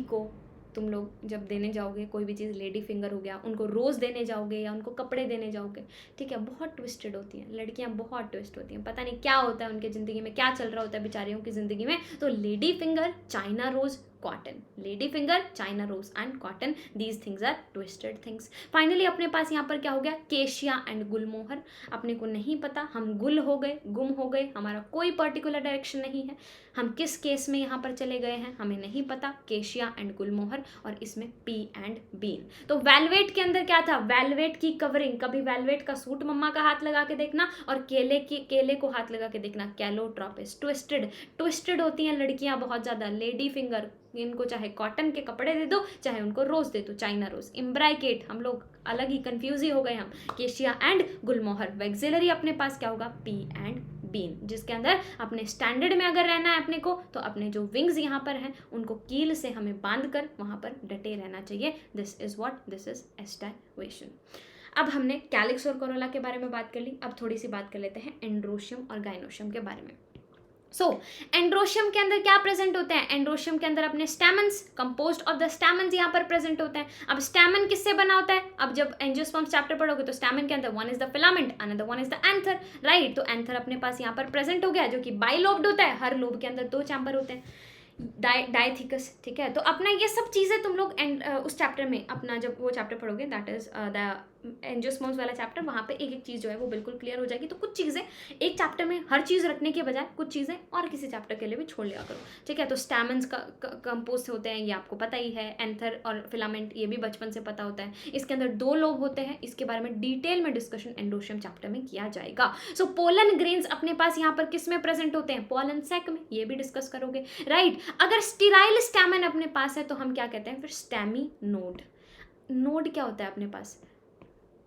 को तुम लोग जब देने जाओगे कोई भी चीज़, लेडी फिंगर हो गया, उनको रोज़ देने जाओगे या उनको कपड़े देने जाओगे, ठीक है, बहुत ट्विस्टेड होती हैं लड़कियां, बहुत ट्विस्ट होती हैं, पता नहीं क्या होता है उनके ज़िंदगी में, क्या चल रहा होता है बेचारियों की ज़िंदगी में। तो lady finger, China rose, cotton, lady finger, China rose and cotton, these things are twisted things. Finally अपने पास यहाँ पर क्या हो गया, केशिया एंड गुलमोहर। अपने को नहीं पता, हम गुल हो गए, गुम हो गए, हमारा कोई पर्टिकुलर डायरेक्शन नहीं है, हम किस केस में यहाँ पर चले गए हैं हमें नहीं पता। केशिया एंड गुलमोहर, और इसमें पी एंड बीन। तो वेलवेट के अंदर क्या था, वेलवेट की कवरिंग, कभी वेलवेट का सूट मम्मा का हाथ लगा के देखना और केले को हाथ लगा के देखना, कैलोट्रोपिस। ट्विस्टेड होती हैं लड़कियां बहुत ज्यादा, लेडी फिंगर, इनको चाहे कॉटन के कपड़े दे दो चाहे उनको रोज दे दो, चाइना रोज। इम्ब्राइकेट, हम लोग अलग ही कंफ्यूज ही हो गए हम, केशिया एंड गुलमोहर। वैक्सिलरी अपने पास क्या होगा, पी एंड बीन, जिसके अंदर अपने स्टैंडर्ड में अगर रहना है अपने को, तो अपने जो विंग्स यहाँ पर हैं उनको कील से हमें बांध कर वहां पर डटे रहना चाहिए। This is aestivation. अब हमने कैलिक्स और कोरोला के बारे में बात कर ली, अब थोड़ी सी बात कर लेते हैं एंड्रोशियम और गाइनोशियम के बारे में। एंड्रोशियम के अंदर क्या प्रेजेंट होते हैं, एंड्रोशियम के अंदर अपने स्टैमन्स, कंपोज्ड ऑफ द स्टैमन्स यहाँ पर प्रेजेंट होते हैं। अब स्टैमन किससे बना होता है, अब जब एंजियोस्पर्म्स चैप्टर पढ़ोगे तो स्टैमन के अंदर 1 is the filament, another 1 is the anther, right. तो एंथर अपने पास यहाँ पर प्रेजेंट हो गया, जो कि बाइलोब्ड होता है, हर लोब के अंदर 2 चैम्बर होते हैं, डायथिकस, ठीक है। तो अपना ये सब चीज़ें तुम लोग उस चैप्टर में अपना जब वो चैप्टर पढ़ोगे, दैट इज द एंजियोस्पर्म्स वाला चैप्टर, वहाँ पे एक एक चीज़ जो है वो बिल्कुल क्लियर हो जाएगी। तो कुछ चीज़ें एक चैप्टर में हर चीज़ रखने के बजाय कुछ चीज़ें और किसी चैप्टर के लिए भी छोड़ लिया करो, ठीक है। तो स्टैमन्स का कंपोज होते हैं, ये आपको पता ही है, एंथर और फिलामेंट ये भी बचपन से पता होता है। इसके अंदर 2 लोब होते हैं, इसके बारे में डिटेल में डिस्कशन एंडोशियम चैप्टर में किया जाएगा। सो पोलन ग्रेन्स अपने पास यहाँ पर किस में प्रेजेंट होते हैं, पोलन सैक में, ये भी डिस्कस करोगे, राइट। अगर स्टिराइल स्टैमन अपने पास है तो हम क्या कहते हैं फिर, स्टैमी नोड। नोड क्या होता है अपने पास,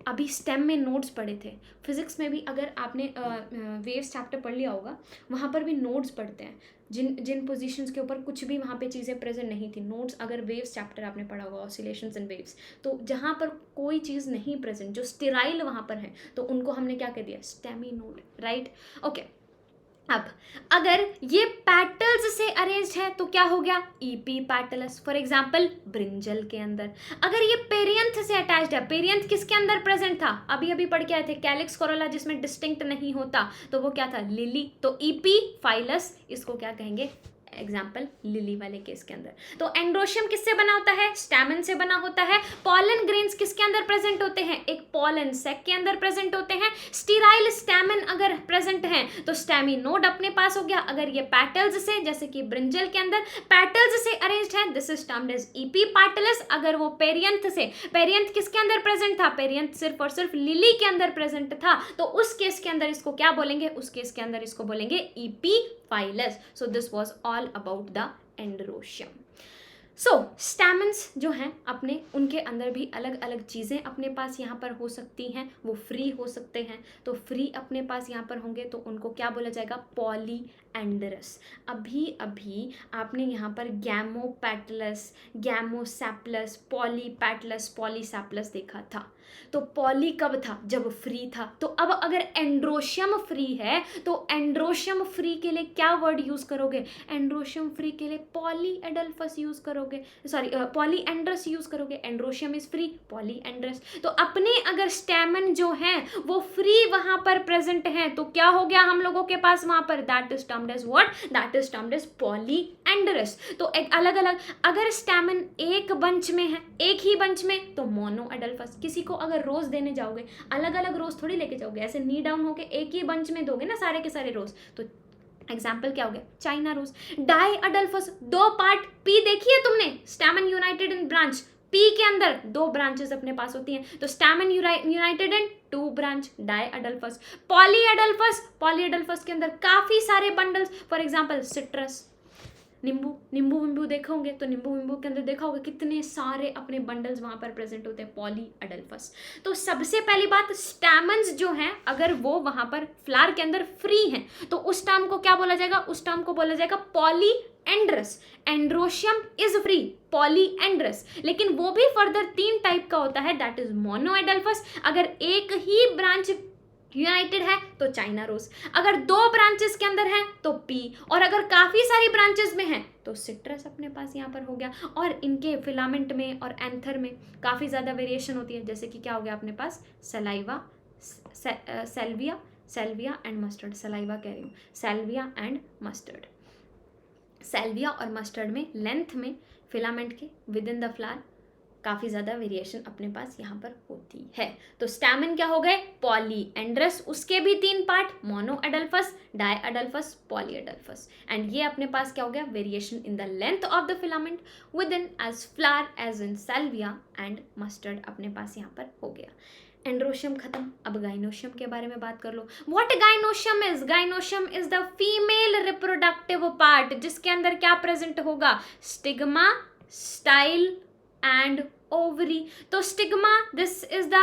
अभी स्टेम में नोड्स पढ़े थे, फिजिक्स में भी अगर आपने वेव्स चैप्टर पढ़ लिया होगा, वहाँ पर भी नोड्स पढ़ते हैं, जिन जिन पोजीशंस के ऊपर कुछ भी वहाँ पे चीज़ें प्रेजेंट नहीं थी, नोड्स। अगर वेव्स चैप्टर आपने पढ़ा होगा, ऑसिलेशंस एंड वेव्स, तो जहाँ पर कोई चीज़ नहीं प्रेजेंट, जो स्टेराइल वहाँ पर है, तो उनको हमने क्या कह दिया, स्टेमी नोड, राइट। ओके, अब अगर ये पेटल्स से अरेंज्ड है तो क्या हो गया, EP petals. For example brinjal के अंदर। अगर ये पेरियंथ से अटैच्ड है, पेरियंथ किसके अंदर प्रेजेंट था, अभी अभी पढ़ के आए थे, कैलिक्स कोरोला, जिसमें डिस्टिंक्ट नहीं होता, तो वो क्या था, लिली। तो ईपी फाइलस, इसको क्या कहेंगे, एग्जाम्पल लिली वाले केस के अंदर। तो एंड्रोशियम किससे बना होता है, स्टैमेन से बना होता है। पॉलन ग्रेन्स किसके अंदर प्रेजेंट होते हैं, एक पॉलन सैक के अंदर प्रेजेंट होते हैं। स्टीराइल स्टैमेन अगर प्रेजेंट है तो स्टैमी नोड अपने पास हो गया। अगर ये पैटल्स से, जैसे कि ब्रिंजल के अंदर पैटल्स से अरेंज्ड है, this is termed as epipetalous. अगर वो पेरियंथ से, पेरियंथ किसके अंदर प्रेजेंट था, पेरियंथ सिर्फ और सिर्फ लिली के अंदर प्रेजेंट था, तो उस केस के अंदर इसको क्या बोलेंगे, उस केस के अंदर इसको बोलेंगे epiphyllous. So this was all about the androecium. So stamens जो हैं अपने, उनके अंदर भी अलग अलग चीज़ें अपने पास यहाँ पर हो सकती हैं, वो फ्री हो सकते हैं। तो फ्री अपने पास यहाँ पर होंगे तो उनको क्या बोला जाएगा, पॉलीएंडरस। अभी अभी आपने यहाँ पर गैमोपेटलस, गैमोसैप्लस, पॉलीपेटलस, पॉलीसैप्लस देखा था। तो पॉली कब था, जब फ्री था। तो अब अगर एंड्रोशियम फ्री है तो एंड्रोशियम फ्री के लिए क्या वर्ड यूज करोगे, एंड्रोशियम फ्री के लिए पॉलीएडल्फस यूज करोगे, सॉरी पॉलीएंड्रस यूज करोगे। Androecium is free, polyandrous. तो अपने अगर स्टैमन जो है वो फ्री वहां पर प्रेजेंट है तो क्या हो गया हम लोगों के पास वहां पर, that is termed as what, that is termed as polyandrous. तो एक अलग अलग, अगर स्टैमन एक बंच में है, एक ही बंच में, तो मोनोएडल्फस। किसी को अगर रोज देने जाओगे, अलग अलग रोज थोड़ी लेके जाओगे, ऐसे नी डाउन होके एक ही बंच में दोगे ना सारे के सारे रोज, तो एग्जाम्पल क्या हो गया, चाइना रोज। डाई अडल्फस, दो पार्ट, पी देखी है तुमने, stamen united in branch, pea के अंदर दो ब्रांचेस अपने पास होती हैं, तो stamen united in two branch, diadelphous. Polyadelphous, polyadelphous के अंदर काफी सारे बंडल्स, फॉर एग्जाम्पल सिट्रस, नींबू, नींबू विंबू देखा होंगे, तो नींबू विंबू के अंदर देखा होगा कितने सारे अपने बंडल्स वहां पर प्रेजेंट होते हैं, पॉलीएडल्फस। तो सबसे पहली बात, स्टैमन्स जो हैं अगर वो वहां पर फ्लावर के अंदर फ्री हैं तो उस टर्म को क्या बोला जाएगा, उस टर्म को बोला जाएगा polyandrous. Androecium is free, polyandrous. लेकिन वो भी फर्दर 3 टाइप का होता है, दैट इज मोनोएडल्फस। अगर एक ही ब्रांच यूनाइटेड है तो चाइना रोज, अगर 2 ब्रांचेस के अंदर है तो पी, और अगर काफी सारी ब्रांचेस में है तो सिट्रस अपने पास यहाँ पर हो गया। और इनके फिलामेंट में और एंथर में काफी ज्यादा वेरिएशन होती है, जैसे कि क्या हो गया अपने पास, saliva, salvia, salvia and mustard, saliva कह रही हूँ, सेल्विया एंड मस्टर्ड। सेल्विया और मस्टर्ड में लेंथ में फिलामेंट के विद इन द फ्लावर काफी ज्यादा वेरिएशन अपने पास यहाँ पर होती है। तो स्टैमेन क्या हो गए, पॉलीएंड्रस, उसके भी 3 part, monoadelphous, diadelphous, polyadelphous. And ये अपने पास क्या हो गया, variation in the length of the filament within each flower as in salvia and mustard अपने पास यहाँ पर हो गया। एंड्रोशियम खत्म, अब गाइनोशियम के बारे में बात कर लो। What gynoecium is, gynoecium is the female reproductive part, जिसके अंदर क्या प्रेजेंट होगा, स्टिग्मा, स्टाइल एंड ओवरी। तो stigma, this is the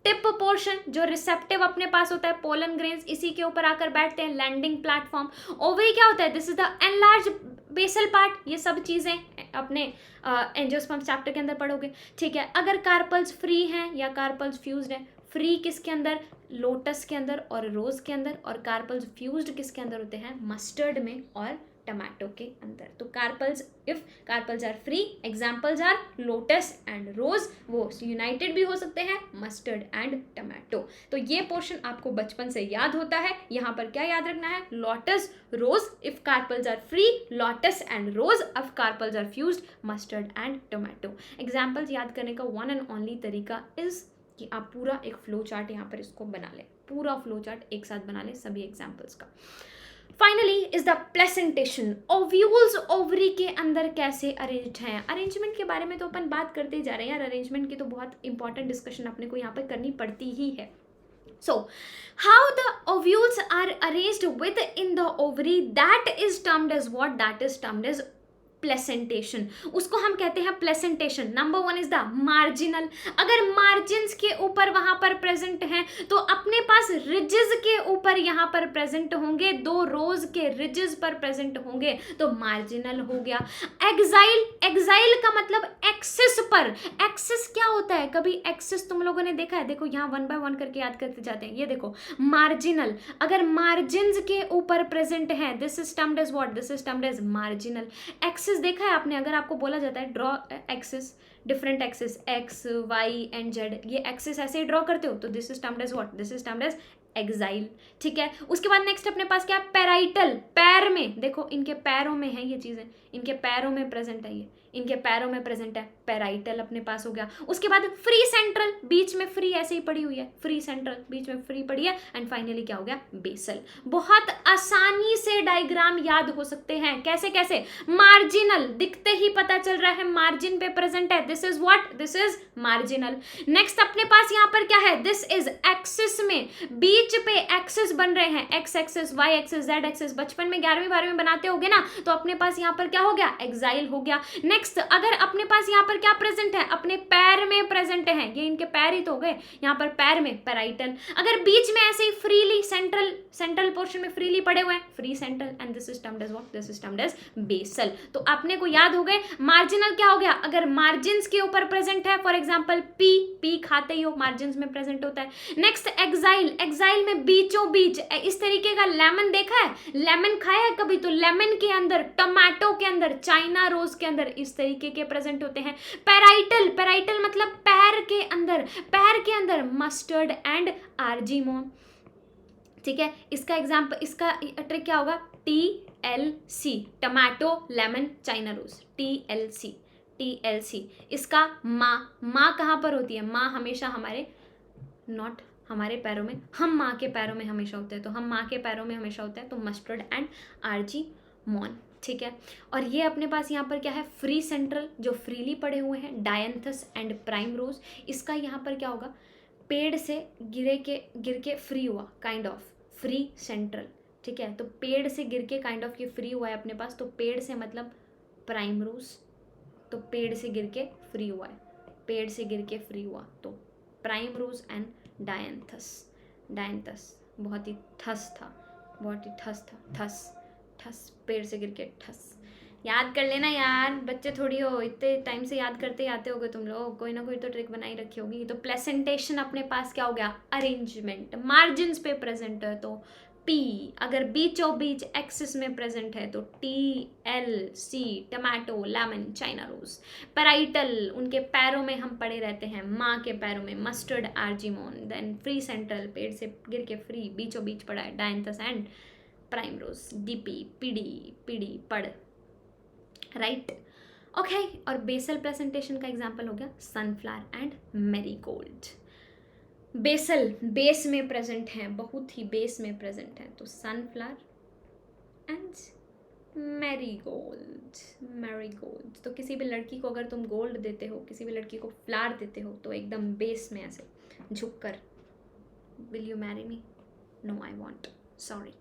tip portion जो रिसेप्टिव अपने पास होता है, पोलन ग्रेन्स इसी के ऊपर आकर बैठते हैं, लैंडिंग प्लेटफॉर्म। ओवरी क्या होता है, this is the enlarge basal part. ये सब चीजें अपने एंजियोस्पर्म चैप्टर के अंदर पढ़ोगे, ठीक है। अगर कार्पल्स फ्री हैं या कार्पल्स फ्यूज्ड है, फ्री किसके अंदर, लोटस के अंदर और रोज के अंदर, और कार्पल्स फ्यूज्ड किसके अंदर होते हैं, मस्टर्ड में और टमाटो के अंदर। तो carpels, if carpels are free, examples are lotus and rose, वो यूनाइटेड भी हो सकते हैं, मस्टर्ड एंड टमाटो। तो ये पोर्शन आपको बचपन से याद होता है। यहाँ पर क्या याद रखना है, lotus, rose if carpels are free, lotus and rose if carpels are fused, mustard and tomato. Examples याद करने का वन एंड ओनली तरीका इज कि आप पूरा एक फ्लो चार्ट यहाँ पर इसको बना लें, पूरा फ्लो चार्ट एक साथ बना लें सभी एग्जाम्पल्स का। Finally is the placentation, ovules ovary के अंदर कैसे अरेंज्ड हैं। अरेंजमेंट के बारे में तो अपन बात करते ही जा रहे हैं यार, अरेंजमेंट की तो बहुत इंपॉर्टेंट डिस्कशन अपने को यहाँ पर करनी पड़ती ही है। So, how the ovules are arranged within the ovary, that is termed as what? That is termed as placentation, उसको हम कहते हैं placentation. Number 1 is the marginal. अगर मार्जिन्स के ऊपर वहां पर प्रेजेंट हैं तो अपने पास रिजेस के ऊपर यहां पर प्रेजेंट होंगे, 2 रोज के रिजेस पर प्रेजेंट होंगे तो मार्जिनल हो गया। एक्साइल, एक्साइल का मतलब एक्सिस पर। एक्सिस क्या होता है, कभी एक्सिस तुम लोगों ने देखा है? देखो यहाँ 1 by 1 करके याद करते जाते हैं। ये देखो मार्जिनल, अगर मार्जिन्स के ऊपर प्रेजेंट है, this is termed as what, this is termed as marginal. Axis देखा है आपने? अगर आपको बोला जाता है draw axis, different axis X Y and Z, ये एक्सिस ऐसे ही ड्रॉ करते हो तो this is termed as what, this is termed as axile. ठीक है, उसके बाद नेक्स्ट अपने पास क्या है, पैराइटल। पैर में देखो, इनके पैरों में है ये चीजें, इनके पैरों में प्रेजेंट है, ये इनके पैरों में प्रेजेंट है, पैराइटल अपने पास हो गया। उसके बाद फ्री सेंट्रल, बीच में फ्री ऐसे ही पड़ी हुई है, फ्री सेंट्रल बीच में फ्री पड़ी है। एंड फाइनली क्या हो गया, बेसल। बहुत आसानी से डायग्राम याद हो सकते हैं। कैसे कैसे, मार्जिनल दिखते ही पता चल रहा है मार्जिन पे प्रेजेंट है, this is what, this is marginal. Next अपने पास यहाँ पर क्या है, दिस इज एक्सिस में, बीच पे एक्सिस बन रहे हैं, X axis, Y axis, Z axis. बचपन में 11वीं 12वीं में बनाते होगे ना, तो अपने पास यहाँ पर क्या हो गया, एक्साइल हो गया। नेक्स्ट अगर अपने पास यहाँ पर क्या प्रेजेंट है, अपने पैर में प्रेजेंट है, ये इनके पैर ही तो हो गए, यहाँ पर पैर में पैराइटल। अगर बीच में ऐसे ही फ्रीली सेंट्रल पोर्शन में फ्रीली पड़े हुए हैं, free central. And this is termed as what, this is termed as basal. तो अपने को याद हो गए मार्जिनल क्या हो गया, अगर मार्जिन्स के ऊपर प्रेजेंट है, फॉर एग्जांपल पी खाते ही हो, मार्जिन्स में प्रेजेंट होता है। नेक्स्ट एक्साइल, एक्साइल में बीचों बीच इस तरीके का लेमन देखा है, लेमन खाया है कभी? तो लेमन के अंदर, टमाटो के अंदर, चाइना रोज के अंदर इस तरीके के प्रेजेंट होते हैं। पैराइटल, पैराइटल मतलब पैर के अंदर, पैर के अंदर मस्टर्ड एंड आर्जिमोन। ठीक है, इसका एग्जाम्पल, इसका ट्रिक क्या होगा, TLC, tomato lemon China rose, TLC। इसका माँ कहाँ पर होती है, माँ हमेशा हमारे, नॉट हमारे पैरों में, हम माँ के पैरों में हमेशा होते हैं, तो हम माँ के पैरों में हमेशा होता है, तो मस्टर्ड एंड आर्जिमोन। ठीक है, और ये अपने पास यहाँ पर क्या है, फ्री सेंट्रल जो फ्रीली पड़े हुए हैं, डायंथस एंड प्राइम रोज। इसका यहाँ पर क्या होगा, पेड़ से गिर के फ्री हुआ, काइंड ऑफ फ्री सेंट्रल। ठीक है, तो पेड़ से गिर के काइंड ऑफ ये फ्री हुआ है अपने पास, तो पेड़ से मतलब प्राइम रोज, तो पेड़ से गिर के फ्री हुआ है, पेड़ से गिर के फ्री हुआ तो प्राइम रोज एंड डायंथस। बहुत ही ठस था, बहुत ही ठस था, ठस, पेड़ से गिर के ठस। याद कर लेना यार, बच्चे थोड़ी हो, इतने टाइम से याद करते आते होगे तुम लोग, कोई ना कोई तो ट्रिक बनाई रखी होगी। तो प्लेसेंटेशन अपने पास क्या हो गया, अरेंजमेंट। मार्जिन्स पे प्रेजेंट है तो P, अगर बीचों बीच एक्सिस में प्रेजेंट है तो TLC, tomato lemon China rose. Parietal, उनके पैरों में हम पड़े रहते हैं, माँ के पैरों में, mustard argemone. Then free central, पेड़ से गिर के फ्री, बीचों बीच पड़ा है, dianthus and primrose. DP, PD पड़, राइट। ओके, और बेसल प्रेजेंटेशन का एग्जांपल हो गया sunflower and marigold. Basal base में प्रेजेंट हैं, बहुत ही बेस में प्रेजेंट हैं, तो सनफ्लावर एंड मैरीगोल्ड। तो किसी भी लड़की को अगर तुम गोल्ड देते हो, किसी भी लड़की को फ्लावर देते हो, तो एकदम बेस में ऐसे झुक कर, will you marry me, no I want, sorry,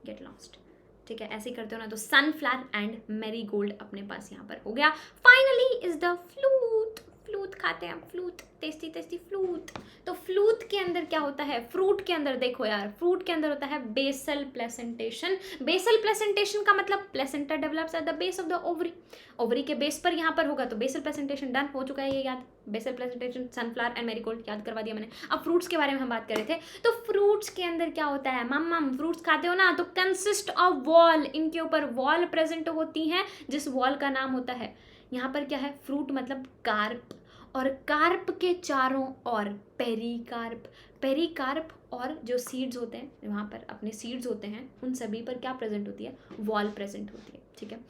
get lost. ठीक है, ऐसे ही करते हो ना, तो सनफ्लावर एंड मैरीगोल्ड अपने पास यहाँ पर हो गया। Finally is the flute. Flute खाते हैं, फ्लूट, टेस्टी फ्लूट। तो फ्लूट के अंदर क्या होता है, फ्रूट के अंदर देखो यार, फ्रूट के अंदर होता है बेसल प्लेसेंटेशन। बेसल प्लेसेंटेशन का मतलब placenta develops at the base of the ovary, ovary के बेस पर यहाँ पर होगा, तो बेसल प्लेसेंटेशन डन हो चुका है, ये याद। Basal placentation, sunflower and marigold याद करवा दिया मैंने। अब फ्रूट्स के बारे में हम बात कर रहे थे, तो फ्रूट्स के अंदर क्या होता है, मम फ्रूट्स खाते हो ना, तो कंसिस्ट ऑफ वॉल, इनके ऊपर वॉल प्रेजेंट होती हैं, जिस वॉल का नाम होता है, यहाँ पर क्या है, फ्रूट मतलब कार्प, और कार्प के चारों ओर पेरिकार्प और जो सीड्स होते हैं, वहाँ पर अपने सीड्स होते हैं, उन सभी पर क्या प्रेजेंट होती है, वॉल प्रेजेंट होती है। ठीक है,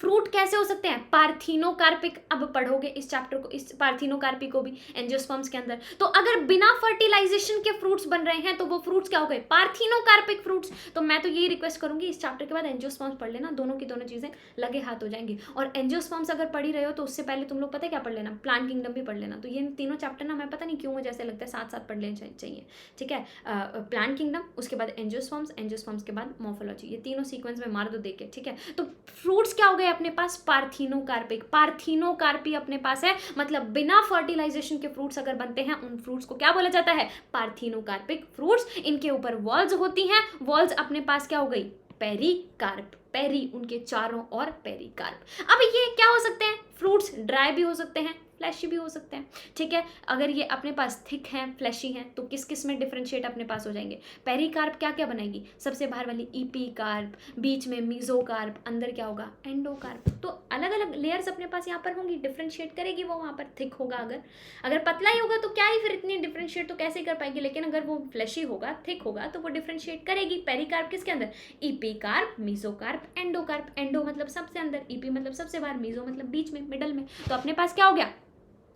फ्रूट कैसे हो सकते हैं, पार्थिनोकार्पिक। अब पढ़ोगे इस चैप्टर को, इस पार्थिनोकार्पिक को भी एंजियोस्पर्म्स के अंदर। तो अगर बिना फर्टिलाइजेशन के फ्रूट्स बन रहे हैं तो वो फ्रूट्स क्या हो गए, पार्थिनोकार्पिक फ्रूट्स। तो मैं तो यही रिक्वेस्ट करूंगी, इस चैप्टर के बाद एंजियोस्पर्म्स पढ़ लेना, दोनों की दोनों चीजें लगे हाथ हो जाएंगी। और एंजियोस्पर्म्स अगर पढ़ ही रहे हो तो उससे पहले तुम लोग पता है क्या पढ़ लेना, प्लांट किंगडम भी पढ़ लेना। तो ये तीनों चैप्टर ना, मैं पता नहीं क्यों मुझे ऐसे लगता है साथ साथ पढ़ लेना चाहिए। ठीक है, प्लांट किंगडम, उसके बाद एंजियोस्पर्म्स के बाद मॉर्फोलॉजी, ये तीनों सीक्वेंस में मार दो देके। ठीक है, तो फ्रूट्स क्या हो गए, गए अपने पास पार्थिनोकार्पिक, पार्थिनोकार्पी अपने पास है, मतलब बिना फर्टिलाइजेशन के फ्रूट्स अगर बनते हैं उन फ्रूट्स को क्या बोला जाता है, पार्थिनोकार्पिक फ्रूट्स। इनके ऊपर वॉल्स होती हैं, वॉल्स अपने पास क्या हो गई, पेरिकार्प, पेरी उनके चारों ओर पेरिकार्प। अब ये क्या हो सकते हैं, फ्रूट्स ड्राई भी हो सकते हैं, फ्लैशी भी हो सकते हैं, ठीक है। अगर ये अपने पास थिक हैं, फ्लैशी हैं, तो किस किस में डिफरेंशिएट अपने पास हो जाएंगे, पेरिकार्प क्या क्या बनाएगी, सबसे बाहर वाली ईपीकार्प, बीच में मीजोकार्प, अंदर क्या होगा, एंडोकार्प। तो अलग अलग लेयर्स अपने पास यहाँ पर होंगी, डिफरेंशिएट करेगी वो वहाँ पर। थिक होगा अगर अगर पतला ही होगा तो क्या ही फिर इतनी डिफरेंशिएट तो कैसे कर पाएगी, लेकिन अगर वो फ्लैशी होगा, थिक होगा, तो वो डिफरेंशिएट करेगी। पेरिकार्प किसके अंदर, ईपीकार्प, मीजोकार्प, एंडोकार्प। एंडो मतलब सबसे अंदर, ईपी मतलब सबसे बाहर, मीजो मतलब बीच में, मिडल में। तो अपने पास क्या हो गया,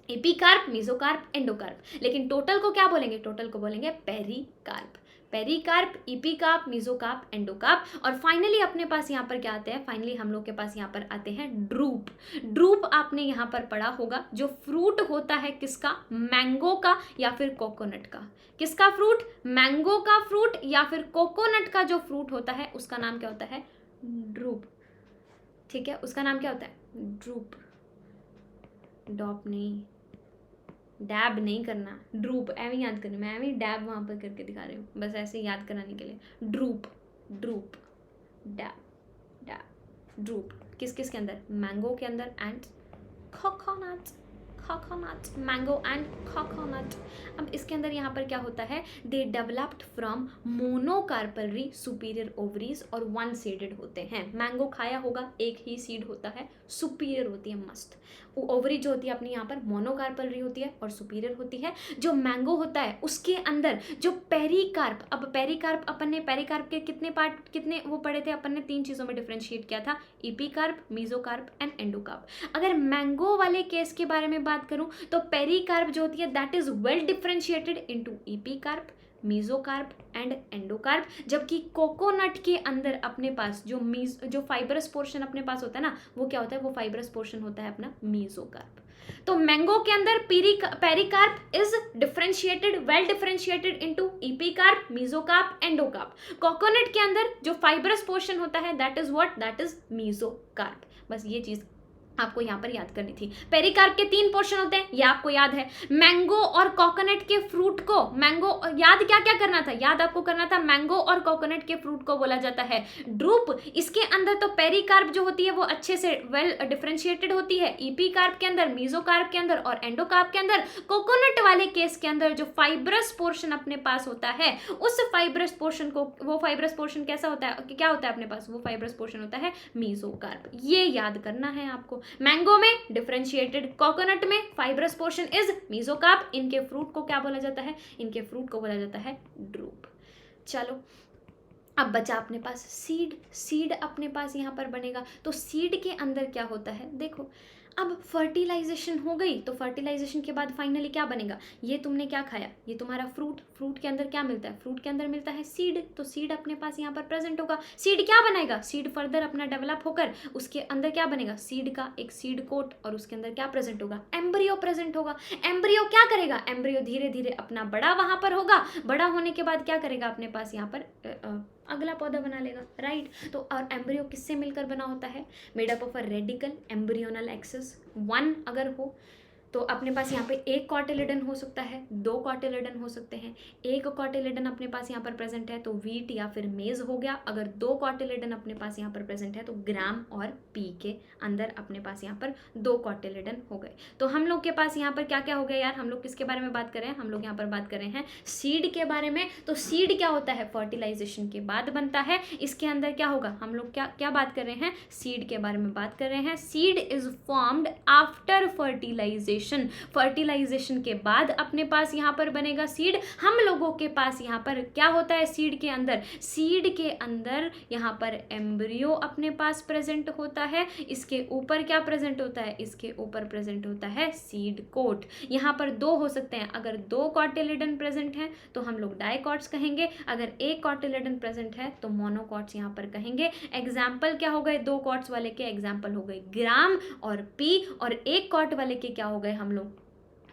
एपीकार्प, मीजोकार्प, एंडोकार्प। लेकिन टोटल को क्या बोलेंगे, टोटल को बोलेंगे pericarp. Pericarp, epicarp, mesocarp, endocarp. और फाइनली अपने पास यहाँ पर क्या आते हैं, फाइनली हम लोग के पास यहाँ पर आते हैं ड्रूप। ड्रूप आपने यहाँ पर पढ़ा होगा, जो फ्रूट होता है किसका, मैंगो का या फिर कोकोनट का। किसका फ्रूट, मैंगो का फ्रूट या फिर कोकोनट का जो फ्रूट होता है उसका नाम क्या होता है, ड्रूप, ठीक है। उसका नाम क्या होता है, ड्रूप। डॉप नहीं, डैब नहीं करना, ड्रूप एवं याद करना, मैं एवं डैब वहाँ पर करके दिखा रही हूँ बस ऐसे याद कराने के लिए। Drupe, drupe, dab, dab, drupe. किस किस के अंदर, मैंगो के अंदर and coconut, coconut, mango and coconut. अब इसके अंदर यहाँ पर क्या होता है, they developed from monocarpellary superior ovaries और वन सीडेड होते हैं। मैंगो खाया होगा, एक ही सीड होता है, सुपीरियर होती है, मस्त। ओवरी जो होती है अपनी यहाँ पर मोनोकार्पलरी होती है और सुपीरियर होती है। जो मैंगो होता है उसके अंदर जो पेरिकार्प, अब पेरिकार्प अपन ने, पेरिकार्प के कितने पार्ट, कितने वो पढ़े थे अपन ने, 3 चीज़ों में डिफरेंशिएट किया था, इपीकार्प, मीजोकार्प एंड एंडोकार्प। अगर मैंगो वाले केस के बारे में बात करूं तो पेरिकार्प जो होती है that is well differentiated into epicarp, mesocarp and endocarp. जबकि कोकोनट के अंदर अपने पास जो फाइब्रस पोर्शन अपने पास होता है ना, वो क्या होता है, वो फाइब्रस पोर्शन होता है अपना मीजोकार्प। तो मैंगो के अंदर pericarp is differentiated, well differentiated into epicarp, mesocarp, endocarp. Coconut के अंदर जो फाइब्रस पोर्शन होता है that is what, that is mesocarp. बस ये चीज आपको यहाँ पर याद करनी थी। पेरिकार्प के 3 पोर्शन होते हैं, ये आपको याद है। मैंगो और कोकोनट के फ्रूट को, मैंगो याद क्या क्या करना था, याद आपको करना था, मैंगो और कोकोनट के फ्रूट को बोला जाता है ड्रूप। इसके अंदर तो पेरिकार्प जो होती है वो अच्छे से वेल डिफरेंशिएटेड होती है, ईपीकार्प के अंदर, मीजोकार्प के अंदर और एंडोकार्प के अंदर। कोकोनट वाले केस के अंदर जो फाइब्रस पोर्शन अपने पास होता है, उस फाइब्रस पोर्शन को, वो फाइब्रस पोर्शन कैसा होता है, क्या होता है अपने पास, वो फाइब्रस पोर्शन होता है मीजोकार्प। ये याद करना है आपको। मैंगो में डिफरेंशिएटेड, कोकोनट में फाइब्रस पोर्शन इज मीजोकार्प। इनके फ्रूट को क्या बोला जाता है, इनके फ्रूट को बोला जाता है ड्रूप। चलो अब बचा अपने पास सीड। सीड अपने पास यहाँ पर बनेगा। तो सीड के अंदर क्या होता है, देखो अब फर्टिलाइजेशन हो गई, तो फर्टिलाइजेशन के बाद फाइनली क्या बनेगा, ये तुमने क्या खाया, ये तुम्हारा फ्रूट, फ्रूट के अंदर क्या मिलता है, फ्रूट के अंदर मिलता है सीड। तो सीड अपने पास यहाँ पर प्रेजेंट होगा। सीड क्या बनाएगा, सीड फर्दर अपना डेवलप होकर उसके अंदर क्या बनेगा, सीड का एक सीड कोट, और उसके अंदर क्या प्रेजेंट होगा, एम्ब्रियो प्रेजेंट होगा। एम्ब्रियो क्या करेगा, एम्ब्रियो धीरे धीरे अपना बड़ा वहां पर होगा। बड़ा होने के बाद क्या करेगा, अपने पास यहाँ पर अगला पौधा बना लेगा, राइट। तो और एम्ब्रियो किससे मिलकर बना होता है, made up of a radical embryonal axis 1 अगर हो तो अपने पास यहाँ पे एक कॉटिलेडन हो सकता है, 2 कॉटिलेडन हो सकते हैं। एक कॉटिलेडन अपने पास यहाँ पर प्रेजेंट है तो व्हीट या फिर मेज हो गया। अगर 2 कॉटिलेडन अपने पास यहाँ पर प्रेजेंट है तो ग्राम और पी के अंदर अपने पास यहाँ पर 2 कॉटिलेडन हो गए। तो हम लोग के पास यहाँ पर क्या क्या हो गया यार, हम लोग किसके बारे में बात कर रहे हैं, हम लोग यहाँ पर बात कर रहे हैं सीड के बारे में। तो सीड क्या होता है, फर्टिलाइजेशन के बाद बनता है। इसके अंदर क्या होगा, हम लोग क्या क्या बात कर रहे हैं, सीड के बारे में बात कर रहे हैं। Seed is formed after fertilization. Fertilization के बाद अपने पास यहाँ पर बनेगा सीड। हम लोगों के पास यहाँ पर क्या होता है सीड के अंदर, सीड के अंदर यहाँ पर एम्ब्रियो अपने पास प्रेजेंट होता है। इसके ऊपर क्या प्रेजेंट होता है, इसके ऊपर प्रेजेंट होता है सीड कोट। यहाँ पर 2 हो सकते हैं, अगर 2 कॉटिलेडन प्रेजेंट हैं तो हम लोग डाइकॉट्स कहेंगे, अगर 1 कॉटिलेडन प्रेजेंट है तो मोनोकॉट्स यहाँ पर कहेंगे। एग्जाम्पल क्या हो गए, 2 कॉट्स वाले के एग्जाम्पल हो गए ग्राम और पी, और 1 कॉट वाले के क्या हो गए, हम लोग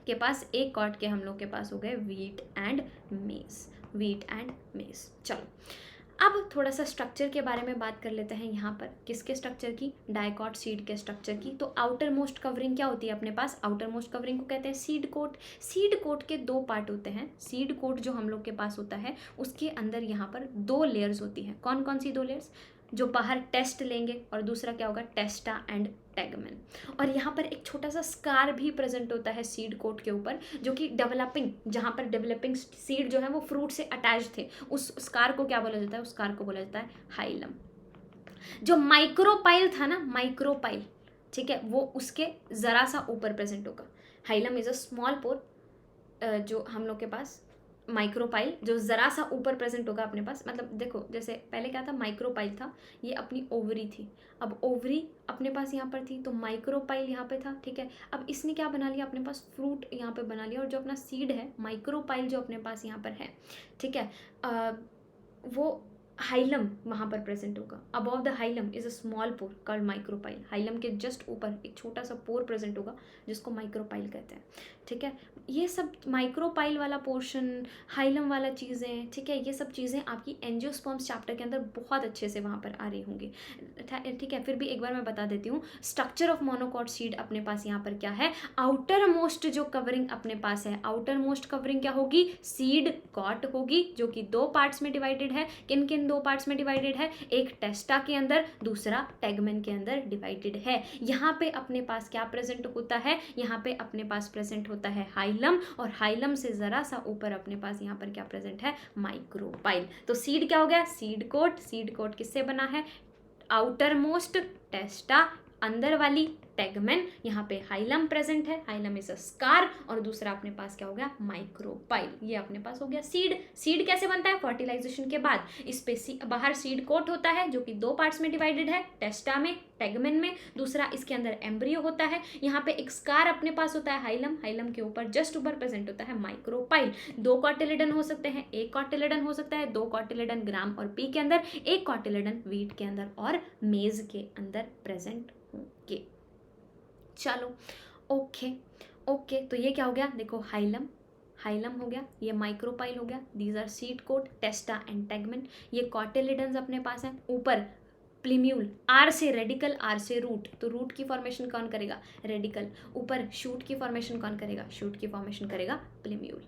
के पास 1 कॉट के हम लोग के पास हो गए व्हीट एंड मेज, व्हीट एंड मेज। चलो अब थोड़ा सा स्ट्रक्चर के बारे में बात कर लेते हैं यहाँ पर। किसके स्ट्रक्चर की? डाइकॉट सीड के स्ट्रक्चर की। तो आउटर मोस्ट कवरिंग क्या होती है अपने पास? आउटर मोस्ट कवरिंग को कहते हैं सीड कोट। सीड कोट के दो पार्ट होते हैं। सीड कोट जो हम लोग के पास होता है उसके अंदर यहाँ पर दो लेयर्स होती हैं। कौन कौन सी दो लेयर्स? जो बाहर टेस्ट लेंगे और दूसरा क्या होगा? टेस्टा एंड टेगमेन। और यहाँ पर एक छोटा सा स्कार भी प्रेजेंट होता है सीड कोट के ऊपर, जो कि डेवलपिंग, जहाँ पर डेवलपिंग सीड जो है वो फ्रूट से अटैच थे, उस स्कार को क्या बोला जाता है? उस स्कार को बोला जाता है हाइलम। जो माइक्रोपाइल था ना, माइक्रोपाइल, ठीक है, वो उसके जरा सा ऊपर प्रेजेंट होगा। हाइलम इज अ स्मॉल पोर, जो हम लोग के पास माइक्रोपाइल जो ज़रा सा ऊपर प्रेजेंट होगा अपने पास। मतलब देखो, जैसे पहले क्या था? माइक्रोपाइल था, ये अपनी ओवरी थी। अब ओवरी अपने पास यहाँ पर थी तो माइक्रोपाइल यहाँ पे था, ठीक है। अब इसने क्या बना लिया? अपने पास फ्रूट यहाँ पे बना लिया। और जो अपना सीड है, माइक्रोपाइल जो अपने पास यहाँ पर है, ठीक है, वो हाइलम वहाँ पर प्रेजेंट होगा। Above the hilum is a small pore called micropyle. Hilum के जस्ट ऊपर एक छोटा सा पोर प्रेजेंट होगा जिसको माइक्रोपाइल कहते हैं, ठीक है। ये सब माइक्रोपाइल वाला पोर्शन, हाइलम वाला चीज़ें, ठीक है, ये सब चीज़ें आपकी एंजियोस्पर्म्स चैप्टर के अंदर बहुत अच्छे से वहाँ पर आ रही होंगी, ठीक है। फिर भी एक बार मैं बता देती हूँ, स्ट्रक्चर ऑफ मोनोकॉट सीड अपने पास यहाँ पर क्या है? आउटर मोस्ट जो कवरिंग अपने पास है, आउटर मोस्ट कवरिंग क्या होगी? सीड कॉट होगी, जो कि दो पार्ट्स में डिवाइडेड है। किन किन दो पार्ट्स में डिवाइडेड है? एक टेस्टा के अंदर, दूसरा टेगमेन के अंदर डिवाइडेड है। यहाँ पे अपने पास क्या प्रेजेंट होता है? यहाँ पे अपने पास प्रेजेंट होता है हाइलम, और हाइलम से जरा सा ऊपर अपने पास यहाँ पर क्या प्रेजेंट है? माइक्रोपाइल। तो सीड क्या हो गया? Seed coat. सीड कोट किससे बना है? आउटर मोस्ट टेस्टा, अंदर वाली टेगमेन, यहाँ पे हाइलम प्रेजेंट है, हाइलम इज अ स्कार, और दूसरा अपने पास क्या हो गया? माइक्रोपाइल। ये अपने पास हो गया सीड। सीड कैसे बनता है? फर्टिलाइजेशन के बाद इस पे बाहर सीड कोट होता है, जो कि दो पार्ट्स में डिवाइडेड है, टेस्टा में, टेगमेन में। दूसरा इसके अंदर एम्ब्रियो होता है। यहाँ पे एक स्कार अपने पास होता है हाइलम, हाइलम के ऊपर जस्ट ऊपर प्रेजेंट होता है माइक्रोपाइल। दो कॉटिलेडन हो सकते हैं, एक कॉटिलेडन हो सकता है, दो कॉटिलेडन ग्राम और पी के अंदर, एक कॉटिलेडन व्हीट के अंदर और मेज के अंदर प्रेजेंट होंगे। चलो, ओके ओके, तो ये क्या हो गया? देखो, हाइलम, हाइलम हो गया, ये माइक्रोपाइल हो गया, these are seed coat, testa and tegmen. ये कॉटिलेडन्स अपने पास हैं। ऊपर प्लीम्यूल, आर से रेडिकल, आर से रूट, तो रूट की फॉर्मेशन कौन करेगा? रेडिकल। ऊपर शूट की फॉर्मेशन कौन करेगा? शूट की फॉर्मेशन करेगा प्लीम्यूल,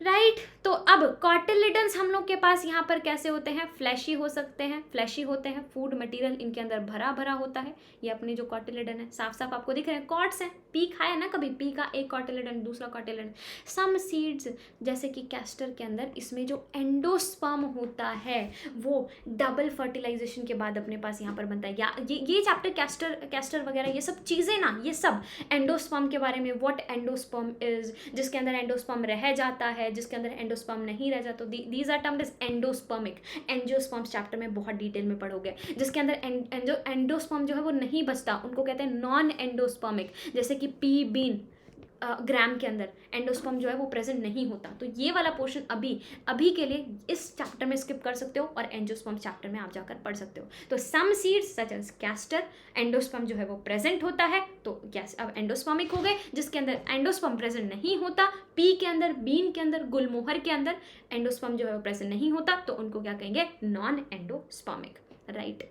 राइट। तो अब कॉटिलेडन्स हम लोग के पास यहाँ पर कैसे होते हैं? फ्लैशी हो सकते हैं, फ्लैशी होते हैं, फूड मटेरियल इनके अंदर भरा भरा होता है। ये अपने जो कॉटिलेडन है, साफ साफ आपको दिख रहे हैं, कॉर्ड्स हैं। पी खाया ना कभी? पी का एक कॉटिलेडन, दूसरा कॉटिलेडन। सम सीड्स जैसे कि कैस्टर के अंदर, इसमें जो एंडोस्पर्म होता है वो डबल फर्टिलाइजेशन के बाद अपने पास यहाँ पर बनता है। या ये चैप्टर कैस्टर वगैरह ये सब चीज़ें ना, ये सब एंडोस्पर्म के बारे में, व्हाट एंडोस्पर्म इज, जिसके अंदर एंडोस्पर्म रह जाता है, जिसके अंदर एंडोस्पर्म नहीं रह जाता, these are termed as endospermic. Angiosperms chapter में बहुत डिटेल में पढ़ोगे। जिसके अंदर एंडोस्पर्म जो है वो नहीं बचता, उनको कहते हैं नॉन एंडोस्पर्मिक। जैसे कि पी बीन ग्राम के अंदर एंडोस्पर्म जो है वो प्रेजेंट नहीं होता। तो ये वाला पोर्शन अभी के लिए इस चैप्टर में स्किप कर सकते हो और एंजियोस्पर्म चैप्टर में आप जाकर पढ़ सकते हो। तो some seeds such as castor, endosperm जो है वो प्रेजेंट होता है, तो गैस अब एंडोस्पर्मिक हो गए। जिसके अंदर एंडोस्पर्म प्रेजेंट नहीं होता, पी के अंदर, बीन के अंदर, गुलमोहर के अंदर एंडोस्पर्म जो है वो प्रेजेंट नहीं होता, तो उनको क्या कहेंगे? Non endospermic, right.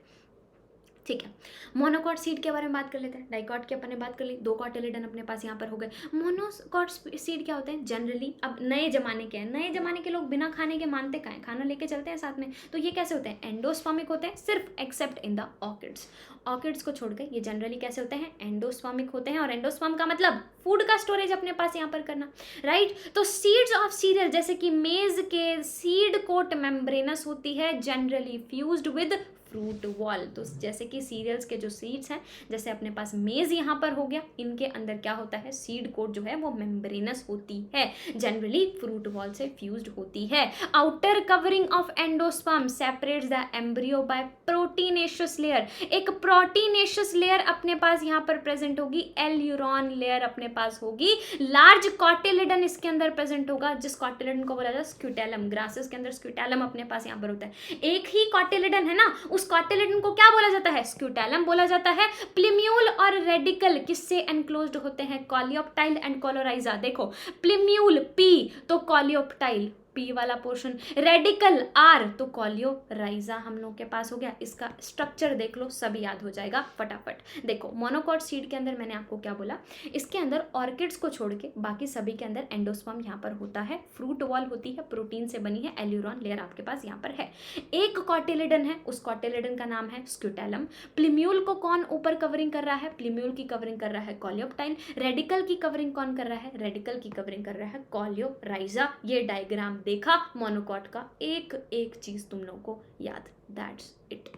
ठीक है, मोनोकॉट सीड के बारे में बात कर लेते हैं। डाइकॉट की अपन ने बात कर ली, दो कॉटिलेडन अपने पास यहाँ पर हो गए। मोनोकॉट सीड क्या होते हैं? जनरली अब नए जमाने के हैं, नए जमाने के लोग बिना खाने के मानते का है, खाना लेके चलते हैं साथ में। तो ये कैसे होते हैं? एंडोस्पर्मिक होते हैं, सिर्फ accept in the orchids. Orchids को छोड़ के ये जनरली कैसे होते हैं? एंडोस्पर्मिक होते हैं। और एंडोस्पर्म का मतलब फूड का स्टोरेज अपने पास यहाँ पर करना, राइट। तो सीड्स ऑफ सीरियल जैसे कि मेज के सीड कोट मेम्ब्रेनस होती है, generally fused with fruit wall. तो जैसे कि सीरियल्स के जो सीड्स हैं, जैसे अपने पास मेज यहाँ पर हो गया, इनके अंदर क्या होता है? सीड कोट जो है वो मेम्ब्रेनस होती है, जनरली फ्रूट वॉल से फ्यूज्ड होती है। Outer covering of endosperm separates the embryo bye proteinaceous layer. एक प्रोटीनेशियस लेयर अपने पास यहाँ पर प्रेजेंट होगी, एल्यूरॉन लेयर अपने पास होगी। लार्ज कॉटिलेडन इसके अंदर प्रेजेंट होगा, जिस कॉटिलेडन को बोला जाता है स्क्यूटेलम। ग्रासेस के अंदर स्क्यूटेलम अपने पास यहाँ पर होता है। एक ही कॉटिलेडन है ना, उस कॉटिलेडन को क्या बोला जाता है? स्क्यूटेलम बोला जाता है। प्लीम्यूल और रेडिकल किससे एनक्लोज्ड होते हैं? Coleoptile and coleorhiza. देखो, प्लीम्यूल पी तो कॉलियोप्टाइल पी वाला पोर्शन, रेडिकल आर तो कोलियोराइजा हम लोग के पास हो गया। इसका स्ट्रक्चर देख लो, सब याद हो जाएगा फटाफट। देखो मोनोकॉट सीड के अंदर मैंने आपको क्या बोला, इसके अंदर ऑर्किड्स को छोड़ के बाकी सभी के अंदर एंडोस्पर्म यहाँ पर होता है, फ्रूट वॉल होती है, प्रोटीन से बनी है, एल्यूरॉन लेयर आपके पास यहाँ पर है। एक कॉटिलिडन है, उस कॉटिलिडन का नाम है स्क्यूटेलम। प्लीम्यूल को कौन ऊपर कवरिंग कर रहा है, प्लीम्यूल की कवरिंग कर रहा है कोलियोप्टाइल। रेडिकल की कवरिंग कौन कर रहा है, रेडिकल की कवरिंग कर रहा है कोलियोराइजा। ये डायग्राम देखा मोनोकॉट का, एक एक चीज तुम लोगों को याद, दैट्स इट।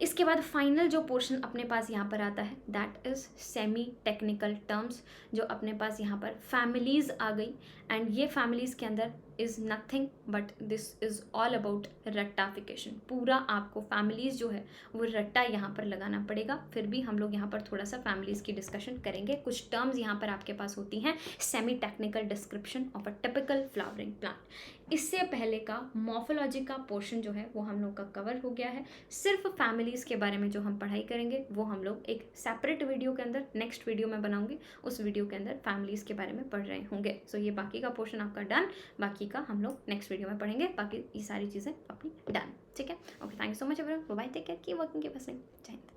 इसके बाद फाइनल जो पोर्शन अपने पास यहाँ पर आता है that is semi technical terms, जो अपने पास यहाँ पर फैमिलीज आ गई। एंड ये फैमिलीज के अंदर is nothing but this is all about रट्टाफिकेशन। पूरा आपको फैमिलीज जो है वो रट्टा यहाँ पर लगाना पड़ेगा। फिर भी हम लोग यहाँ पर थोड़ा सा फैमिलीज की डिस्कशन करेंगे। कुछ टर्म्स यहाँ पर आपके पास होती हैं, semi technical description of a typical flowering plant. इससे पहले का मॉर्फोलॉजी का पोर्शन जो है वो हम लोग का कवर हो गया है। सिर्फ फैमिलीज के बारे में जो हम पढ़ाई करेंगे वो हम लोग एक सेपरेट वीडियो के अंदर नेक्स्ट वीडियो में बनाऊंगी, उस वीडियो के अंदर फैमिलीज के बारे में पढ़ रहे होंगे। सो ये बाकी का पोर्शन आपका डन, बाकी का हम लोग नेक्स्ट वीडियो में पढ़ेंगे, बाकी ये सारी चीज़ें अपनी डन। ठीक है, okay, thank you so much everyone, bye, take care, keep working, keep hustling, जय हिंद।